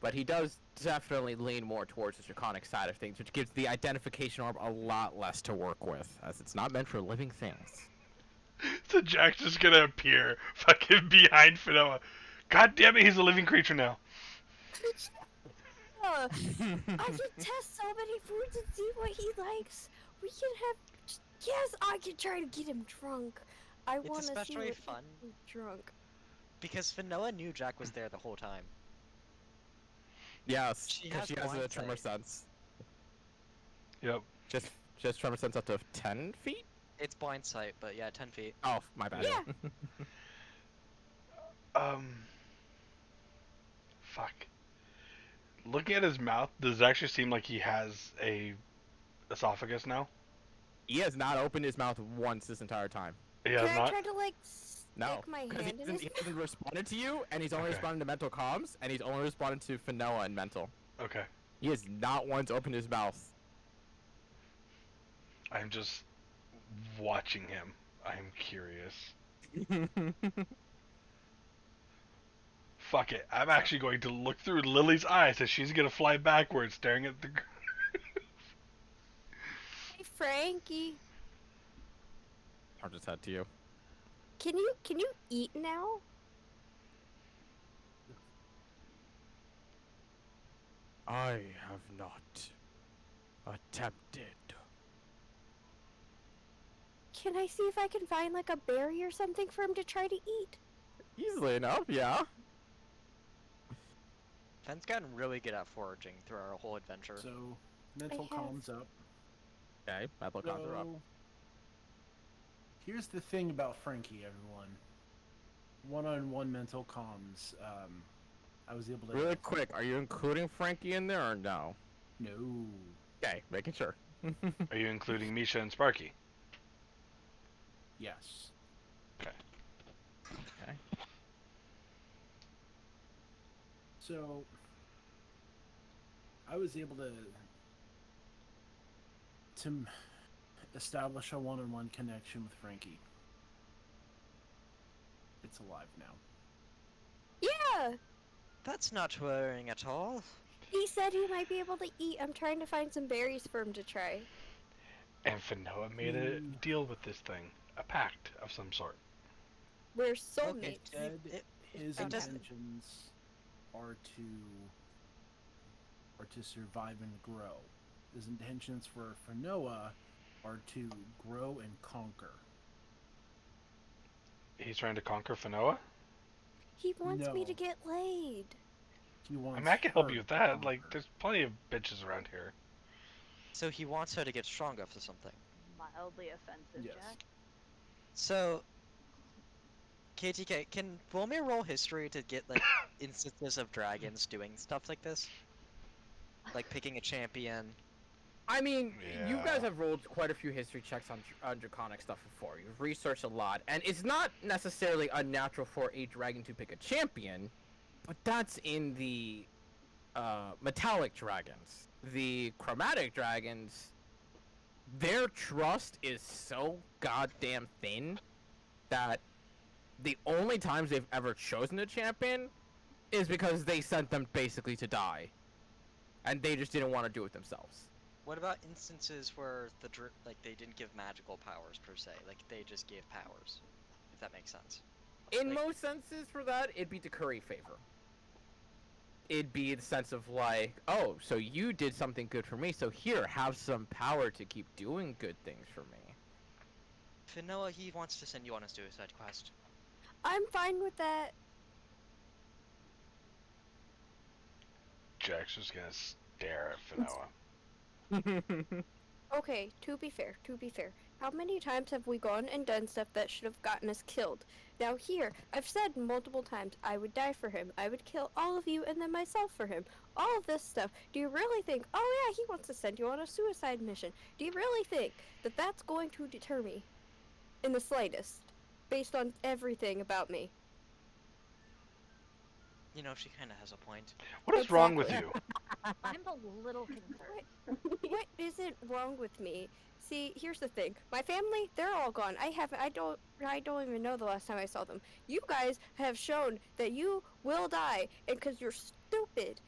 But he does definitely lean more towards the draconic side of things, which gives the identification orb a lot less to work with, as it's not meant for living things. So Jack's just gonna appear fucking behind Finoa. God damn it, he's a living creature now. I can test so many foods and see what he likes. We can have. Yes, I can try to get him drunk. I It's want to see especially what fun he's drunk. because Finoa knew Jack was there the whole time. Yes, She because has she has a blind tremor sight. sense. Yep. Just tremor sense up to 10 feet? It's blind sight, but yeah, 10 feet. Oh, my bad. Yeah. Fuck. Looking at his mouth, does it actually seem like he has a esophagus now? He has not opened his mouth once this entire time. He Can has I not? try to like No, stick my because hand in his he hasn't responded to you, and he's only Okay. responded to mental comms, and he's only responded to Finoa and mental. Okay. He has not once opened his mouth. I'm just watching him. I'm curious. Fuck it. I'm actually going to look through Lily's eyes as she's gonna fly backwards, staring at the. Hey, Frankie, I'll just head to you. can you eat now? I have not attempted. Can I see if I can find like a berry or something for him to try to eat? Easily enough, yeah. Fenn's gotten really good at foraging through our whole adventure. So, mental have- comms up. Okay, mental comms are up. So, here's the thing about Frankie, everyone. One-on-one mental comms. I was able to. Really quick, are you including Frankie in there or no? No. Okay, making sure. Are you including Misha and Sparky? Yes. Okay. So, I was able to establish a one-on-one connection with Frankie. It's alive now. Yeah. That's not worrying at all. He said he might be able to eat. I'm trying to find some berries for him to try. And Fanoa made a deal with this thing, a pact of some sort. We're Okay, soulmates. Said his it doesn't- intentions are to survive and grow. His intentions for Fanoa are to grow and conquer. He's trying to conquer Fanoa? He wants me to No. get laid. He wants I mean, I can help her you with to that. Like, conquer. there's plenty of bitches around here. So he wants her to get stronger for something. Mildly offensive, Yes. Jack. So, KTK, can Volmir roll history to get, like, instances of dragons doing stuff like this? Like picking a champion. I mean, you guys Yeah. have rolled quite a few history checks on draconic stuff before. You've researched a lot, and it's not necessarily unnatural for a dragon to pick a champion, but that's in the metallic dragons. The chromatic dragons, their trust is so goddamn thin that the only times they've ever chosen a champion is because they sent them basically to die, and they just didn't want to do it themselves. What about instances where like they didn't give magical powers per se, like they just gave powers, if that makes sense? In Like- most senses for that, it'd be to curry favor. It'd be the sense of like, oh, so you did something good for me, so here, have some power to keep doing good things for me. Finoa, he wants to send you on a suicide quest. I'm fine with that. Jack's just gonna stare at Fanoa. Okay, to be fair, how many times have we gone and done stuff that should have gotten us killed? Now here, I've said multiple times, I would die for him, I would kill all of you and then myself for him. All of this stuff. Do you really think, oh yeah, he wants to send you on a suicide mission? Do you really think that that's going to deter me? In the slightest. Based on everything about me. You know, she kind of has a point. What is wrong with Exactly. you? I'm a little concerned. What isn't wrong with me? See, here's the thing. My family, they're all gone. I don't even know the last time I saw them. You guys have shown that you will die, and because you're stupid,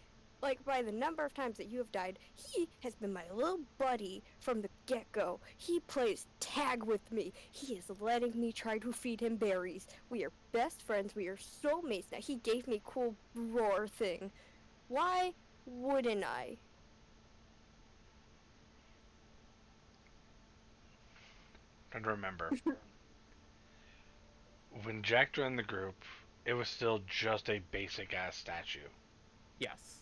like by the number of times that you have died, he has been my little buddy from the get-go. He plays tag with me. He is letting me try to feed him berries. We are best friends. We are soulmates now. He gave me cool roar thing. Why wouldn't I? Trying to remember. When Jack joined the group, it was still just a basic ass statue. Yes.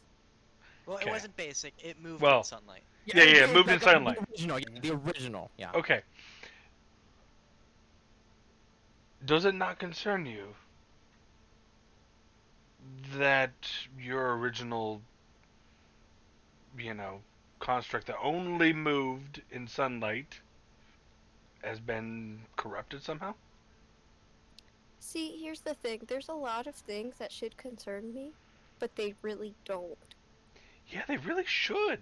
Well, Okay. it wasn't basic. It moved Well- in sunlight. Yeah, moved in sunlight. The original, yeah, the original, yeah. Okay. Does it not concern you that your original, construct that only moved in sunlight has been corrupted somehow? See, here's the thing. There's a lot of things that should concern me, but they really don't. Yeah, they really should.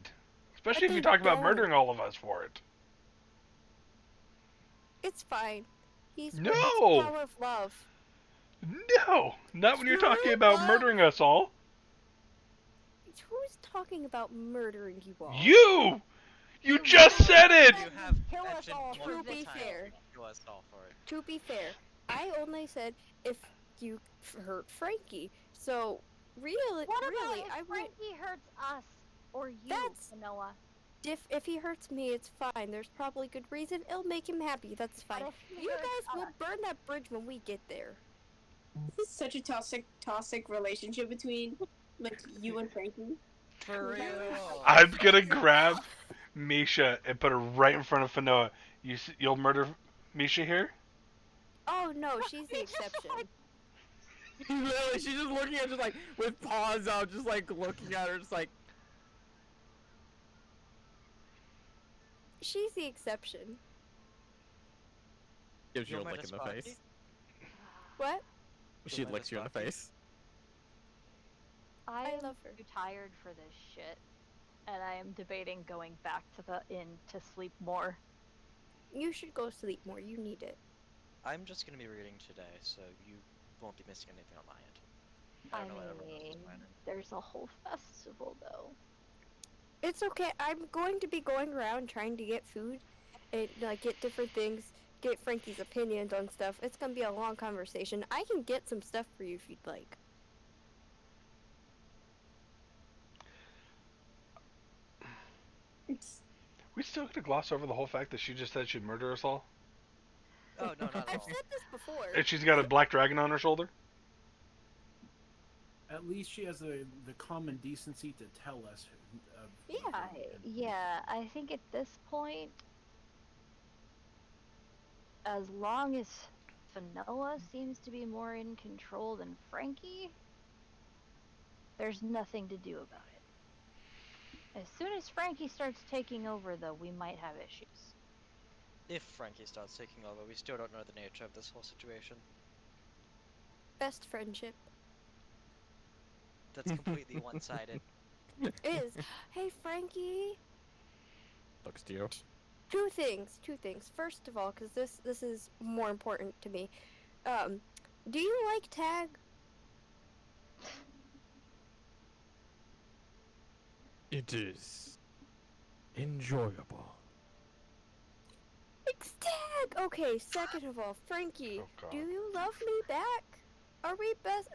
Especially if they you talk about don't. murdering all of us for it. It's fine. It's No! the power of love. No! Not when you're True talking about love. murdering us all. Who's talking about murdering you all? You! You just said it! You have Kill us mentioned all for multiple this times fair. you kill us all for it. To be fair, I only said if you hurt Frankie. So, really, What about if I would. Frankie hurts us or you, That's- Noah? If he hurts me, it's fine. There's probably good reason. It'll make him happy. That's fine. What if he You hurts guys will us? burn that bridge when we get there. This is such a toxic relationship between like you and Frankie. For real. I'm gonna grab Misha and put her right in front of Fanoa. You'll murder Misha here? Oh no, she's the exception. Literally, she's just looking at, just like, with paws out, just like looking at her, just like, She's the exception. gives you a You'll lick murder in the Sparky? face. What? She murder licks you in the Sparky? face. I am love her. too tired for this shit, and I am debating going back to the inn to sleep more. You should go sleep more. You need it. I'm just gonna be reading today, so you won't be missing anything on my end. I I don't know what everyone else is mean, planning. there's a whole festival though. It's okay. I'm going to be going around trying to get food and like get different things, get Frankie's opinions on stuff. It's gonna be a long conversation. I can get some stuff for you if you'd like. We still gonna gloss over the whole fact that she just said she'd murder us all? Oh no, not at I've all. said this before. And she's got a black dragon on her shoulder? At least she has the common decency to tell us. Yeah, I think at this point, as long as Fanoa seems to be more in control than Frankie, there's nothing to do about it. As soon as Frankie starts taking over, though, we might have issues. If Frankie starts taking over, we still don't know the nature of this whole situation. Best friendship That's completely one-sided. is, hey Frankie. Looks to you. Two things. First of all, because this is more important to me. Do you like tag? It is enjoyable. It's tag. Okay. Second of all, Frankie, Oh, God. do you love me back? Are we best?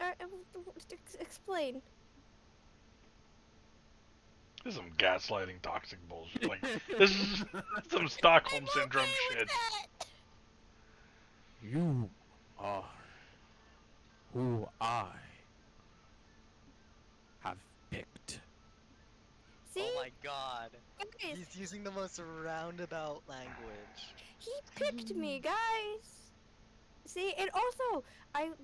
Explain. This is some gaslighting toxic bullshit. Like, this is some Stockholm Syndrome shit. You are who I have picked. See, Oh my god. guys, He's using the most roundabout language. he picked me, guys. See, and also,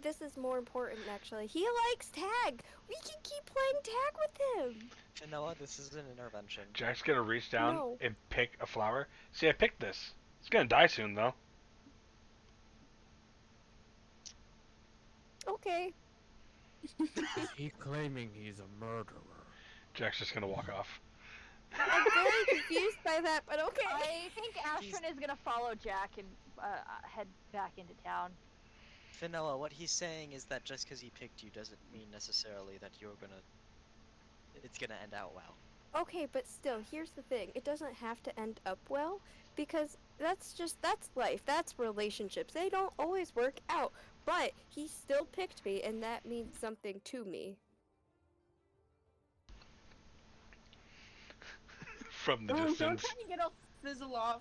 this is more important actually. He likes tag. We can keep playing tag with him. Noah, this is an intervention. Jack's gonna reach down No. and pick a flower. See, I picked this. It's gonna die soon, though. Okay. Is he claiming he's a murderer? Jack's just gonna walk off. I'm very confused by that, but okay. I think Astrid is gonna follow Jack and head back into town. Finoa, what he's saying is that just because he picked you doesn't mean necessarily that it's gonna end out well. Okay, but still, here's the thing. It doesn't have to end up well, because that's life. That's relationships. They don't always work out. But he still picked me, and that means something to me. From the Don't distance. try to get all fizzle off.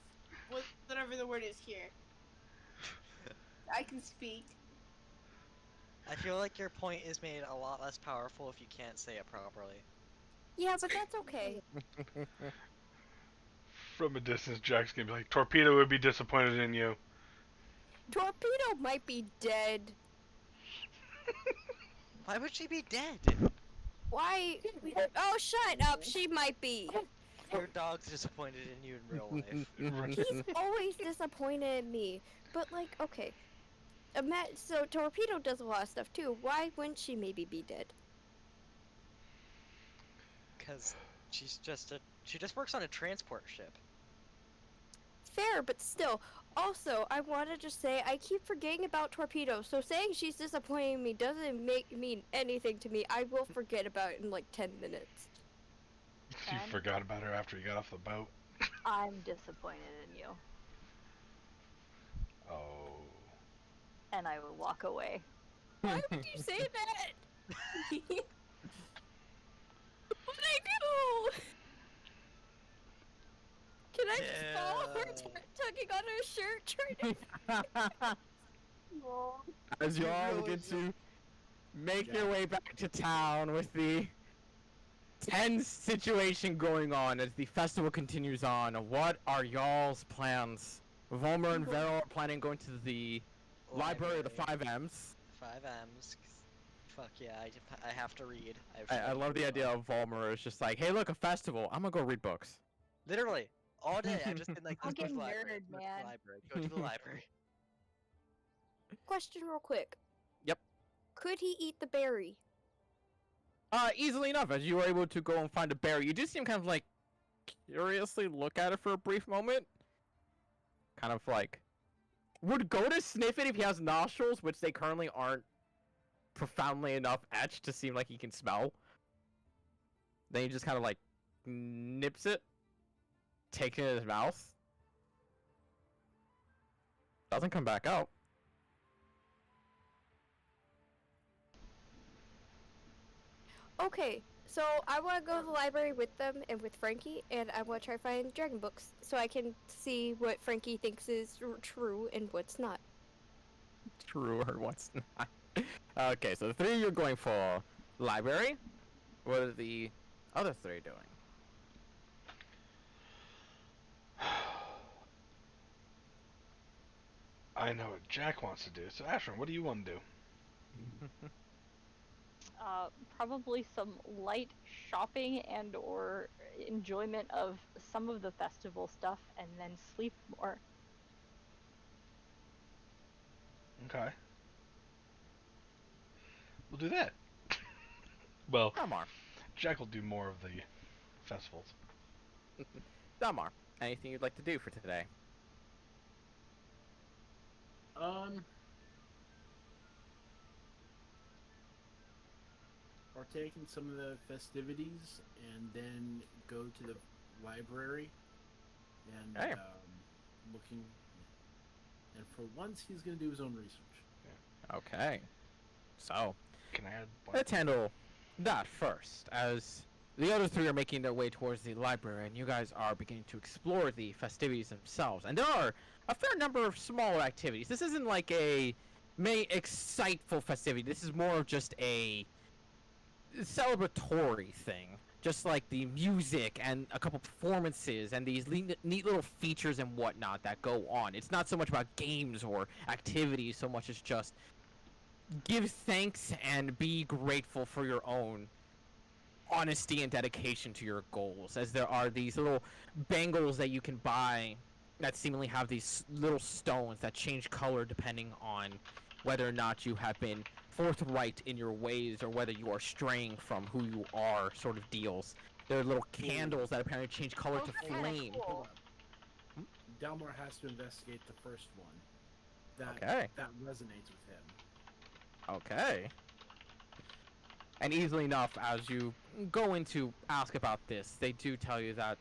Whatever the word is here. I can speak. I feel like your point is made a lot less powerful if you can't say it properly. Yeah, but that's okay. From a distance, Jack's gonna be like, Torpedo would be disappointed in you. Torpedo might be dead. Why would she be dead? Why? Oh, shut up. She might be. Your dog's disappointed in you in real life. He's always disappointed in me. But, like, okay. So Torpedo does a lot of stuff, too. Why wouldn't she maybe be dead? Because she just works on a transport ship. Fair, but still. Also, I want to just say, I keep forgetting about Torpedo, so saying she's disappointing me doesn't mean anything to me. I will forget about it in like 10 minutes. You forgot about her after you got off the boat. I'm disappointed in you, Oh. and I will walk away. Why would you say that? What did I do? Can I just follow her tugging on her shirt trying to... As you all begin to make your way back to town with the tense situation going on as the festival continues on, what are y'all's plans? Volmer and Vero are planning on going to the library of the 5Ms. 5Ms. Fuck yeah, I have to read. I love the idea of Volmer is just like, hey look, a festival, I'm gonna go read books. Literally, all day I've just been like, let's go to Fucking the library, nerd, man. go to the library. Question real quick. Yep. Could he eat the berry? Easily enough, as you were able to go and find a berry. You do seem kind of like curiously look at it for a brief moment. Kind of like would go to sniff it if he has nostrils, which they currently aren't profoundly enough etched to seem like he can smell. Then he just kind of like nips it, takes it in his mouth. Doesn't come back out. Okay, so I want to go to the library with them and with Frankie, and I want to try find dragon books so I can see what Frankie thinks is true and what's not. True or what's not. Okay, so the three you're going for library. What are the other three doing? I know what Jack wants to do. So Ashton, what do you want to do? Probably some light shopping and or enjoyment of some of the festival stuff, and then sleep more. Okay. We'll do that. Well, Damar. Jack will do more of the festivals. Damar, anything you'd like to do for today? Partake in some of the festivities, and then go to the library, and Hey. looking. And for once, he's going to do his own research. Okay. So, Can I add one? let's handle that first, as the other three are making their way towards the library, and you guys are beginning to explore the festivities themselves. And there are a fair number of smaller activities. This isn't like a exciteful festivity. This is more of just a celebratory thing. Just like the music and a couple performances and these neat little features and whatnot that go on. It's not so much about games or activities so much as just give thanks and be grateful for your own honesty and dedication to your goals, as there are these little bangles that you can buy that seemingly have these little stones that change color depending on whether or not you have been forthright in your ways or whether you are straying from who you are, sort of deals. There are little candles that apparently change color Those to are kinda flame. cool. Hold up. Dalmor has to investigate the first one. Okay. That resonates with him. Okay. And easily enough, as you go in to ask about this, they do tell you that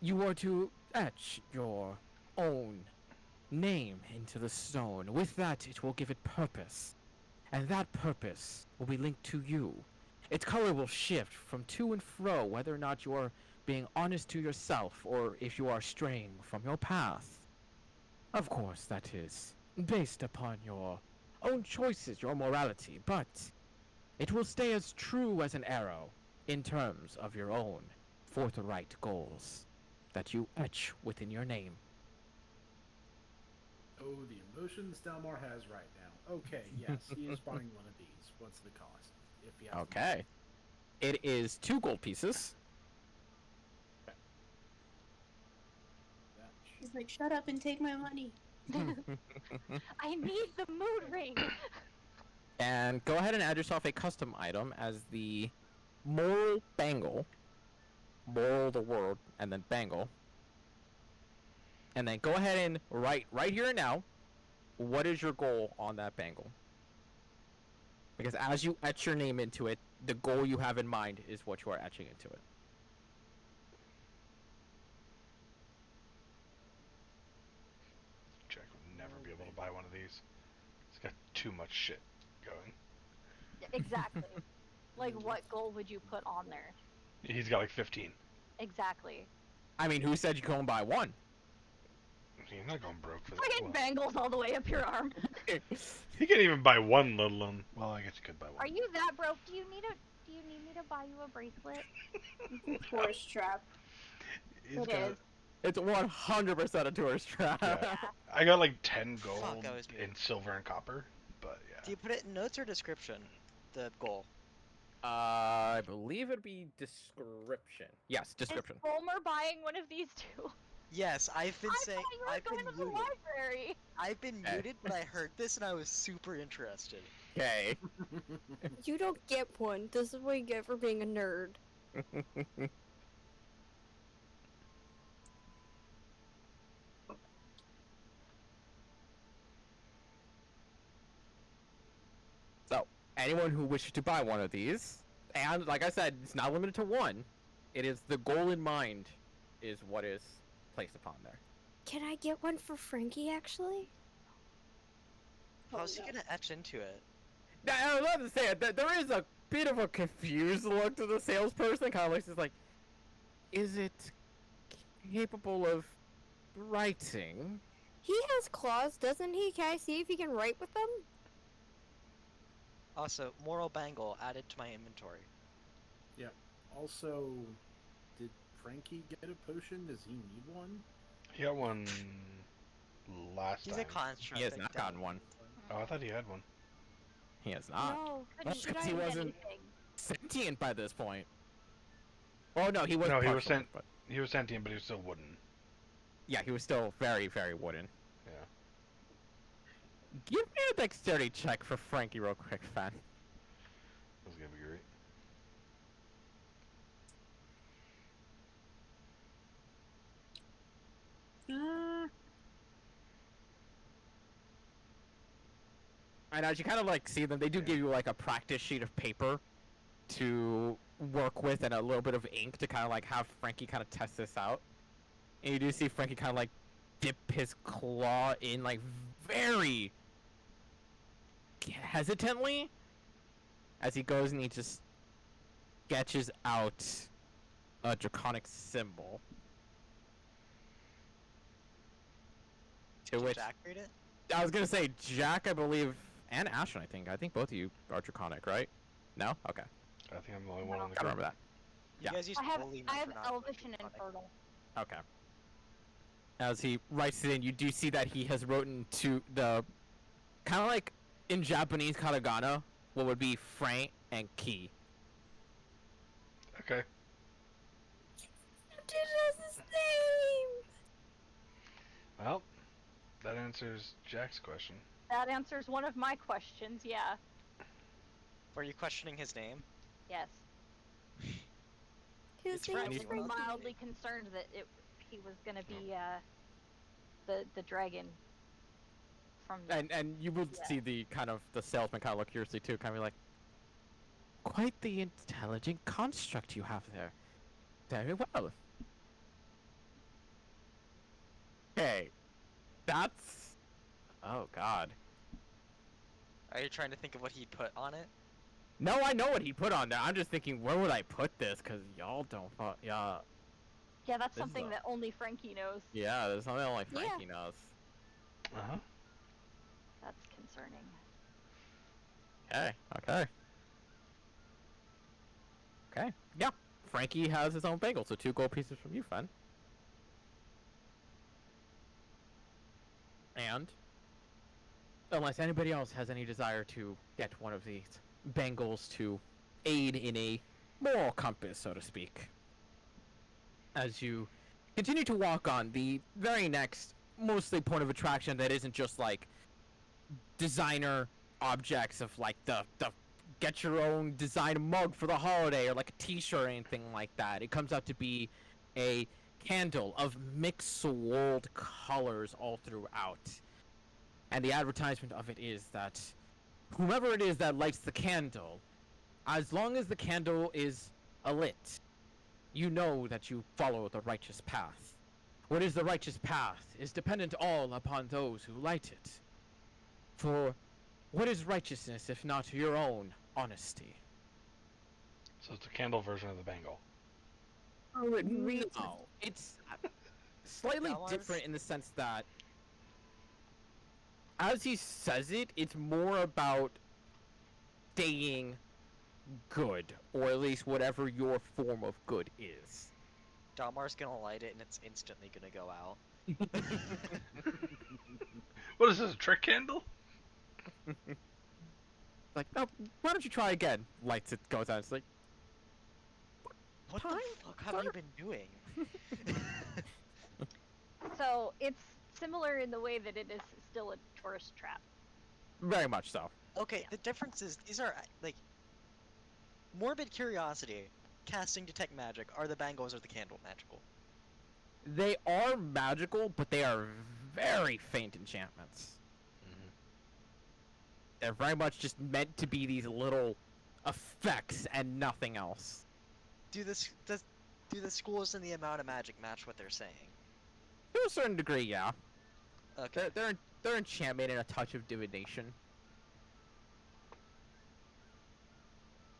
you are to etch your own name into the stone. With that, it will give it purpose. And that purpose will be linked to you. Its color will shift from to and fro, whether or not you are being honest to yourself or if you are straying from your path. Of course, that is based upon your own choices, your morality, but it will stay as true as an arrow in terms of your own forthright goals that you etch within your name. Oh, the emotions Dalmor has right now. Okay, yes, he is buying one of these. What's the cost? If he has the Okay. It is 2 gold pieces. money. He's like, shut up and take my money. I need the mood ring. And go ahead and add yourself a custom item as the moral bangle. Moral the word, and then bangle. And then go ahead and write right here and now, what is your goal on that bangle? Because as you etch your name into it, the goal you have in mind is what you are etching into it. Jack would never be able to buy one of these. It's got too much shit going. Exactly. Like, what goal would you put on there? He's got like 15. Exactly. I mean, who said you go and buy one? He's not going broke for that. Friggin' bangles all the way up your arm. He can't even buy one, let alone. Well, I guess he could buy one. Are you that broke? Do you need me to buy you a bracelet? It's a tourist trap. He's It got, is. It's 100% a tourist trap. Yeah. I got like 10 gold Fuck, I was in silver and copper, but yeah. Do you put it in notes or description? The goal. I believe it'd be description. Yes, description. Is Bulmer buying one of these too? Yes, I've been I saying. thought you were I've going been to the muted. library. I've been Okay. muted, but I heard this and I was super interested. Okay. You don't get one. This is what you get for being a nerd. So, anyone who wishes to buy one of these, and like I said, it's not limited to one. It is the goal in mind, is what is placed upon there. Can I get one for Frankie, actually? How's he no. gonna etch into it? Now, I would love to say it. There is a bit of a confused look to the salesperson. Kind of looks just like, is it capable of writing? He has claws, doesn't he? Can I see if he can write with them? Also, moral bangle added to my inventory. Also, did Frankie get a potion? Does he need one? He got one last He's time. a construct. He has that not don't- gotten one. Oh, I thought he had one. He has not. No. Couldn't Because he find wasn't anything. sentient by this point. Oh no, he was. No, he was partial, but He was sentient, but he was still wooden. yeah, he was still very, very wooden. Yeah. Give me a dexterity check for Frankie real quick, fan. That's gonna be great. And as you kind of like see them, they do give you like a practice sheet of paper to work with and a little bit of ink to kind of like have Frankie kind of test this out. And you do see Frankie kind of like dip his claw in like very hesitantly as he goes and he just sketches out a draconic symbol. To Did which Jack read it? I was gonna say Jack, I believe, and Ashton, I think. I think both of you are draconic, right? No? Okay. I think I'm the only one on the Gotta group. remember that. You Yeah. guys used I have holy I have for not Elvish and draconic. Infernal. Okay. As he writes it in, you do see that he has written to the kind of like in Japanese katakana, what would be frank and ki. Okay. It has his name! Well, that answers Jack's question. That answers one of my questions. Yeah. Were you questioning his name? Yes. His It's name's Frankie. Frankie. Mildly concerned that he was gonna be the dragon. From the, And you would Yeah. see the kind of the salesman kind of look curiously too, kind of like, quite the intelligent construct you have there. Very well. Okay, that's. Oh God. Are you trying to think of what he put on it? No, I know what he put on there. I'm just thinking, where would I put this? Cause y'all don't. Yeah, yeah, that's This is something a- that only Frankie knows. yeah. There's something only Yeah. Frankie knows. Uh huh. That's concerning. Okay. Okay. Okay. Yeah. Frankie has his own bagel, so 2 gold pieces from you, Fen. And unless anybody else has any desire to get one of these bangles to aid in a moral compass, so to speak, as you continue to walk on the very next mostly point of attraction that isn't just like designer objects of like the get your own design mug for the holiday or like a t-shirt or anything like that. It comes out to be a candle of mixed world colors all throughout. And the advertisement of it is that whomever it is that lights the candle, as long as the candle is alit, you know that you follow the righteous path. What is the righteous path is dependent all upon those who light it. For what is righteousness if not your own honesty? So it's a candle version of the bangle. No, it's slightly That was- different in the sense that as he says it, it's more about staying good, or at least whatever your form of good is. Dalmar's gonna light it and it's instantly gonna go out. What is this, a trick candle? Like, oh, why don't you try again? Lights it, goes out. It's like, What Time the fuck have you been doing? So it's similar in the way that it is still a tourist trap. very much so. Okay, the difference is these are like morbid curiosity, casting detect magic. Are the bangles or the candle magical? They are magical, but they are very faint enchantments. They're very much just meant to be these little effects and nothing else. Do the schools and the amount of magic match what they're saying? To a certain degree, yeah. Okay. They're enchantment and a touch of divination.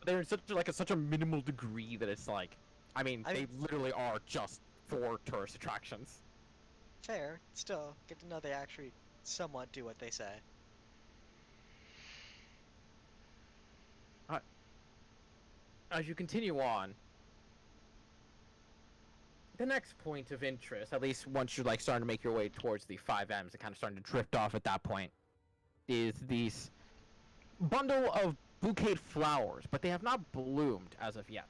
They're in such a minimal degree that it's like, I mean, they literally are just for tourist attractions. Fair. Still, good to know they actually somewhat do what they say. As you continue on, the next point of interest, at least once you're like starting to make your way towards the 5Ms and kind of starting to drift off at that point, is these bundle of bouquet flowers, but they have not bloomed as of yet.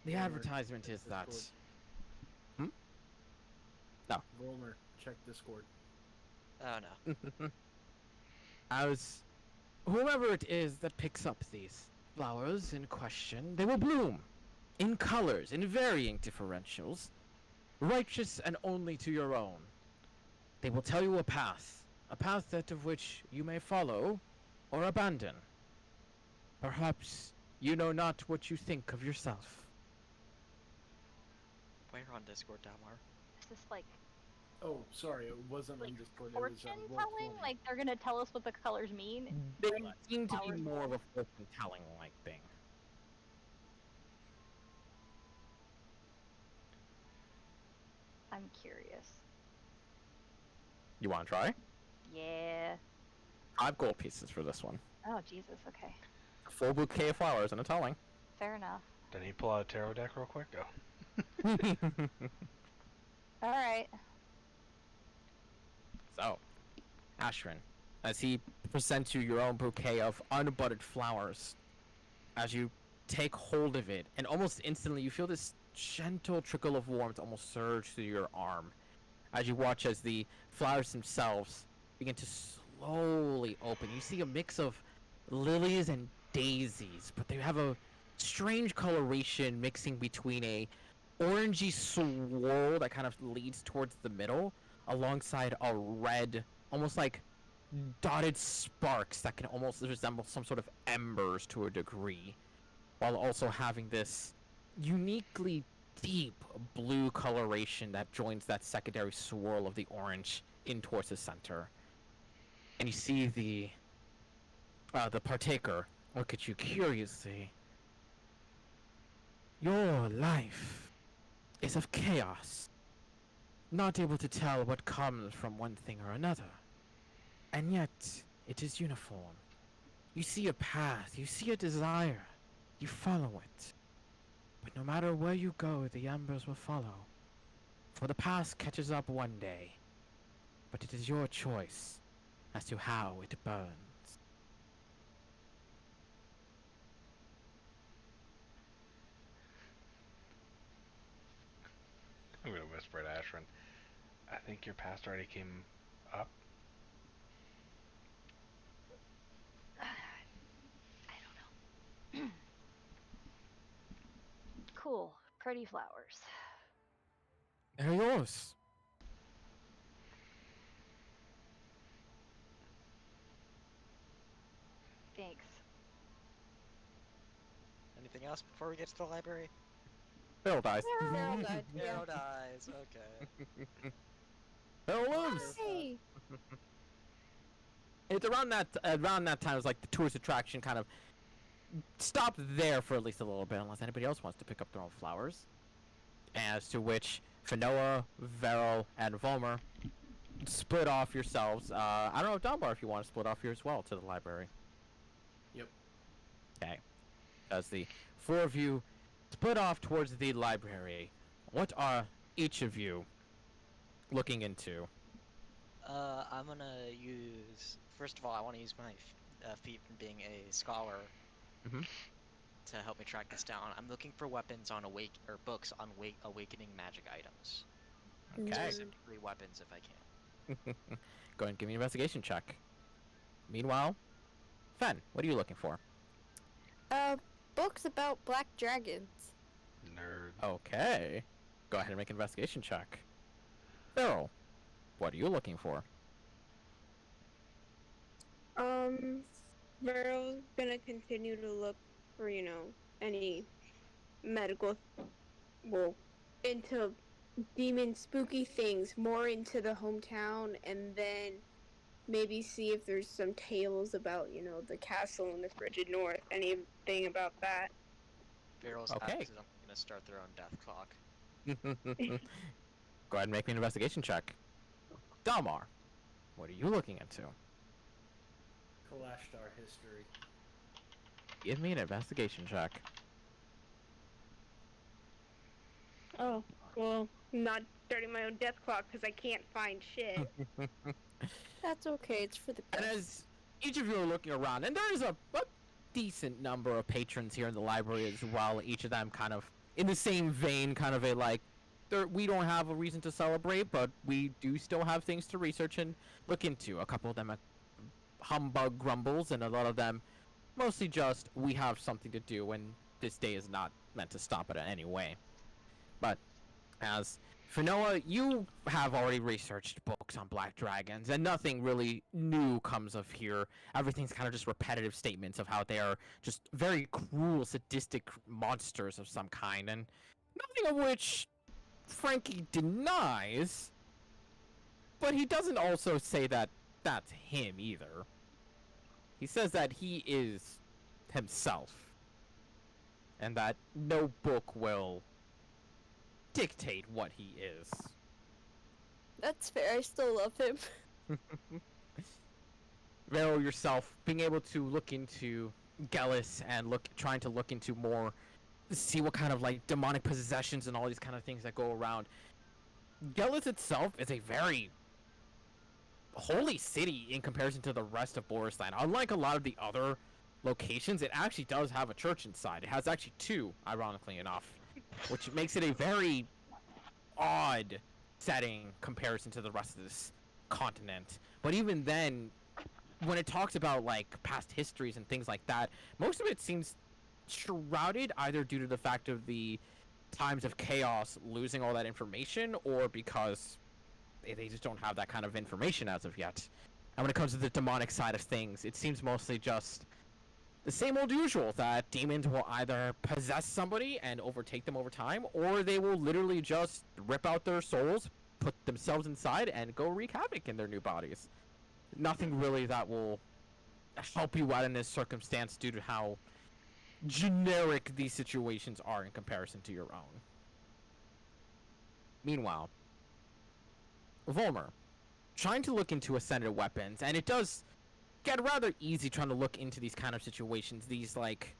The advertisement is that... No. Roller, check Discord. Oh no. As whoever it is that picks up these flowers in question, they will bloom in colors, in varying differentials, righteous and only to your own. They will tell you a path that of which you may follow or abandon. Perhaps you know not what you think of yourself. Where on Discord, Dalmar? Is this like Oh, sorry, it wasn't Like on Discord. It fortune was telling? Like they're gonna tell us what the colors mean? They When seem to be flowers more of bloom? a fortune telling like thing. I'm curious. You want to try? Yeah. 5 gold pieces for this one. Oh Jesus. Okay. A full bouquet of flowers and a telling. Fair enough. Then he pull out a tarot deck real quick. Go. All right. So, Ashrin, as he presents you your own bouquet of unbudded flowers, as you take hold of it, and almost instantly you feel this gentle trickle of warmth almost surge through your arm, as you watch as the flowers themselves begin to slowly open. You see a mix of lilies and daisies, but they have a strange coloration mixing between a orangey swirl that kind of leads towards the middle, alongside a red, almost like dotted sparks that can almost resemble some sort of embers to a degree, while also having this uniquely deep blue coloration that joins that secondary swirl of the orange in towards the center. And you see the partaker look at you curiously. Your life is of chaos, not able to tell what comes from one thing or another, and yet it is uniform. You see a path, you see a desire, you follow it. But no matter where you go, the embers will follow. For the past catches up one day, but it is your choice as to how it burns. I'm gonna whisper to Ashrin. I think your past already came up. I don't know. Cool. Pretty flowers. They're yours. Thanks. Anything else before we get to the library? Beryl dies. Beryl died, yeah. Arrow dies. Okay. Beryl lives. Hey! It's around that time. It's like the tourist attraction kind of stopped there for at least a little bit, unless anybody else wants to pick up their own flowers. As to which Fanoa, Veril, and Volmer split off yourselves. I don't know, Dunbar, if you want to split off here as well to the library. Yep. Okay. As the 4 of you split off towards the library, what are each of you looking into? I'm gonna use. First of all, I want to use my feat from being a scholar Mhm. to help me track this down. I'm looking for weapons on books on awakening magic items. Okay. Specifically weapons, if I can. Go ahead and give me an investigation check. Meanwhile, Fen, what are you looking for? Books about black dragons. Nerd. Okay. Go ahead and make an investigation check. Beryl, what are you looking for? Vero's gonna continue to look for, any medical, well, into demon spooky things, more into the hometown, and then maybe see if there's some tales about, the castle in the frigid north, anything about that. Barrel's Okay. accidentally gonna start their own death clock. Go ahead and make me an investigation check. Dalmar, what are you looking into? Kalashtar history. Give me an investigation check. Oh, well, I'm not starting my own death clock because I can't find shit. That's okay, it's for the And best. as each of you are looking around, and there is a decent number of patrons here in the library as well, each of them kind of in the same vein, kind of a like, we don't have a reason to celebrate, but we do still have things to research and look into. A couple of them are humbug grumbles, and a lot of them mostly just, we have something to do, and this day is not meant to stop it in any way. But as for Noah, you have already researched books on black dragons, and nothing really new comes of here. Everything's kind of just repetitive statements of how they are just very cruel, sadistic monsters of some kind, and nothing of which Frankie denies, but he doesn't also say that that's him either. He says that he is himself, and that no book will dictate what he is. That's fair, I still love him. Vero, yourself, being able to look into Gellis and trying to look into more, see what kind of like demonic possessions and all these kind of things that go around. Gellis itself is a very holy city in comparison to the rest of Borisland. Unlike a lot of the other locations, it actually does have a church inside. It has actually two, ironically enough, which makes it a very odd setting comparison to the rest of this continent. But even then, when it talks about like past histories and things like that, most of it seems shrouded either due to the fact of the times of chaos losing all that information, or because they just don't have that kind of information as of yet. And when it comes to the demonic side of things, it seems mostly just the same old usual, that demons will either possess somebody and overtake them over time, or they will literally just rip out their souls, put themselves inside, and go wreak havoc in their new bodies. Nothing really that will help you out in this circumstance due to how generic these situations are in comparison to your own. Meanwhile, Volmer, trying to look into ascended weapons, and it does get rather easy trying to look into these kind of situations. These like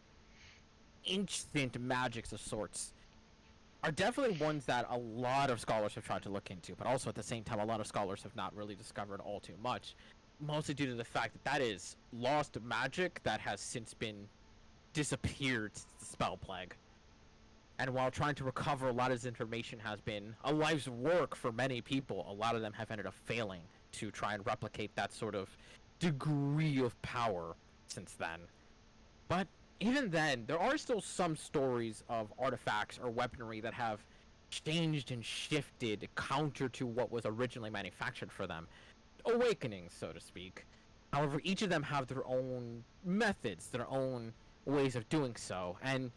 ancient magics of sorts are definitely ones that a lot of scholars have tried to look into, but also at the same time a lot of scholars have not really discovered all too much, mostly due to the fact that that is lost magic that has since been disappeared since the spell plague. And while trying to recover a lot of this information has been a life's work for many people, a lot of them have ended up failing to try and replicate that sort of degree of power since then. But even then, there are still some stories of artifacts or weaponry that have changed and shifted counter to what was originally manufactured for them. Awakenings, so to speak. However, each of them have their own methods, their own ways of doing so, and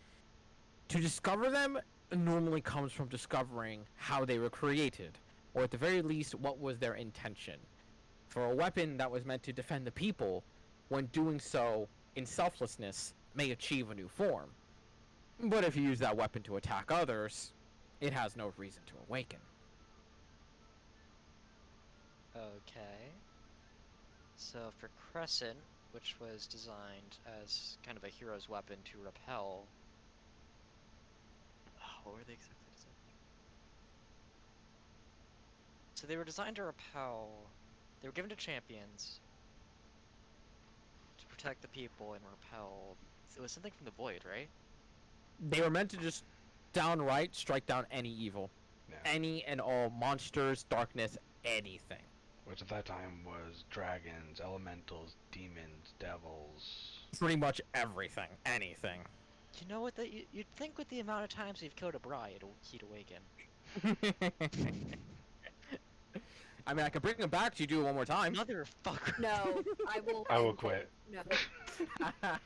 to discover them normally comes from discovering how they were created, or at the very least, what was their intention. For a weapon that was meant to defend the people, when doing so in selflessness, may achieve a new form. But if you use that weapon to attack others, it has no reason to awaken. Okay. So for Crescent, which was designed as kind of a hero's weapon to repel... what were they exactly designed? So they were designed to repel... They were given to champions to protect the people and repel... It was something from the void, right? They were meant to just downright strike down any evil. Yeah. Any and all monsters, darkness, anything. Which at that time was dragons, elementals, demons, devils. Pretty much everything. Anything. You know what? You'd think with the amount of times you've killed a bride, he'd awaken. I mean, I can bring him back to you do it one more time. Motherfucker. No, I will. I will end quit. it. No.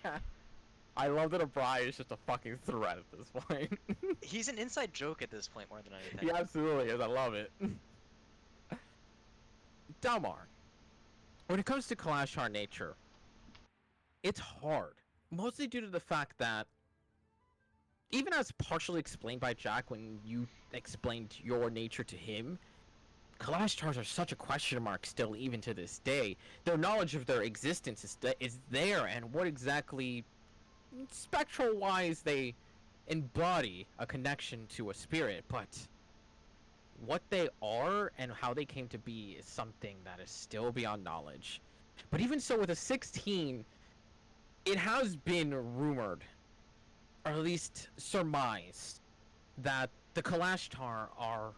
I love that O'Brien is just a fucking threat at this point. He's an inside joke at this point more than anything. He absolutely is. I love it. Dalmar, when it comes to Kalashtar nature, it's hard. Mostly due to the fact that, even as partially explained by Jack when you explained your nature to him, Kalashtars are such a question mark still even to this day. Their knowledge of their existence is there, and what exactly, spectral-wise, they embody a connection to a spirit, but what they are and how they came to be is something that is still beyond knowledge. But even so, with a 16, it has been rumored, or at least surmised, that the Kalashtar are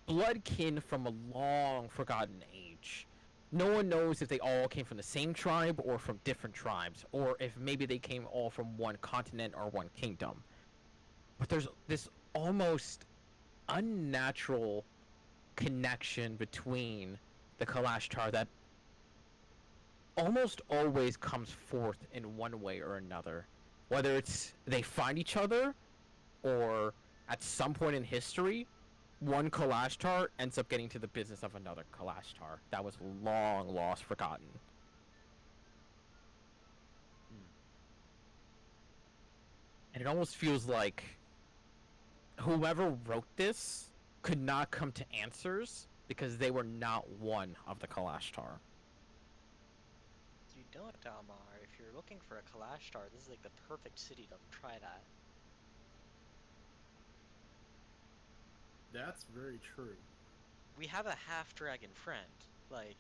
bloodkin from a long forgotten age. No one knows if they all came from the same tribe or from different tribes, or if maybe they came all from one continent or one kingdom. But there's this almost unnatural connection between the Kalashtar that almost always comes forth in one way or another. Whether it's they find each other, or at some point in history, one Kalashtar ends up getting to the business of another Kalashtar that was long lost, forgotten. And it almost feels like whoever wrote this could not come to answers because they were not one of the Kalashtar. You don't, Dalmar. If you're looking for a Kalashtar, this is like the perfect city to try that. That's very true. We have a half-dragon friend. Like,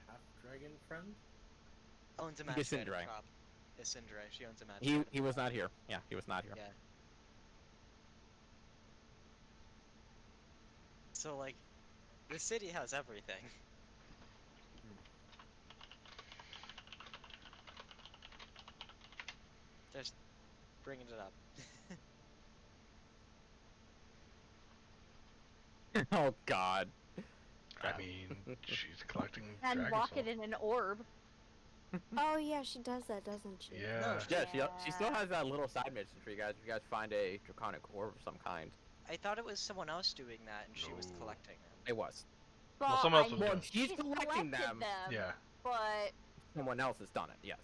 Half dragon friend? owns a magic item Ysindrai. shop. Ysindrai, she owns a magic item He was shop. not here. Yeah, he was not here. Yeah. So, like, the city has everything. Just bringing it up. Oh God. I mean, she's collecting And dragon lock soul. it in an orb. Oh yeah, she does that, doesn't she? Yeah. Yeah, she still has that little side mission for you guys. If you guys find a draconic orb of some kind. I thought it was someone else doing that, and she was No. collecting them. It was. Well, someone else I was know doing it. She's collecting collected them. Yeah. But Someone else has done it. Yes.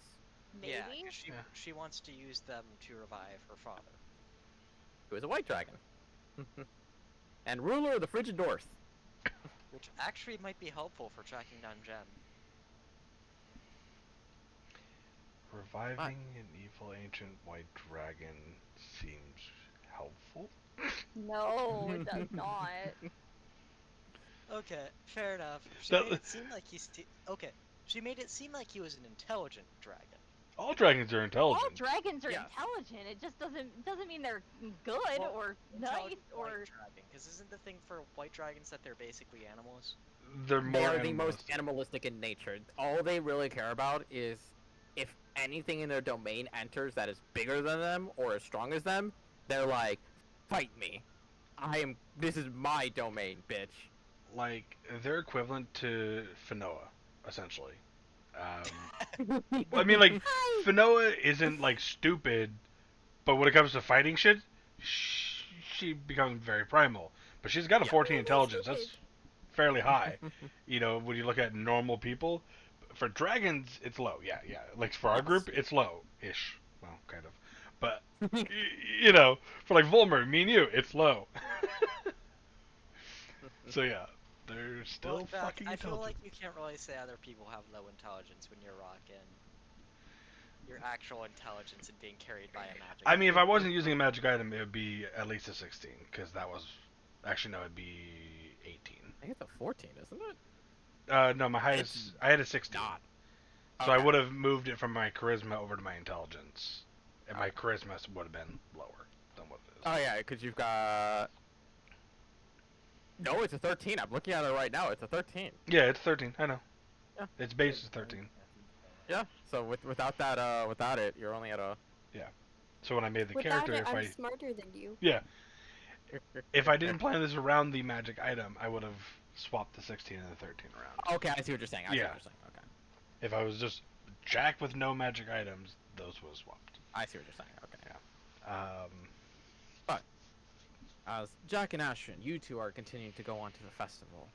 maybe. Yeah, 'cause Yeah. she wants to use them to revive her father. It was a white dragon. And ruler of the frigid north. Which actually might be helpful for tracking down Gem. Reviving an evil ancient white dragon seems helpful. No, it does not. Okay, fair enough. She That- made it seem like okay. She made it seem like he was an intelligent dragon. All dragons are intelligent. All dragons are Yes. intelligent. It just doesn't mean they're good Well, or nice Intelligent or. white dragon. Because isn't the thing for white dragons that they're basically animals? They're They more are the most animalistic. animalistic in nature. All they really care about is if anything in their domain enters that is bigger than them or as strong as them, they're like, fight me. This is my domain, bitch. Like, they're equivalent to Finoa, essentially. I mean, like, Finoa isn't, like, stupid, but when it comes to fighting shit, she becomes very primal. But she's got a 14 intelligence. That's fairly high. You know, when you look at normal people. For dragons, it's low. Yeah. Like, for our Yes. group, it's low-ish. Well, kind of. But, you know, for, like, Volmer, me and you, it's low. So, yeah. They're still Well, in fact, fucking I feel intelligent. like you can't really say other people have low intelligence when you're rocking your actual intelligence and being carried by a magic. I mean, if I wasn't using a magic item, it would be at least a 16, because that was... Actually, no, it'd be 18. I think it's a 14, isn't it? No, my highest... I had a 16. Not. So I Okay. would have moved it from my charisma over to my intelligence. And my charisma would have been lower than what it is. Oh yeah, because you've got... No, it's a 13. I'm looking at it right now. It's a 13. Yeah, it's 13. I know. Yeah. Its base is 13. Yeah. So without that, without it, you're only at a... So when I made the Without character, it, if I'm I smarter than you. yeah, if I didn't plan this around the magic item, I would have swapped the 16 and the 13 around. Okay, I see what you're saying. I see what you're saying. Okay. If I was just Jack with no magic items, those would have swapped. I see what you're saying. Okay. Yeah. But as Jack and Ashton, you two are continuing to go on to the festival.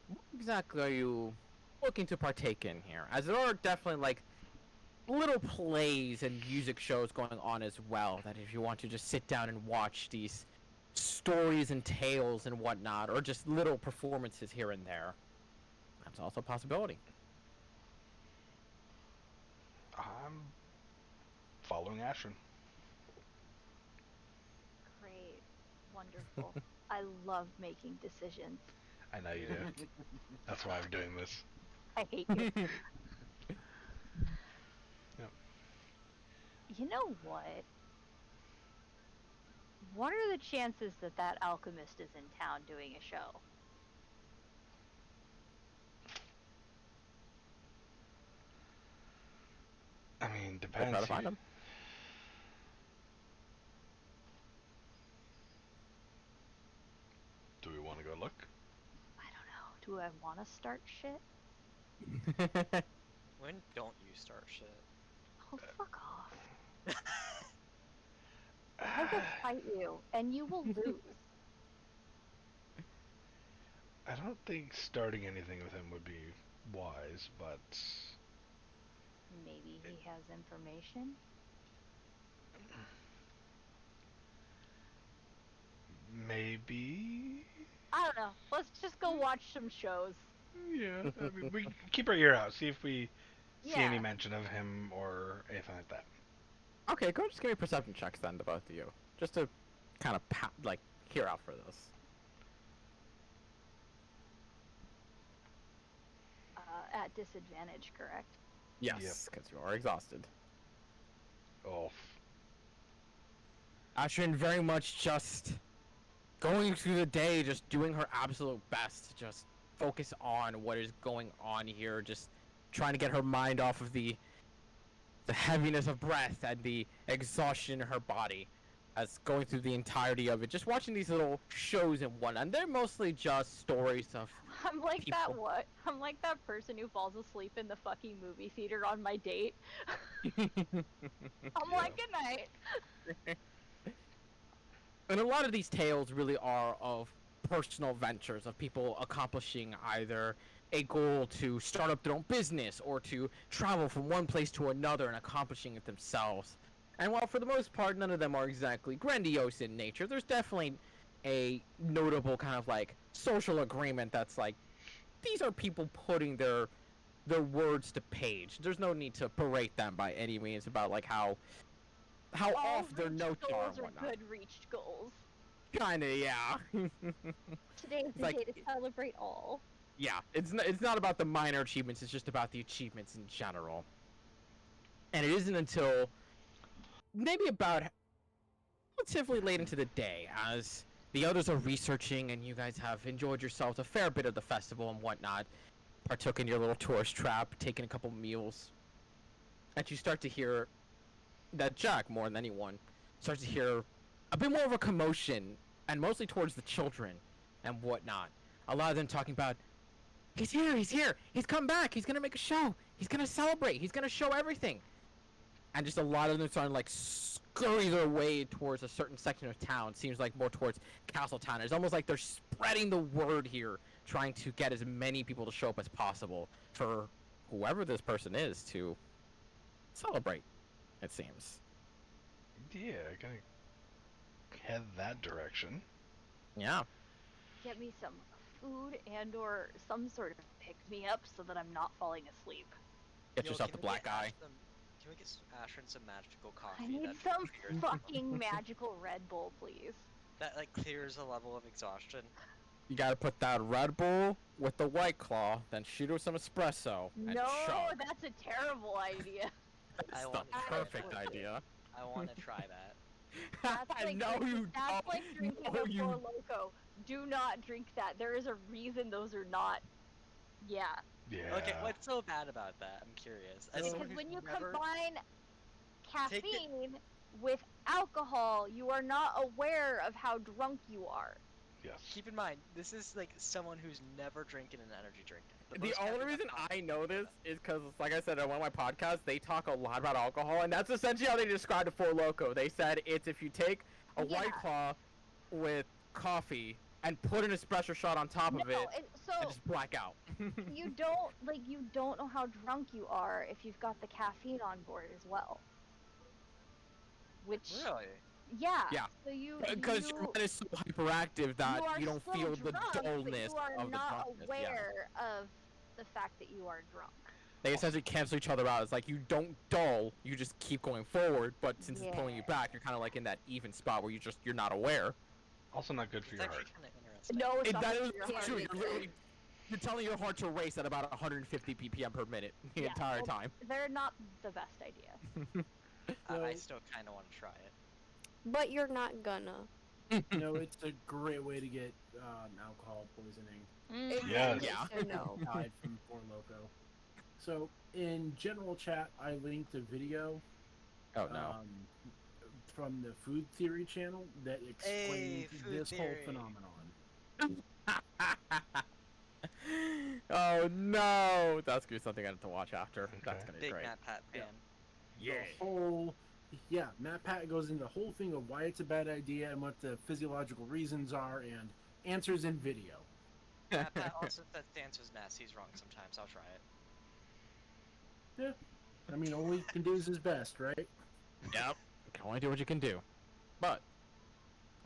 What exactly are you looking to partake in here? As there are definitely like little plays and music shows going on as well. That if you want to just sit down and watch these stories and tales and whatnot, or just little performances here and there, that's also a possibility. I'm following Ashton. Great. Wonderful. I love making decisions. I know you do. That's why I'm doing this. I hate you. Yep. You know what? What are the chances that that alchemist is in town doing a show? I mean, We'll depends. try to find him. Do we want to go look? I don't know. Do I want to start shit? When don't you start shit? Oh, fuck off. I will fight you, and you will lose. I don't think starting anything with him would be wise, but Maybe he has information? maybe. I don't know. Let's just go watch some shows. Yeah, I mean, we can keep our ear out, see if we see Yeah. any mention of him or anything like that. Okay, go just give me perception checks then, the both of you, just to kind of hear out for this. At disadvantage, correct? Yes, because you are exhausted. Oh, Ashrin very much just going through the day, just doing her absolute best to just focus on what is going on here, just trying to get her mind off of the heaviness of breath and the exhaustion in her body, as going through the entirety of it, just watching these little shows and whatnot. And they're mostly just stories of I'm like that people. what? I'm like that person who falls asleep in the fucking movie theater on my date. I'm like, good night. And a lot of these tales really are of personal ventures, of people accomplishing either a goal to start up their own business or to travel from one place to another and accomplishing it themselves. And while for the most part none of them are exactly grandiose in nature, there's definitely a notable kind of like social agreement that's like, these are people putting their words to page. There's no need to berate them by any means about like how All off their reached notes are goals and are whatnot. good reached goals. Kinda, yeah. Today is the like- day to celebrate all. Yeah, it's not about the minor achievements, it's just about the achievements in general. And it isn't until maybe about relatively late into the day, as the others are researching and you guys have enjoyed yourselves a fair bit of the festival and whatnot, partook in your little tourist trap, taken a couple meals, that you start to hear that Jack, more than anyone, starts to hear a bit more of a commotion, and mostly towards the children and whatnot. A lot of them talking about, he's here, he's come back, he's gonna make a show, he's gonna celebrate, he's gonna show everything. And just a lot of them starting to like scurry their way towards a certain section of town, seems like more towards Castletown. It's almost like they're spreading the word here, trying to get as many people to show up as possible for whoever this person is to celebrate, it seems. yeah, gonna head that direction. Yeah. Get me some food and or some sort of pick-me-up so that I'm not falling asleep. Get Yo, yourself can the we black get eye. Can we get Ashrin some magical coffee I need that some clears, fucking magical Red Bull, please. that like clears the level of exhaustion? You gotta put that Red Bull with the White Claw, then shoot her some espresso, and No, chug. that's a terrible idea. That's the wanna try perfect that. idea. I want to try that. That's like no, you that's don't. like drinking No, a you Four Loko. Do not drink that. There is a reason those are not. Yeah. Yeah. Okay, what's so bad about that? I'm curious. As Because someone who's when you never- combine Take it- caffeine with alcohol, you are not aware of how drunk you are. Yes. Keep in mind, this is like someone who's never drinking an energy drink. The most only caffeine reason I've I know this is because, like I said, on one of my podcasts, they talk a lot about alcohol, and that's essentially how they described it for Loco. They said it's if you take a Yeah. White Claw with coffee and put an espresso shot on top of it, so and just black out. you don't know how drunk you are if you've got the caffeine on board as well. Which Really? yeah. Yeah. So you Because your mind is so hyperactive that are you don't still feel drunk, the but dullness you are of the not drunkenness. aware of the fact that you are drunk. They essentially cancel each other out. It's like you don't dull, you just keep going forward, but since it's pulling you back, you're kind of like in that even spot where you're not aware. Also not good for It's your actually heart. kind of interesting. No, it's not That good is for your true. heart. You're literally telling your heart to race at about 150 ppm per minute the entire time. They're not the best idea. I still kind of want to try it. But you're not gonna. It's a great way to get alcohol poisoning. Yes. Yeah. So no. Died from Four Loco. So in general chat, I linked a video. Oh no. From the Food Theory channel that explains food this theory. whole phenomenon. Oh no! That's gonna be something I have to watch after. That's Okay. gonna be Big great. Matt Pat fan. Matt Pat goes into the whole thing of why it's a bad idea and what the physiological reasons are and answers in video. Matt Pat also says Dancer's Nest. He's wrong sometimes. I'll try it. I mean, all he can do is his best, right? Yep. You can only do what you can do. But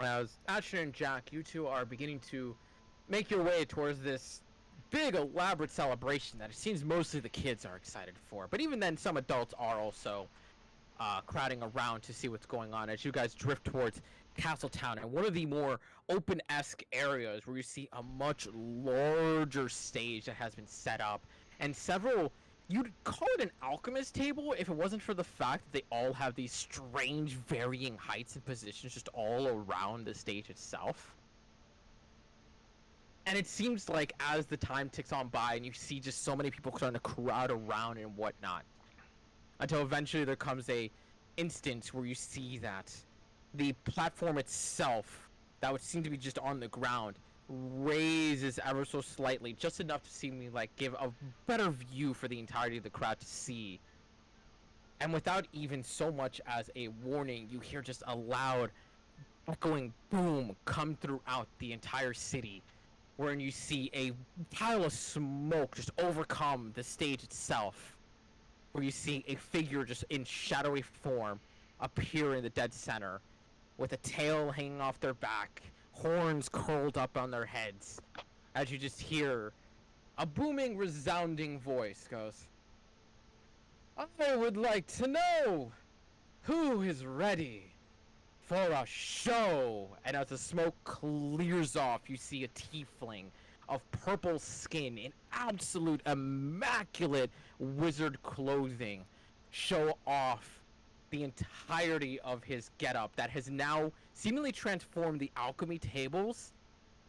as Ashton and Jack, you two are beginning to make your way towards this big elaborate celebration that it seems mostly the kids are excited for. But even then, some adults are also crowding around to see what's going on as you guys drift towards Castletown and one of the more open-esque areas where you see a much larger stage that has been set up and several. You'd call it an alchemist table if it wasn't for the fact that they all have these strange varying heights and positions just all around the stage itself. And it seems like as the time ticks on by and you see just so many people starting to crowd around and whatnot, until eventually there comes a instance where you see that the platform itself, that would seem to be just on the ground, raises ever so slightly, just enough to seem like give a better view for the entirety of the crowd to see. And without even so much as a warning, you hear just a loud echoing boom come throughout the entire city, wherein you see a pile of smoke just overcome the stage itself, where you see a figure just in shadowy form appear in the dead center, with a tail hanging off their back, horns curled up on their heads, as you just hear a booming, resounding voice goes, "I would like to know who is ready for a show." And as the smoke clears off, you see a tiefling of purple skin in absolute immaculate wizard clothing show off the entirety of his getup that has now seemingly transformed the alchemy tables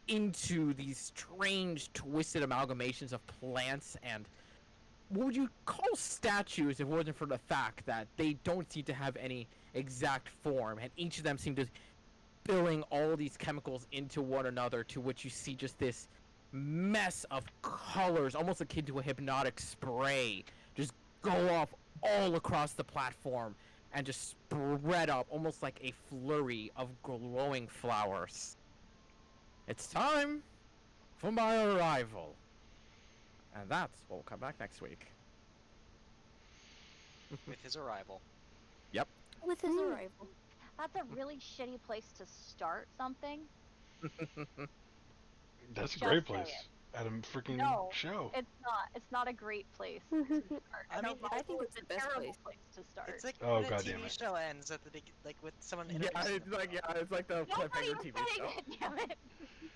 into these strange, twisted amalgamations of plants and what would you call statues if it wasn't for the fact that they don't seem to have any exact form, and each of them seem to spilling all these chemicals into one another, to which you see just this mess of colors, almost akin to a hypnotic spray, just go off all across the platform and just spread up almost like a flurry of glowing flowers. It's time for my arrival. And that's what will come back next week. With his arrival. With his arrival. That's a really shitty place to start something. That's a Just great say place. it. At a freaking No, show. It's not. It's not a great place to start. I mean, I think it's a the best terrible place. to start. It's like Oh, when a God TV damn it. show ends at the like with someone Yeah, introducing it's like the Nobody cliffhanger was TV saying show. it, damn it.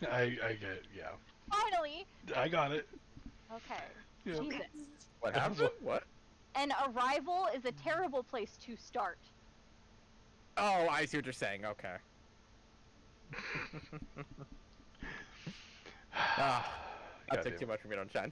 I get it, yeah. Finally. I got it. Okay. Yeah. Jesus. What That's happened? What? An arrival is a terrible place to start. Oh, I see what you're saying. Okay. That God took damn too it. much for me, don't Shan.